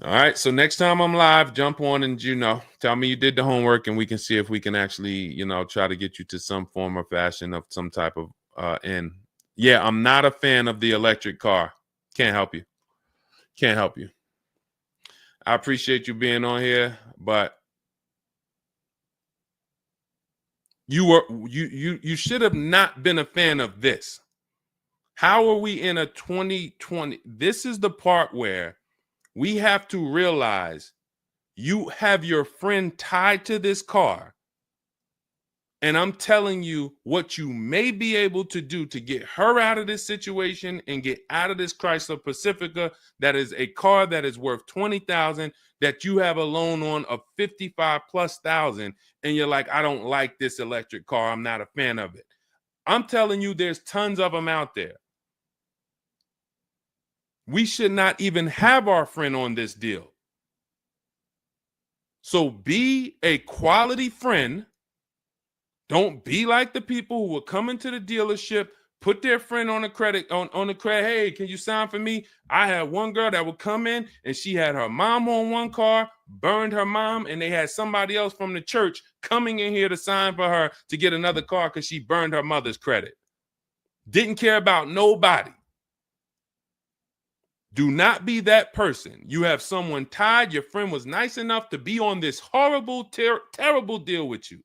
All right. So next time I'm live, jump on and, tell me you did the homework and we can see if we can actually, try to get you to some form or fashion of some type of end. Yeah, I'm not a fan of the electric car. Can't help you. Can't help you. I appreciate you being on here, but you should have not been a fan of this. How are we in a 2020? This is the part where we have to realize you have your friend tied to this car. And I'm telling you what you may be able to do to get her out of this situation and get out of this Chrysler Pacifica. That is a car that is worth $20,000 that you have a loan on of $55,000+. And you're like, I don't like this electric car. I'm not a fan of it. I'm telling you, there's tons of them out there. We should not even have our friend on this deal. So be a quality friend. Don't be like the people who will come into the dealership, put their friend on the credit, on the credit. Hey, can you sign for me? I had one girl that would come in and she had her mom on one car, burned her mom, and they had somebody else from the church coming in here to sign for her to get another car because she burned her mother's credit. Didn't care about nobody. Do not be that person. You have someone tied. Your friend was nice enough to be on this horrible, terrible deal with you.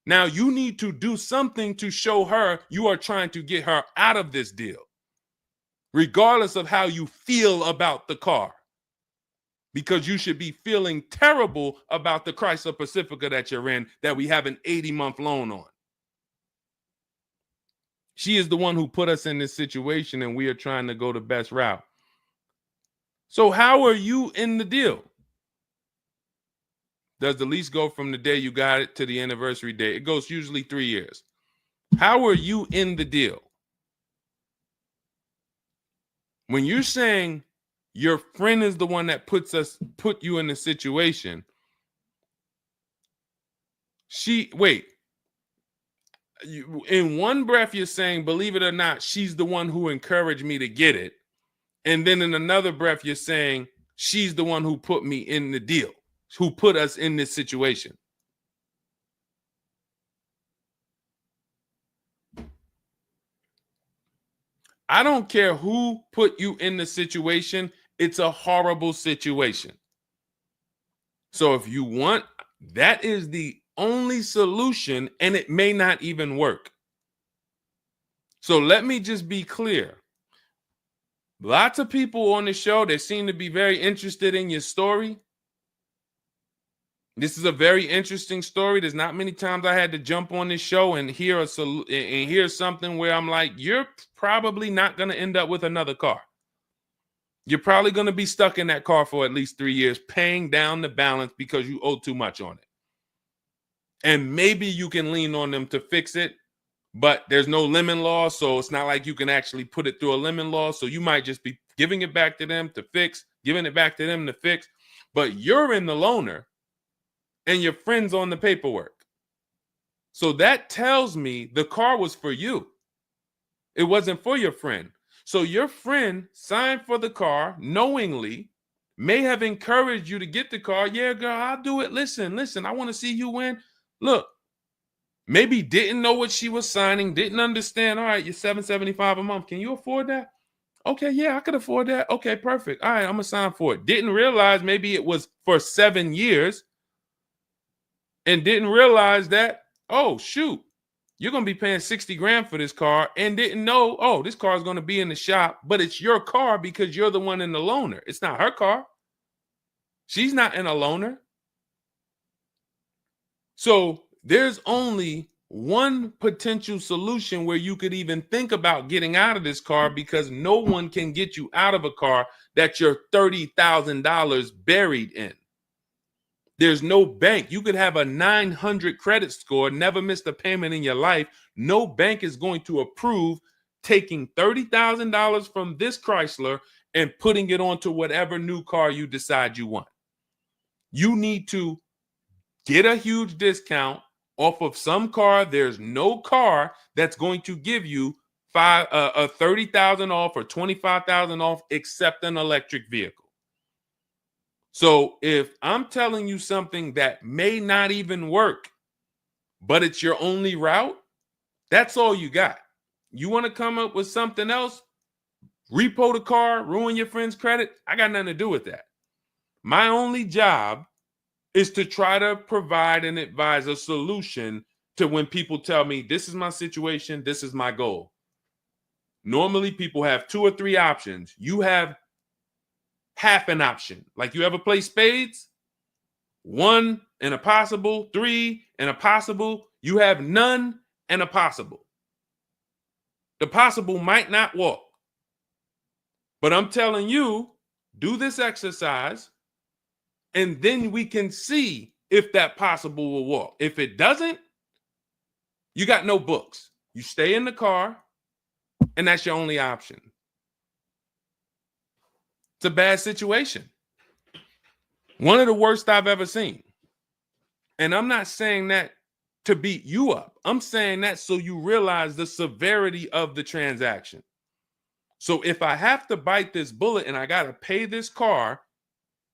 Now you need to do something to show her you are trying to get her out of this deal, regardless of how you feel about the car, because you should be feeling terrible about the Chrysler Pacifica that you're in that we have an 80-month loan on. She is the one who put us in this situation and we are trying to go the best route. So how are you in the deal? Does the lease go from the day you got it to the anniversary day? It goes usually 3 years. How are you in the deal? When you're saying your friend is the one that put you in the situation, in one breath you're saying, believe it or not, she's the one who encouraged me to get it. And then in another breath, you're saying she's the one who put me in the deal, who put us in this situation. I don't care who put you in the situation. It's a horrible situation. So if you want, that is the only solution, and it may not even work. So let me just be clear. Lots of people on the show, they seem to be very interested in your story. This is a very interesting story. There's not many times I had to jump on this show and hear something where I'm like, you're probably not going to end up with another car. You're probably going to be stuck in that car for at least 3 years, paying down the balance because you owe too much on it. And maybe you can lean on them to fix it, but there's no lemon law, so it's not like you can actually put it through a lemon law. So you might just be giving it back to them to fix, giving it back to them to fix. But you're in the loaner and your friend's on the paperwork. So that tells me the car was for you. It wasn't for your friend. So your friend signed for the car knowingly, may have encouraged you to get the car. Yeah, girl, I'll do it. Listen, I want to see you win. Look. Maybe didn't know what she was signing, didn't understand. All right, you're $775 a month. Can you afford that? Okay, yeah, I could afford that. Okay, perfect. All right, I'm going to sign for it. Didn't realize maybe it was for 7 years. and didn't realize that, oh, shoot, you're going to be paying 60 grand for this car, and didn't know, oh, this car is going to be in the shop, but it's your car because you're the one in the loaner. It's not her car. She's not in a loaner. So there's only one potential solution where you could even think about getting out of this car, because no one can get you out of a car that you're $30,000 buried in. There's no bank. You could have a 900 credit score, never missed a payment in your life. No bank is going to approve taking $30,000 from this Chrysler and putting it onto whatever new car you decide you want. You need to get a huge discount off of some car. There's no car that's going to give you $30,000 off or $25,000 off except an electric vehicle. So if I'm telling you something that may not even work, but it's your only route, that's all you got. You want to come up with something else, repo the car, ruin your friend's credit, I got nothing to do with that. My only job is to try to provide and advise a solution to when people tell me, this is my situation, this is my goal. Normally people have 2 or 3 options. You have half an option. Like, you ever play spades? 1 and a possible, 3 and a possible. You have none and a possible. The possible might not walk. But I'm telling you, do this exercise, and then we can see if that possible will walk. If it doesn't, you got no books. You stay in the car, and that's your only option. It's a bad situation. One of the worst I've ever seen. And I'm not saying that to beat you up. I'm saying that so you realize the severity of the transaction. So if I have to bite this bullet and I got to pay this car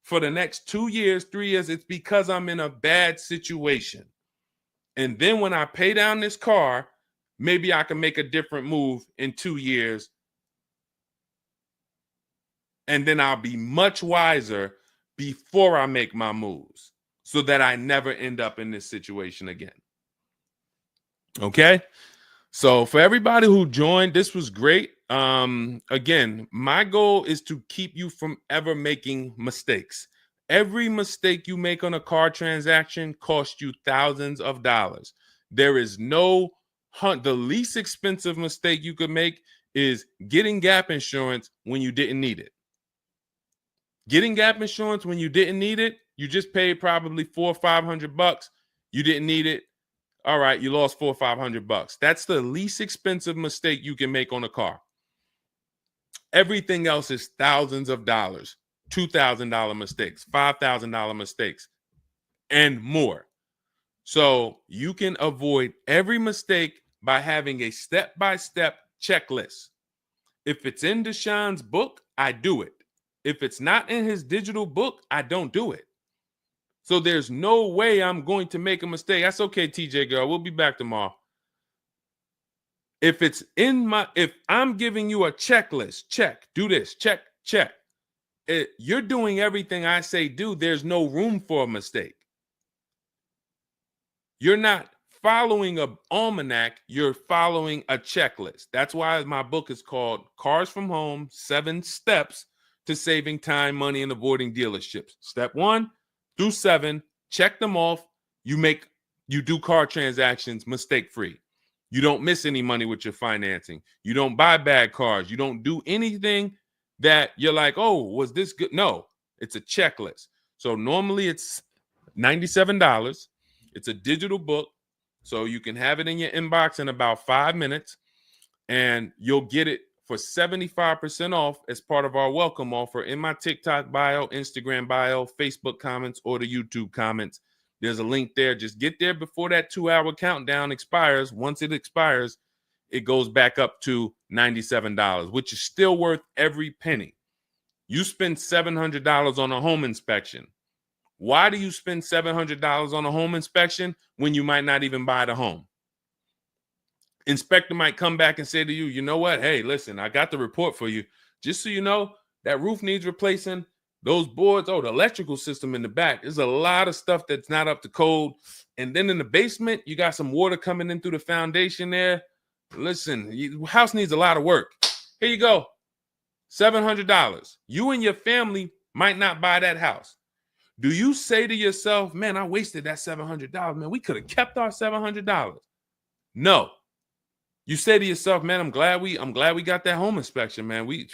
for the next 2 years, 3 years, it's because I'm in a bad situation. And then when I pay down this car, maybe I can make a different move in 2 years. And then I'll be much wiser before I make my moves, so that I never end up in this situation again. Okay? So for everybody who joined, this was great. Again, my goal is to keep you from ever making mistakes. Every mistake you make on a car transaction costs you thousands of dollars. There is no the least expensive mistake you could make is getting gap insurance when you didn't need it. Getting gap insurance when you didn't need it, you just paid probably $400 or $500. You didn't need it. All right, you lost $400 or $500. That's the least expensive mistake you can make on a car. Everything else is thousands of dollars, $2,000 mistakes, $5,000 mistakes, and more. So you can avoid every mistake by having a step-by-step checklist. If it's in Deshone's book, I do it. If it's not in his digital book, I don't do it. So there's no way I'm going to make a mistake. That's okay, TJ girl. We'll be back tomorrow. If I'm giving you a checklist, check, do this, check, check. You're doing everything I say do. There's no room for a mistake. You're not following an almanac. You're following a checklist. That's why my book is called Cars from Home, 7 Steps to Saving Time, Money, and Avoiding Dealerships. Step 1 through 7, check them off. You do car transactions mistake-free. You don't miss any money with your financing. You don't buy bad cars. You don't do anything that you're like, oh, was this good? No, it's a checklist. So normally it's $97. It's a digital book. So you can have it in your inbox in about 5 minutes, and you'll get it for 75% off as part of our welcome offer in my TikTok bio, Instagram bio, Facebook comments, or the YouTube comments. There's a link there. Just get there before that 2-hour countdown expires. Once it expires, it goes back up to $97, which is still worth every penny. You spend $700 on a home inspection. Why do you spend $700 on a home inspection when you might not even buy the home? Inspector might come back and say to you, you know what? Hey, listen, I got the report for you. Just so you know, that roof needs replacing. Those boards, the electrical system in the back, there's a lot of stuff that's not up to code. And then in the basement, you got some water coming in through the foundation there. Listen, house needs a lot of work. Here you go, $700. You and your family might not buy that house. Do you say to yourself, man, I wasted that $700, man, we could have kept our $700? No. You say to yourself, man, I'm glad we got that home inspection, man. We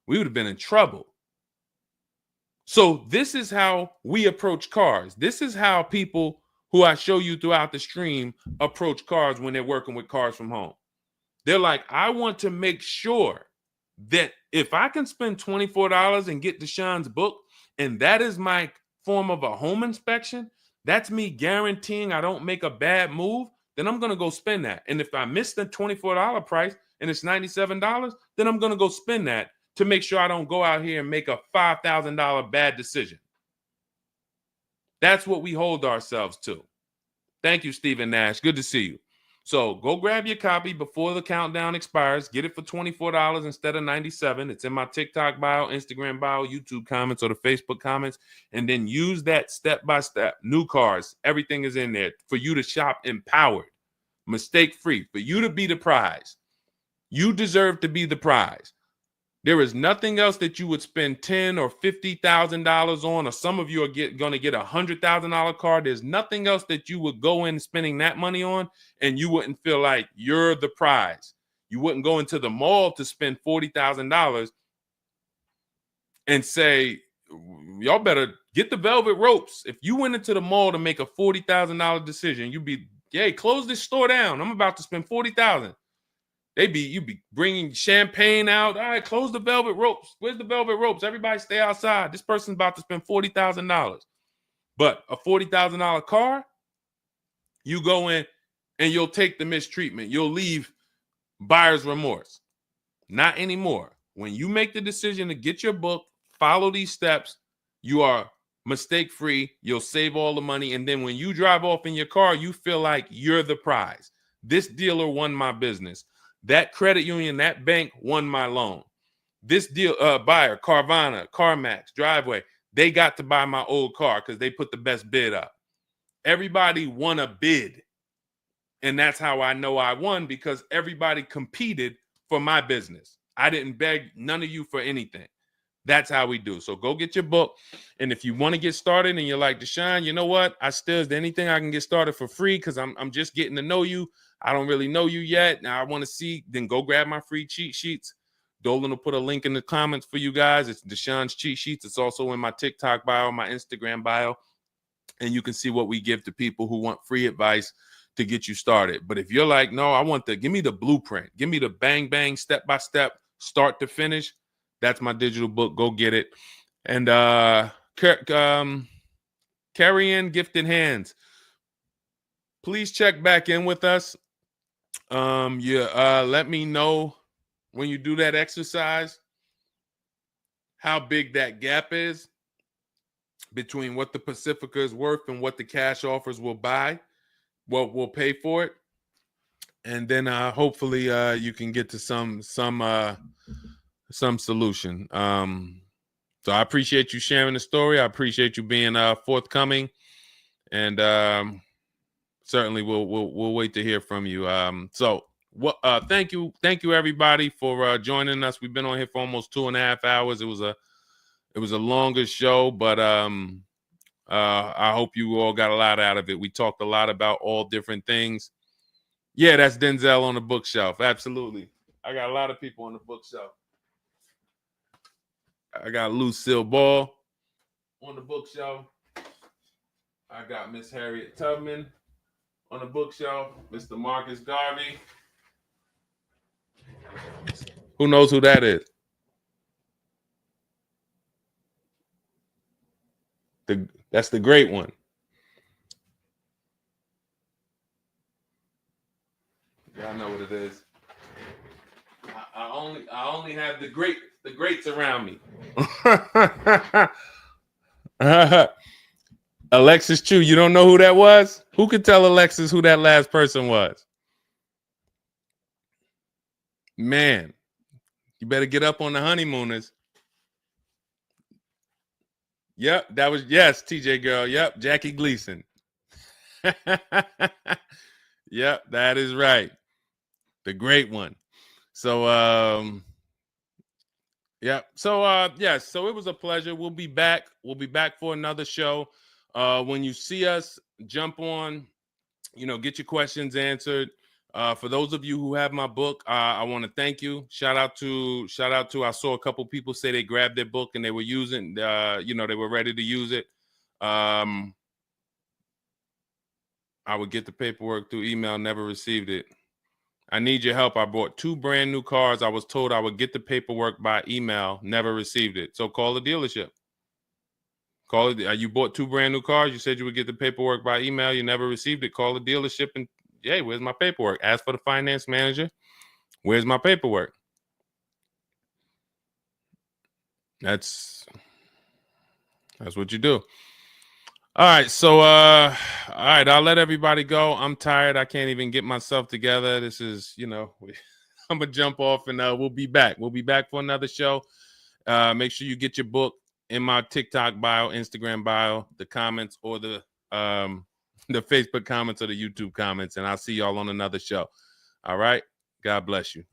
would have been in trouble. So this is how we approach cars. This is how people who I show you throughout the stream approach cars when they're working with cars from home. They're like, I want to make sure that if I can spend $24 and get Deshone's book, and that is my form of a home inspection, that's me guaranteeing I don't make a bad move, then I'm going to go spend that. And if I miss the $24 price and it's $97, then I'm going to go spend that to make sure I don't go out here and make a $5,000 bad decision. That's what we hold ourselves to. Thank you, Stephen Nash. Good to see you. So go grab your copy before the countdown expires. Get it for $24 instead of $97. It's in my TikTok bio, Instagram bio, YouTube comments, or the Facebook comments. And then use that step-by-step. New cars. Everything is in there for you to shop empowered, mistake-free, for you to be the prize. You deserve to be the prize. There is nothing else that you would spend $10,000 or $50,000 on, or some of you are going to get a $100,000 car. There's nothing else that you would go in spending that money on, and you wouldn't feel like you're the prize. You wouldn't go into the mall to spend $40,000 and say, y'all better get the velvet ropes. If you went into the mall to make a $40,000 decision, you'd be, hey, close this store down. I'm about to spend $40,000. You'd be bringing champagne out. All right, close the velvet ropes. Where's the velvet ropes? Everybody stay outside. This person's about to spend $40,000. But a $40,000 car, you go in and you'll take the mistreatment. You'll leave buyer's remorse. Not anymore. When you make the decision to get your book, follow these steps, you are mistake-free. You'll save all the money. And then when you drive off in your car, you feel like you're the prize. This dealer won my business. That credit union, that bank won my loan. This deal, buyer, Carvana, CarMax, Driveway, they got to buy my old car because they put the best bid up. Everybody won a bid. And that's how I know I won, because everybody competed for my business. I didn't beg none of you for anything. That's how we do. So go get your book. And if you want to get started and you're like, Deshone, you know what? Is there anything I can get started for free? Because I'm just getting to know you. I don't really know you yet. Now I want to see, then go grab my free cheat sheets. Dolan will put a link in the comments for you guys. It's Deshone's cheat sheets. It's also in my TikTok bio, my Instagram bio. And you can see what we give to people who want free advice to get you started. But if you're like, no, give me the blueprint. Give me the bang, bang, step-by-step, start to finish. That's my digital book. Go get it. And carry in gifted hands. Please check back in with us. Let me know when you do that exercise how big that gap is between what the Pacifica is worth and what the cash offers will buy, what will pay for it. And then hopefully you can get to some solution. So I appreciate you sharing the story. I appreciate you being forthcoming, and certainly we'll wait to hear from you. Thank you everybody for joining us. We've been on here for almost 2.5 hours. It was a longer show, but I hope you all got a lot out of it. We talked a lot about all different things. Yeah, that's Denzel on the bookshelf. Absolutely. I got a lot of people on the bookshelf. I got Lucille Ball on the bookshelf. I got Miss Harriet Tubman on the bookshelf. Mr. Marcus Garvey. Who knows who that is? That's the great one. Y'all know what it is. I only have the greats around me. Alexis Chu, you don't know who that was? Who could tell Alexis who that last person was? Man, you better get up on the honeymooners. Yep, that was, yes, TJ girl. Yep, Jackie Gleason. Yep, that is right. The great one. So yeah. So yes, so it was a pleasure. We'll be back. We'll be back for another show. When you see us, jump on, get your questions answered. For those of you who have my book, I want to thank you. Shout out to I saw a couple people say they grabbed their book and they were using they were ready to use it. I would get the paperwork through email, never received it. I need your help. I bought 2 brand new cars. I was told I would get the paperwork by email, never received it. So call the dealership. Call it. You bought 2 brand new cars. You said you would get the paperwork by email. You never received it. Call the dealership and, hey, where's my paperwork? Ask for the finance manager. Where's my paperwork? That's what you do. All right. So, all right. I'll let everybody go. I'm tired. I can't even get myself together. This is, I'm gonna jump off and we'll be back. We'll be back for another show. Make sure you get your book in my TikTok bio, Instagram bio, the comments, or the Facebook comments or the YouTube comments, and I'll see y'all on another show. All right. God bless you.